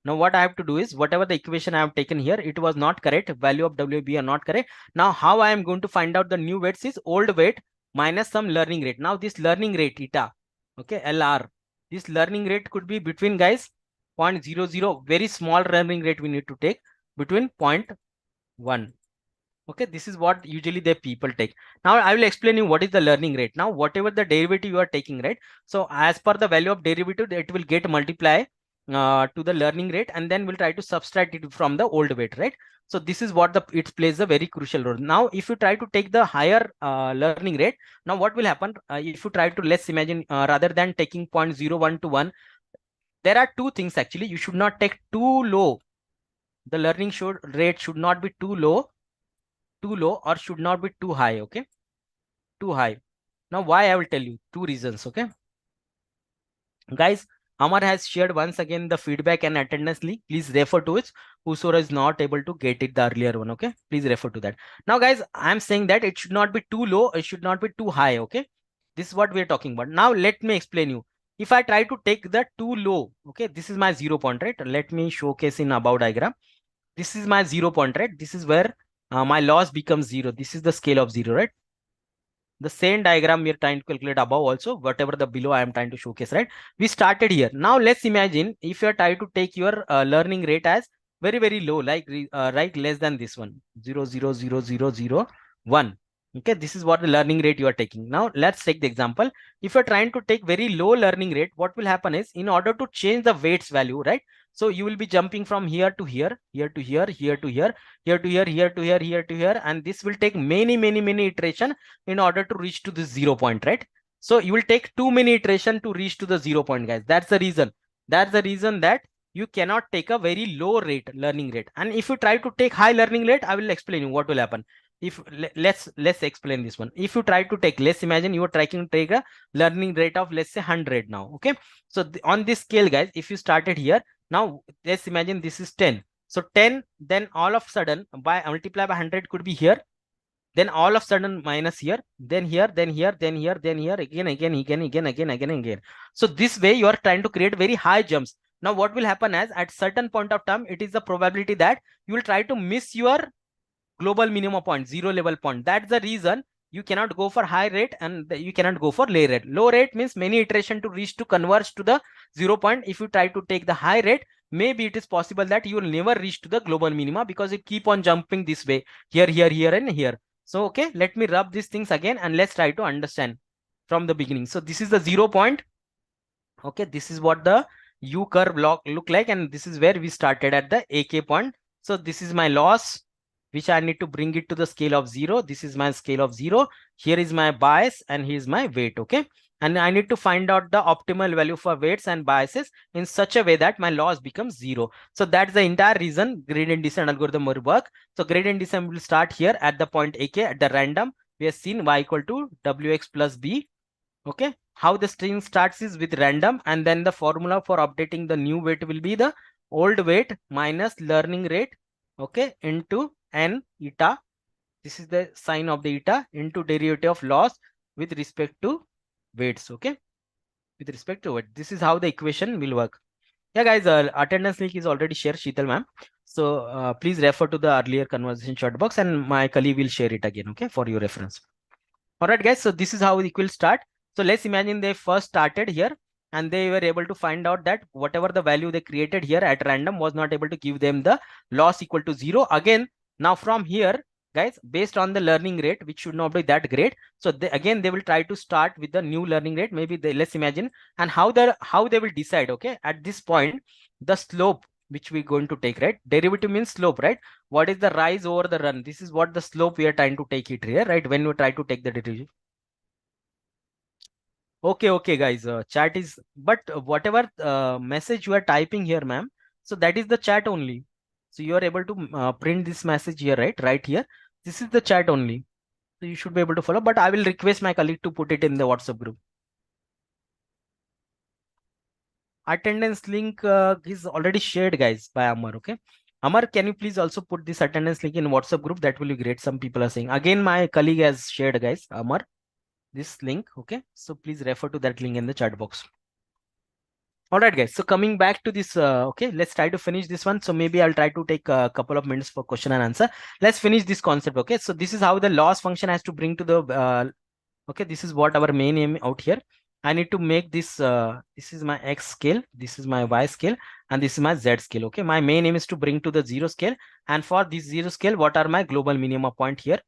Now what I have to do is, whatever the equation I have taken here, it was not correct, value of WB are not correct. Now how I am going to find out the new weights is old weight minus some learning rate. Now this learning rate eta, okay, LR, this learning rate could be between, guys, 0.00, very small learning rate we need to take, between 0.1. Okay, this is what usually the people take. Now I will explain you what is the learning rate. Now whatever the derivative you are taking, right, so as per the value of derivative, it will get multiply to the learning rate, and then we'll try to subtract it from the old weight, right? So this is what it plays a very crucial role. Now if you try to take the higher learning rate, now what will happen, if you try to, let's imagine, rather than taking 0.01 to 1, there are two things actually. You should not take too low. The learning rate should not be too low, or should not be too high. Okay, too high. Now why, I will tell you two reasons. Okay, guys, Amar has shared once again the feedback and attendance link. Please refer to it. Whosoever is not able to get it, the earlier one. Okay, please refer to that. Now guys, I'm saying that it should not be too low, it should not be too high. Okay, this is what we're talking about. Now let me explain you. If I try to take the too low, okay, this is my 0 point, right? Let me showcase in above diagram. This is my 0 point, right? This is where my loss becomes 0. This is the scale of 0, right? The same diagram we are trying to calculate above also, whatever the below I am trying to showcase, right? We started here. Now let's imagine if you are trying to take your learning rate as very, very low, like right, less than this one, 0.00001. Okay, this is what the learning rate you are taking. Now let's take the example. If you're trying to take very low learning rate, what will happen is, in order to change the weights value, right? So you will be jumping from here to here, here to here, here to here, here to here, here to here, here to here, and this will take many iteration in order to reach to the 0 point, right? So you will take too many iteration to reach to the 0 point, guys. That's the reason. That's the reason that you cannot take a very low rate learning rate. And if you try to take high learning rate, I will explain you what will happen. If let's explain this one. If you try to take, let's imagine you are trying to take a learning rate of, let's say, 100 now. Okay, so on this scale, guys, if you started here, now let's imagine this is 10. So 10, then all of a sudden by multiply by 100 could be here, then all of a sudden minus here, then here, then here, then here, then here, again. So this way you are trying to create very high jumps. Now what will happen as, at certain point of time, it is the probability that you will try to miss your global minimum point, 0 level point. That's the reason you cannot go for high rate and you cannot go for low rate. Low rate means many iteration to reach to converge to the 0 point. If you try to take the high rate, maybe it is possible that you will never reach to the global minima because it keep on jumping this way, here, and here. So okay, let me rub these things again and let's try to understand from the beginning. So this is the 0 point. Okay, this is what the U curve look like, and this is where we started at the AK point. So this is my loss, which I need to bring it to the scale of 0. This is my scale of 0. Here is my bias and here is my weight. Okay, and I need to find out the optimal value for weights and biases in such a way that my loss becomes 0. So that's the entire reason gradient descent algorithm will work. So gradient descent will start here at the point AK at the random. We have seen y equal to wx plus b. Okay, how the string starts is with random, and then the formula for updating the new weight will be the old weight minus learning rate, okay, into n eta This is the sine of the eta into derivative of loss with respect to weights. Okay, with respect to weight. This is how the equation will work. Yeah, guys, attendance link is already shared, Sheetal ma'am. So please refer to the earlier conversation chat box, and my colleague will share it again, okay, for your reference. All right, guys. So this is how it will start. So let's imagine they first started here and they were able to find out that whatever the value they created here at random was not able to give them the loss equal to 0. Again, now from here, guys, based on the learning rate, which should not be that great. So again, they will try to start with the new learning rate. Maybe let's imagine, and how they will decide. Okay, at this point, the slope which we're going to take, right? Derivative means slope, right? What is the rise over the run? This is what the slope we are trying to take it here, right? When we try to take the derivative. Okay, guys. Chat is, but whatever message you are typing here, ma'am. So that is the chat only. So you are able to print this message here, right? Right here. This is the chat only. So you should be able to follow. But I will request my colleague to put it in the WhatsApp group. Attendance link is already shared, guys, by Amar. Okay, Amar, can you please also put this attendance link in WhatsApp group? That will be great. Some people are saying. Again, my colleague has shared, guys, Amar, this link. Okay, so please refer to that link in the chat box. All right, guys. So coming back to this, okay, let's try to finish this one. So maybe I'll try to take a couple of minutes for question and answer. Let's finish this concept. Okay, so this is how the loss function has to bring to the okay, this is what our main aim out here. I need to make this, this is my X scale, this is my Y scale, and this is my Z scale. Okay, my main aim is to bring to the 0 scale. And for this 0 scale, what are my global minima point here?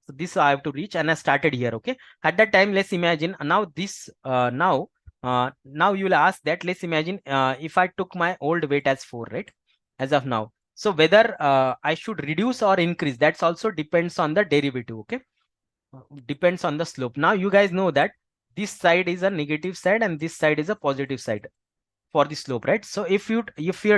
So this I have to reach, and I started here. Okay, at that time, let's imagine now this, now you will ask that, let's imagine if I took my old weight as 4, right? As of now. So whether I should reduce or increase, that's also depends on the derivative. Okay, depends on the slope. Now you guys know that this side is a negative side and this side is a positive side for the slope, right? So if your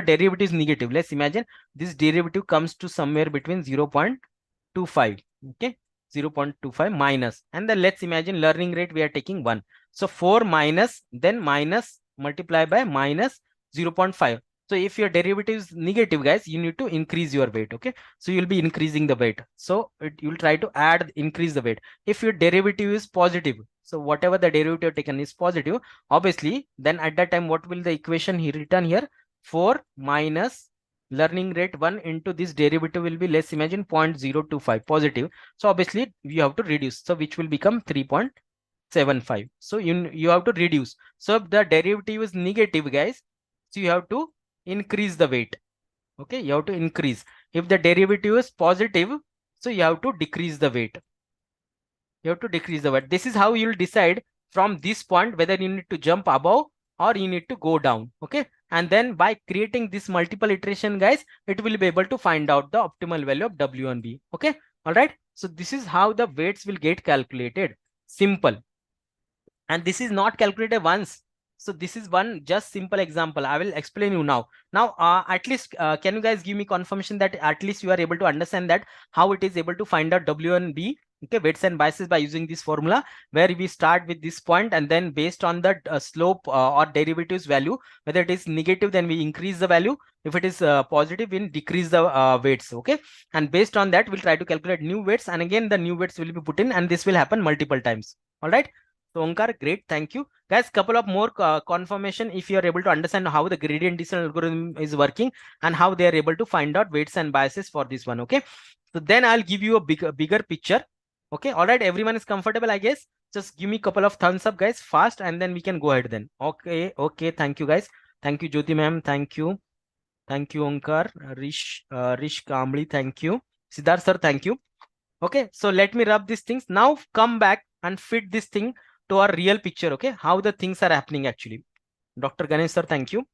derivative is negative, let's imagine this derivative comes to somewhere between 0.25. Okay, 0.25 minus, and then let's imagine learning rate we are taking 1. So 4 minus, then minus, multiply by minus 0.5. So if your derivative is negative, guys, you need to increase your weight. Okay, so you'll be increasing the weight. So you'll try to increase the weight. If your derivative is positive, so whatever the derivative taken is positive, obviously, then at that time, what will the equation he written here? 4 minus learning rate 1 into this derivative will be, let's imagine, 0.025 positive. So obviously you have to reduce. So which will become 3.75. So you have to reduce. So if the derivative is negative, guys, so you have to increase the weight. Okay, you have to increase. If the derivative is positive, so you have to decrease the weight. You have to decrease the weight. This is how you'll decide from this point whether you need to jump above or you need to go down. Okay, and then by creating this multiple iteration, guys, it will be able to find out the optimal value of W and B. Okay, all right. So this is how the weights will get calculated. Simple. And this is not calculated once. So this is one just simple example. I will explain you now. Now, at least can you guys give me confirmation that at least you are able to understand that how it is able to find out W and B, okay, weights and biases, by using this formula where we start with this point and then based on the slope or derivatives value, whether it is negative, then we increase the value. If it is positive, we decrease the weights. Okay, and based on that, we'll try to calculate new weights, and again the new weights will be put in, and this will happen multiple times. All right. So Onkar, great, thank you. Guys, couple of more confirmation if you are able to understand how the gradient descent algorithm is working and how they are able to find out weights and biases for this one. Okay, so then I'll give you a bigger picture. Okay, all right, everyone is comfortable, I guess. Just give me a couple of thumbs up, guys, fast, and then we can go ahead then. Okay, thank you, guys. Thank you, Jyoti ma'am. Thank you. Thank you, Onkar. Rish Kamli, thank you. Siddharth sir, thank you. Okay, so let me rub these things. Now come back and fit this thing to our real picture. Okay, how the things are happening actually. Dr. Ganesh sir, thank you.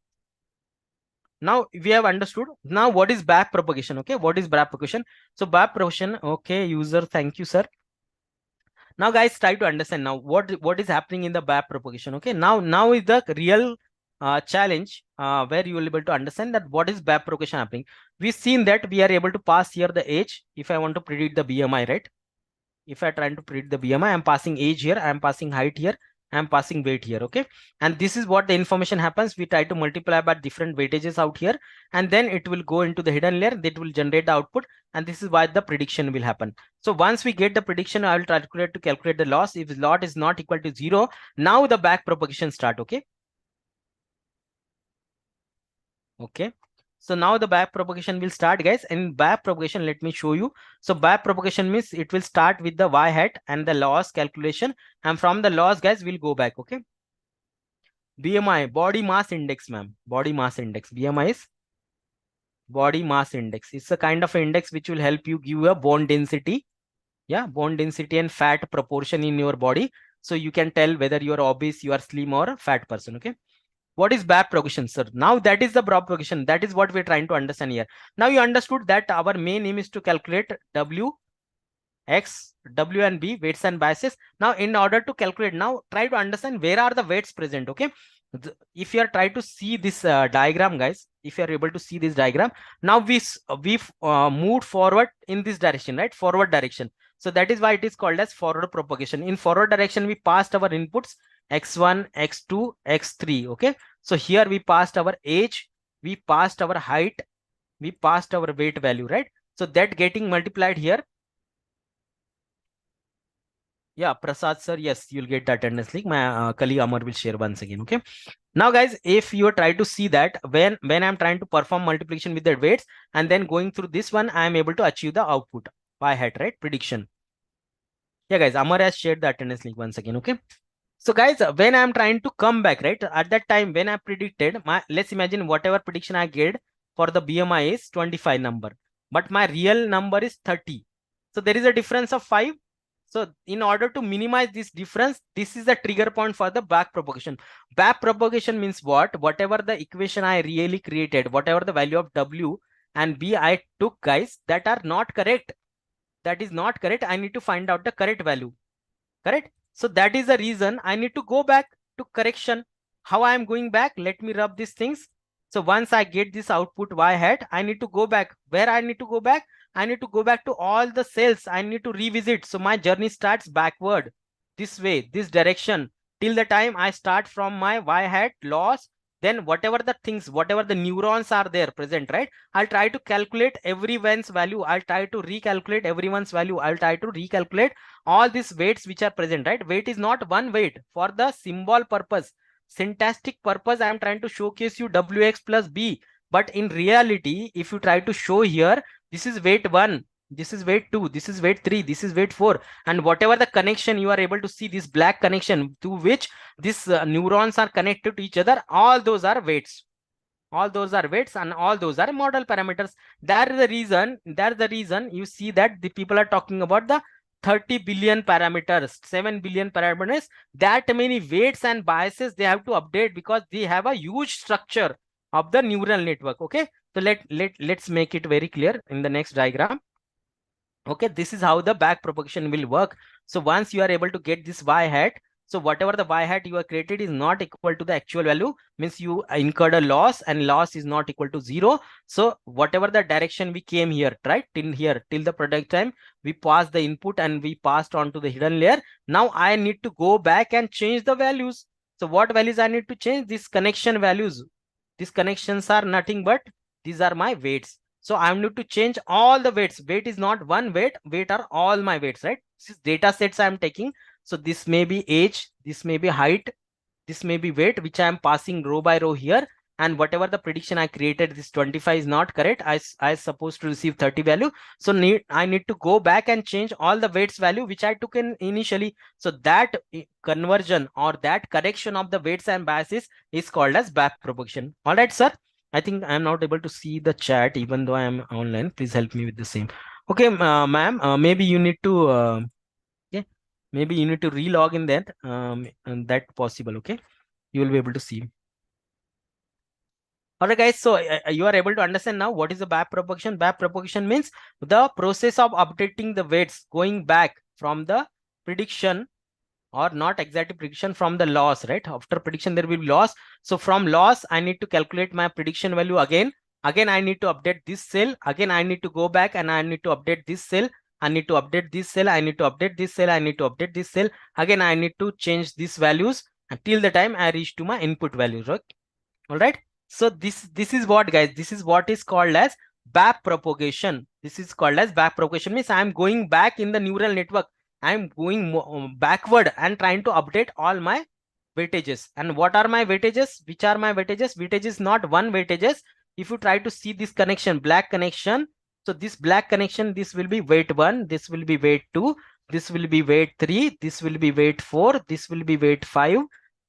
Now we have understood. Now what is back propagation? Okay, what is back propagation? So back propagation. Okay, user, thank you, sir. Now guys, try to understand now what is happening in the back propagation. Okay, now is the real challenge where you will be able to understand that what is back propagation happening. We've seen that we are able to pass here the age. If I want to predict the BMI, right? If I try to predict the BMI, I'm passing age here, I'm passing height here, I'm passing weight here, okay? And this is what the information happens. We try to multiply by different weightages out here, and then it will go into the hidden layer. That will generate the output, and this is why the prediction will happen. So once we get the prediction, I will calculate the loss. If lot is not equal to 0, now the back propagation start, okay? Okay. So now the back propagation will start, guys. And back propagation, let me show you. So back propagation means it will start with the y hat and the loss calculation, and from the loss, guys, we'll go back, okay? BMI, body mass index, ma'am. Body mass index. BMI is body mass index. It's a kind of index which will help you give a bone density. Yeah, bone density and fat proportion in your body. So you can tell whether you are obese, you are slim, or a fat person, okay? What is back propagation, sir? Now that is the propagation. That is what we're trying to understand here. Now you understood that our main aim is to calculate W, X, W and B, weights and biases. Now in order to calculate, now try to understand where are the weights present, okay? If you are trying to see this diagram, guys, if you are able to see this diagram, now we've moved forward in this direction, right? Forward direction. So that is why it is called as forward propagation. In forward direction, we passed our inputs x1, x2, x3, okay? So here we passed our age, we passed our height, we passed our weight value, right? So that getting multiplied here. Yeah, Prasad sir, yes, you'll get the attendance link. My colleague Amar will share once again, okay? Now guys, if you try to see that when I'm trying to perform multiplication with the weights and then going through this one, I am able to achieve the output y hat, right? Prediction. Yeah guys, Amar has shared the attendance link once again, okay? So guys, when I'm trying to come back, right, at that time when I predicted let's imagine whatever prediction I get for the BMI is 25 number, but my real number is 30. So there is a difference of 5. So in order to minimize this difference, this is the trigger point for the back propagation. Back propagation means what? Whatever the equation I really created, whatever the value of W and B I took, guys, that are not correct. That is not correct. I need to find out the correct value. Correct? So that is the reason I need to go back to correction. How I am going back? Let me rub these things. So once I get this output y hat, I need to go back. Where I need to go back? I need to go back to all the cells. I need to revisit. So my journey starts backward this way, this direction, till the time I start from my y hat loss. Then whatever the things, whatever the neurons are there present, right? I'll try to calculate everyone's value. I'll try to recalculate everyone's value. I'll try to recalculate all these weights which are present, right? Weight is not one weight. For the symbol purpose, syntactic purpose, I am trying to showcase you wx plus b. But in reality, if you try to show here, this is weight 1, this is weight 2, this is weight 3, this is weight 4, and whatever the connection you are able to see, this black connection to which these neurons are connected to each other, all those are weights. All those are weights and all those are model parameters. That is the reason you see that the people are talking about the 30 billion parameters, 7 billion parameters. That many weights and biases they have to update because they have a huge structure of the neural network. Okay, so let's make it very clear in the next diagram. Okay, this is how the back propagation will work. So once you are able to get this y hat, so whatever the y hat you have created is not equal to the actual value, means you incurred a loss and loss is not equal to 0. So whatever the direction we came here, right, till here, till the product time, we passed the input and we passed on to the hidden layer. Now I need to go back and change the values. So what values I need to change? These connection values. These connections are nothing but these are my weights. So I need to change all the weights. Weight is not one weight. Weight are all my weights, right? This is data sets I am taking. So this may be age, this may be height, this may be weight, which I am passing row by row here. And whatever the prediction I created, this 25 is not correct. I supposed to receive 30 value. So I need to go back and change all the weights value, which I took in initially. So that conversion or that correction of the weights and biases is called as back propagation. All right, sir. I think I am not able to see the chat even though I am online. Please help me with the same. Okay, ma'am, maybe you need to maybe you need to relog in that and that possible. Okay, you will be able to see. All right, guys. So you are able to understand now what is the back propagation. Back propagation means the process of updating the weights, going back from the prediction, or not exactly prediction, from the loss, right? After prediction there will be loss. So from loss I need to calculate my prediction value again I need to update this cell, again I need to go back and I need to update this cell, I need to update this cell, I need to update this cell, I need to update this cell. Again, I need to change these values until the time I reach to my input values, right? All right. So this is what, guys, this is what is called as back propagation. This is called as back propagation, means I am going back in the neural network. I am going backward and trying to update all my weightages. And what are my weightages? Which are my weightages? Weightage is not one weightages. If you try to see this connection, black connection, so this black connection, this will be weight 1, this will be weight 2, this will be weight 3, this will be weight 4, this will be weight 5,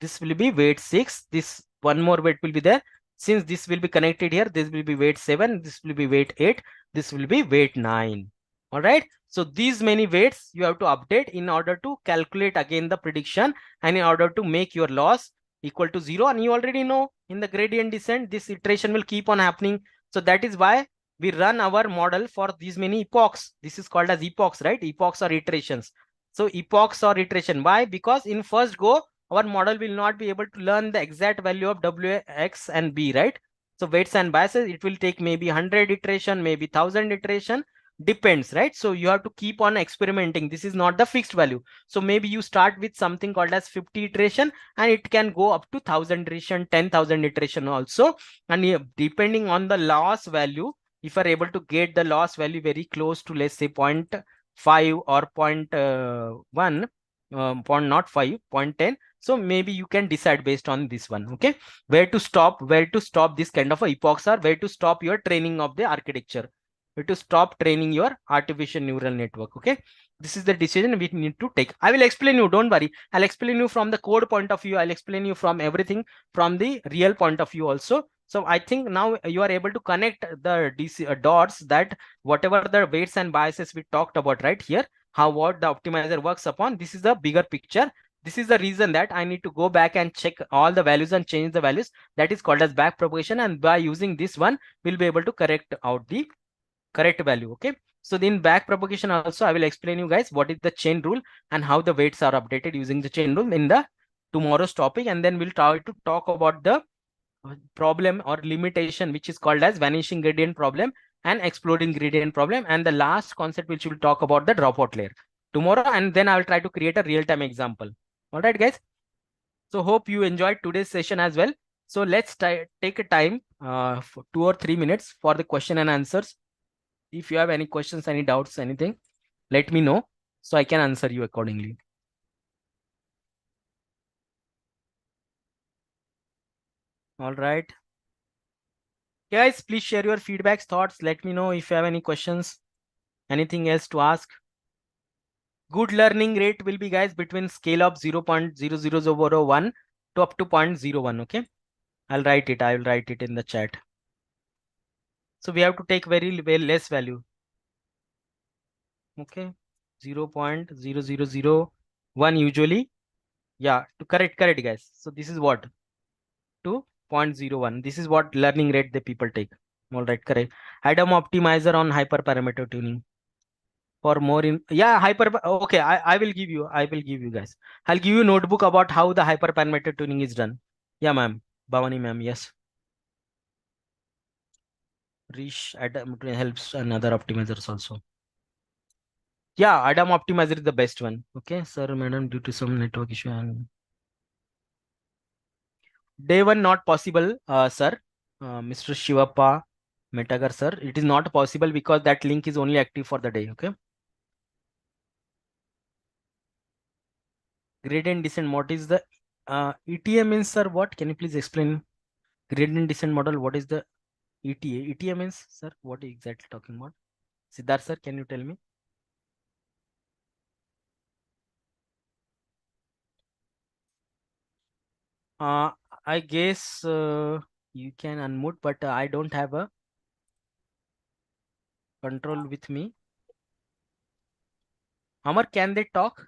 this will be weight 6, this one more weight will be there. Since this will be connected here, this will be weight 7, this will be weight 8, this will be weight 9. All right. So these many weights you have to update in order to calculate again the prediction, and in order to make your loss equal to 0. And you already know in the gradient descent, this iteration will keep on happening. So that is why we run our model for these many epochs. This is called as epochs, right? Epochs or iterations. So epochs or iteration. Why? Because in first go, our model will not be able to learn the exact value of W, X, and B, right? So weights and biases, it will take maybe 100 iteration, maybe 1000 iteration, depends, right? So you have to keep on experimenting. This is not the fixed value. So maybe you start with something called as 50 iteration, and it can go up to 1000 iteration, 10,000 iteration also. And depending on the loss value, if you are able to get the loss value very close to, let's say 0.5 or 0.1, not 5, 0.10, so maybe you can decide based on this one, okay, where to stop this kind of a epochs, or where to stop your training of the architecture, where to stop training your artificial neural network. Okay, this is the decision we need to take. I will explain you, don't worry. I'll explain you from the code point of view. I'll explain you from everything from the real point of view also. So I think now you are able to connect the dots, that whatever the weights and biases we talked about right here, how what the optimizer works upon, this is the bigger picture. This is the reason that I need to go back and check all the values and change the values. That is called as back propagation. And by using this one, we'll be able to correct out the correct value. Okay. So in back propagation also, I will explain you guys what is the chain rule and how the weights are updated using the chain rule in the tomorrow's topic. And then we'll try to talk about the problem or limitation, which is called as vanishing gradient problem and exploding gradient problem. And the last concept which we'll talk about the dropout layer tomorrow. And then I will try to create a real-time example. All right, guys. So hope you enjoyed today's session as well. So let's take a time for 2 or 3 minutes for the question and answers. If you have any questions, any doubts, anything, let me know so I can answer you accordingly. All right. Guys, please share your feedbacks, thoughts. Let me know if you have any questions, anything else to ask. Good learning rate will be, guys, between scale of 0.00001 to up to 0.01. Okay, I will write it in the chat. So we have to take very less value. Okay, 0.0001 usually. Yeah, to correct guys. So this is what, to 0.01. This is what learning rate the people take. All right, correct. Adam optimizer on hyperparameter tuning. For more in, yeah, okay, I will give you guys. I'll give you notebook about how the hyperparameter tuning is done. Yeah, ma'am. Bhavani ma'am, yes. Rish Adam helps another optimizers also. Yeah, Adam optimizer is the best one. Okay, sir, madam, due to some network issue and day one not possible, sir. Mr. Shivappa Metagar, sir, it is not possible because that link is only active for the day. Okay. Gradient descent, what is the ETA means, sir? What can you please explain? Gradient descent model, what is the ETA? ETA means, sir, what are you exactly talking about? Siddharth, sir, can you tell me? I guess you can unmute, but I don't have a control with me. Amar, can they talk?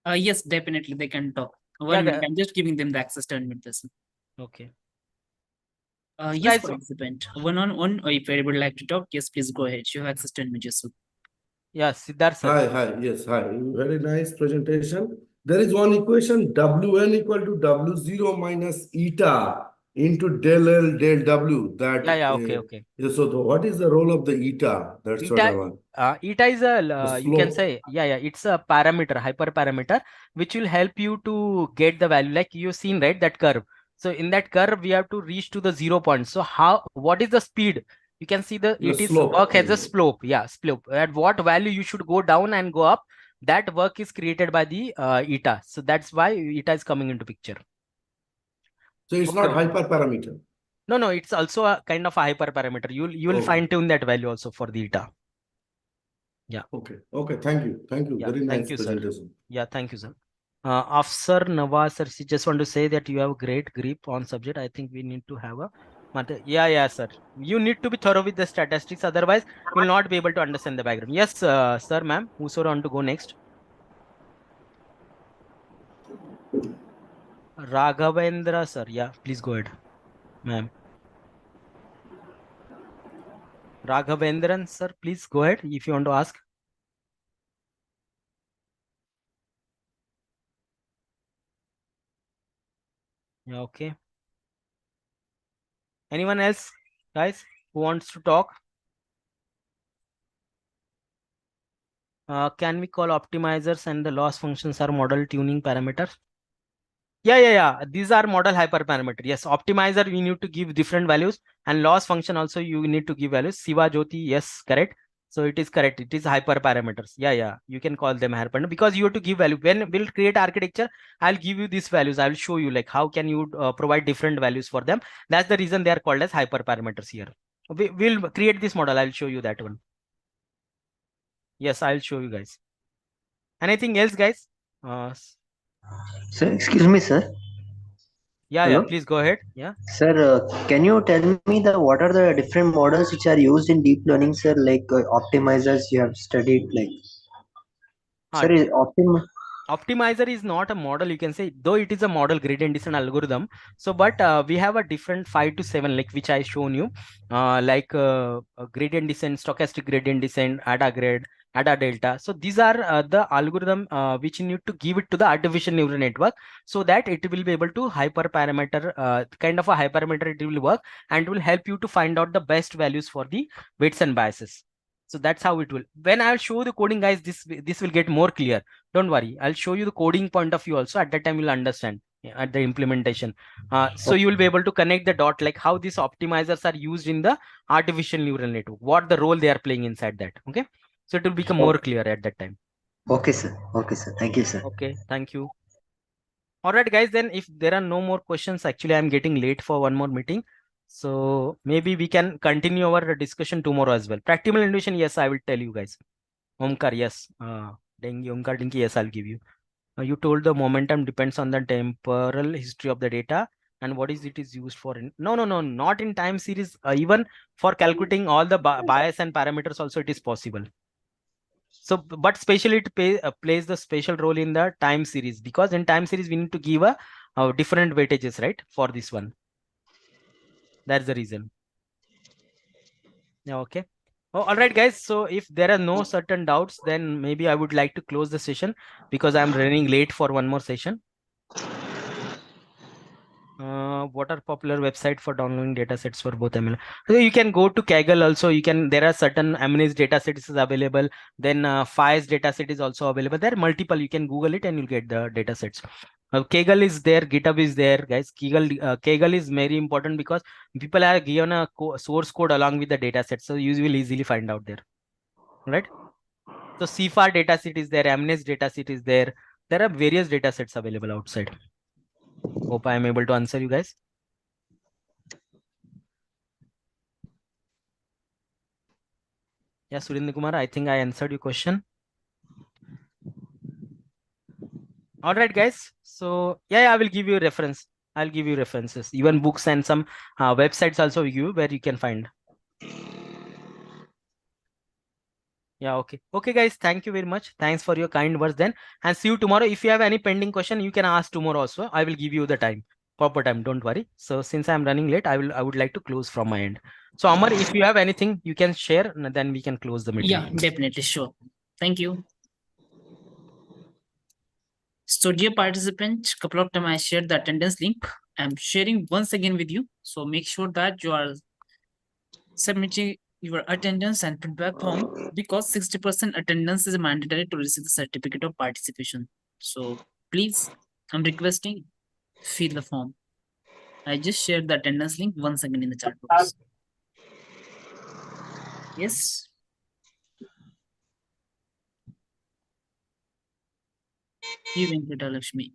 Yes, definitely they can talk. One minute, I'm just giving them the access to unmute this. Okay. Yes, participant. One-on-one, or if anybody would like to talk, yes, please go ahead. You have access to unmute yourself. Yeah, Siddharth, sir. Hi, yes, hi. Very nice presentation. There is one equation, Wn equal to W0 minus eta. into del L, del W. That Yeah, okay. so what is the role of the eta? That's what I Eta, want. eta is a The you can slope. say it's a parameter, hyperparameter, which will help you to get the value. Like you've seen, right, that curve. So in that curve, we have to reach to the 0 point. So what is the speed? You can see The it is slope. work as a slope. Yeah, slope. At what value you should go down and go up, that work is created by the eta. So that's why eta is coming into picture. So it's not hyperparameter. No, it's also a kind of a hyperparameter. You will Okay. fine tune that value also for the eta. Yeah. Okay. Thank you. Yeah, Very thank nice you, sir. presentation. Yeah, thank you, sir. Afsar Nawaz, sir, she just want to say that you have great grip on subject. I think we need to have a yeah, sir. You need to be thorough with the statistics, otherwise you will not be able to understand the background. Yes, sir, ma'am. Who's want to go next? Raghavendra, sir. Yeah, please go ahead, ma'am. Raghavendran, sir, please go ahead if you want to ask. Yeah, okay. Anyone else, guys, who wants to talk? Can we call optimizers and the loss functions are model tuning parameters? Yeah. These are model hyperparameter. Yes, optimizer we need to give different values, and loss function also you need to give values. Siva Jyoti, yes, correct. So it is correct. It is hyperparameters. Yeah. You can call them hyperparameter because you have to give value. When we'll create architecture, I'll give you these values. I will show you like how can you provide different values for them. That's the reason they are called as hyperparameters here. We'll create this model. I'll show you that one. Yes, I'll show you guys. Anything else, guys? Sir, excuse me, sir. Yeah. Please go ahead. Yeah. Sir, can you tell me what are the different models which are used in deep learning, sir? Like optimizers you have studied, like. Sir, is optimizer is not a model, you can say, though it is a model gradient descent algorithm. So but we have a different 5 to 7 like which I shown you, like gradient descent, stochastic gradient descent, ADA delta. So these are the algorithm which you need to give it to the artificial neural network so that it will be able to hyperparameter, kind of a hyperparameter it will work, and will help you to find out the best values for the weights and biases. So that's how it will. When I'll show the coding, guys, this will get more clear. Don't worry. I'll show you the coding point of view also. At that time, you'll understand at the implementation. So you will be able to connect the dot, like how these optimizers are used in the artificial neural network, what the role they are playing inside that. Okay. So it will become more clear at that time. Okay, sir. Thank you, sir. Okay. Thank you. All right, guys. Then if there are no more questions, actually, I'm getting late for one more meeting. So maybe we can continue our discussion tomorrow as well. Practical intuition, yes, I will tell you guys. Omkar, yes. Omkar Dinky, yes, I'll give you. You told the momentum depends on the temporal history of the data and what is it is used for. No, not in time series. Even for calculating all the bias and parameters also it is possible. So, but specially it plays the special role in the time series, because in time series we need to give a different weightages, right, for this one. That's the reason. Yeah, okay. Oh, all right, guys. So if there are no certain doubts, then maybe I would like to close the session because I'm running late for one more session. What are popular website for downloading datasets for both ML? So you can go to Kaggle also. There are certain MNIST datasets is available. Then FIES dataset is also available. There are multiple. You can Google it and you'll get the datasets. Kaggle is there, GitHub is there, guys. Kaggle is very important because people are given a source code along with the dataset, so you will easily find out there, right? So CFAR dataset is there, MNIST dataset is there. There are various datasets available outside. Hope I am able to answer you guys. Yeah, Surendra Kumar, I think I answered your question. All right, guys. So yeah, I will give you a reference. I'll give you references, even books and some websites also give you where you can find. Yeah, okay. Okay, guys, thank you very much. Thanks for your kind words then. And see you tomorrow. If you have any pending question, you can ask tomorrow also. I will give you the time, proper time. Don't worry. So since I'm running late, I would like to close from my end. So Amar, if you have anything you can share, and then we can close the meeting. Yeah, definitely, sure. Thank you. So dear participants, couple of times I shared the attendance link. I'm sharing once again with you. So make sure that you are submitting your attendance and feedback form because 60% attendance is mandatory to receive the certificate of participation. So please, I'm requesting fill the form. I just shared the attendance link once again in the chat box. Yes. You Venkata Lakshmi.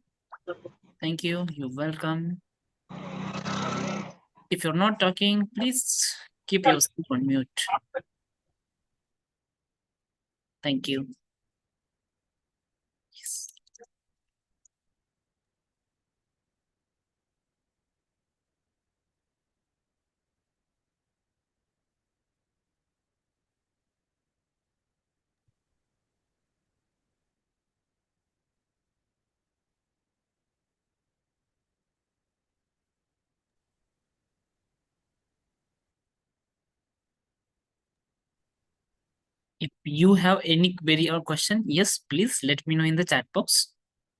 Thank you. You're welcome. If you're not talking, please keep yourself on mute. Thank you. Yes. If you have any query or question, yes, please let me know in the chat box,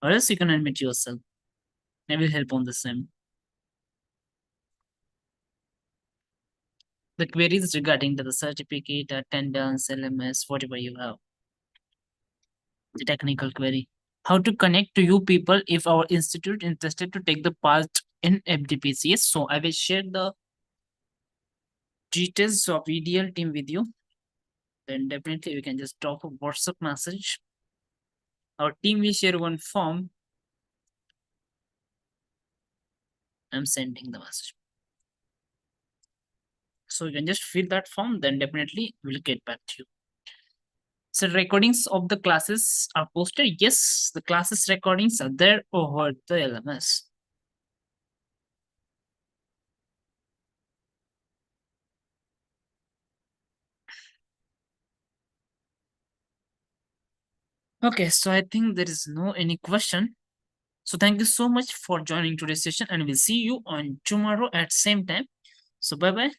or else you can admit yourself. I will help on the same. The queries regarding to the certificate, attendance, LMS, whatever you have. The technical query. How to connect to you people if our institute interested to take the part in FDPC. Yes, so I will share the details of EDL team with you. Then definitely you can just drop a WhatsApp message. Our team will share one form. I'm sending the message. So you can just fill that form, then definitely we'll get back to you. So recordings of the classes are posted. Yes, the classes recordings are there over the LMS. Okay, so I think there is no any question. So thank you so much for joining today's session and we'll see you on tomorrow at same time. So bye bye.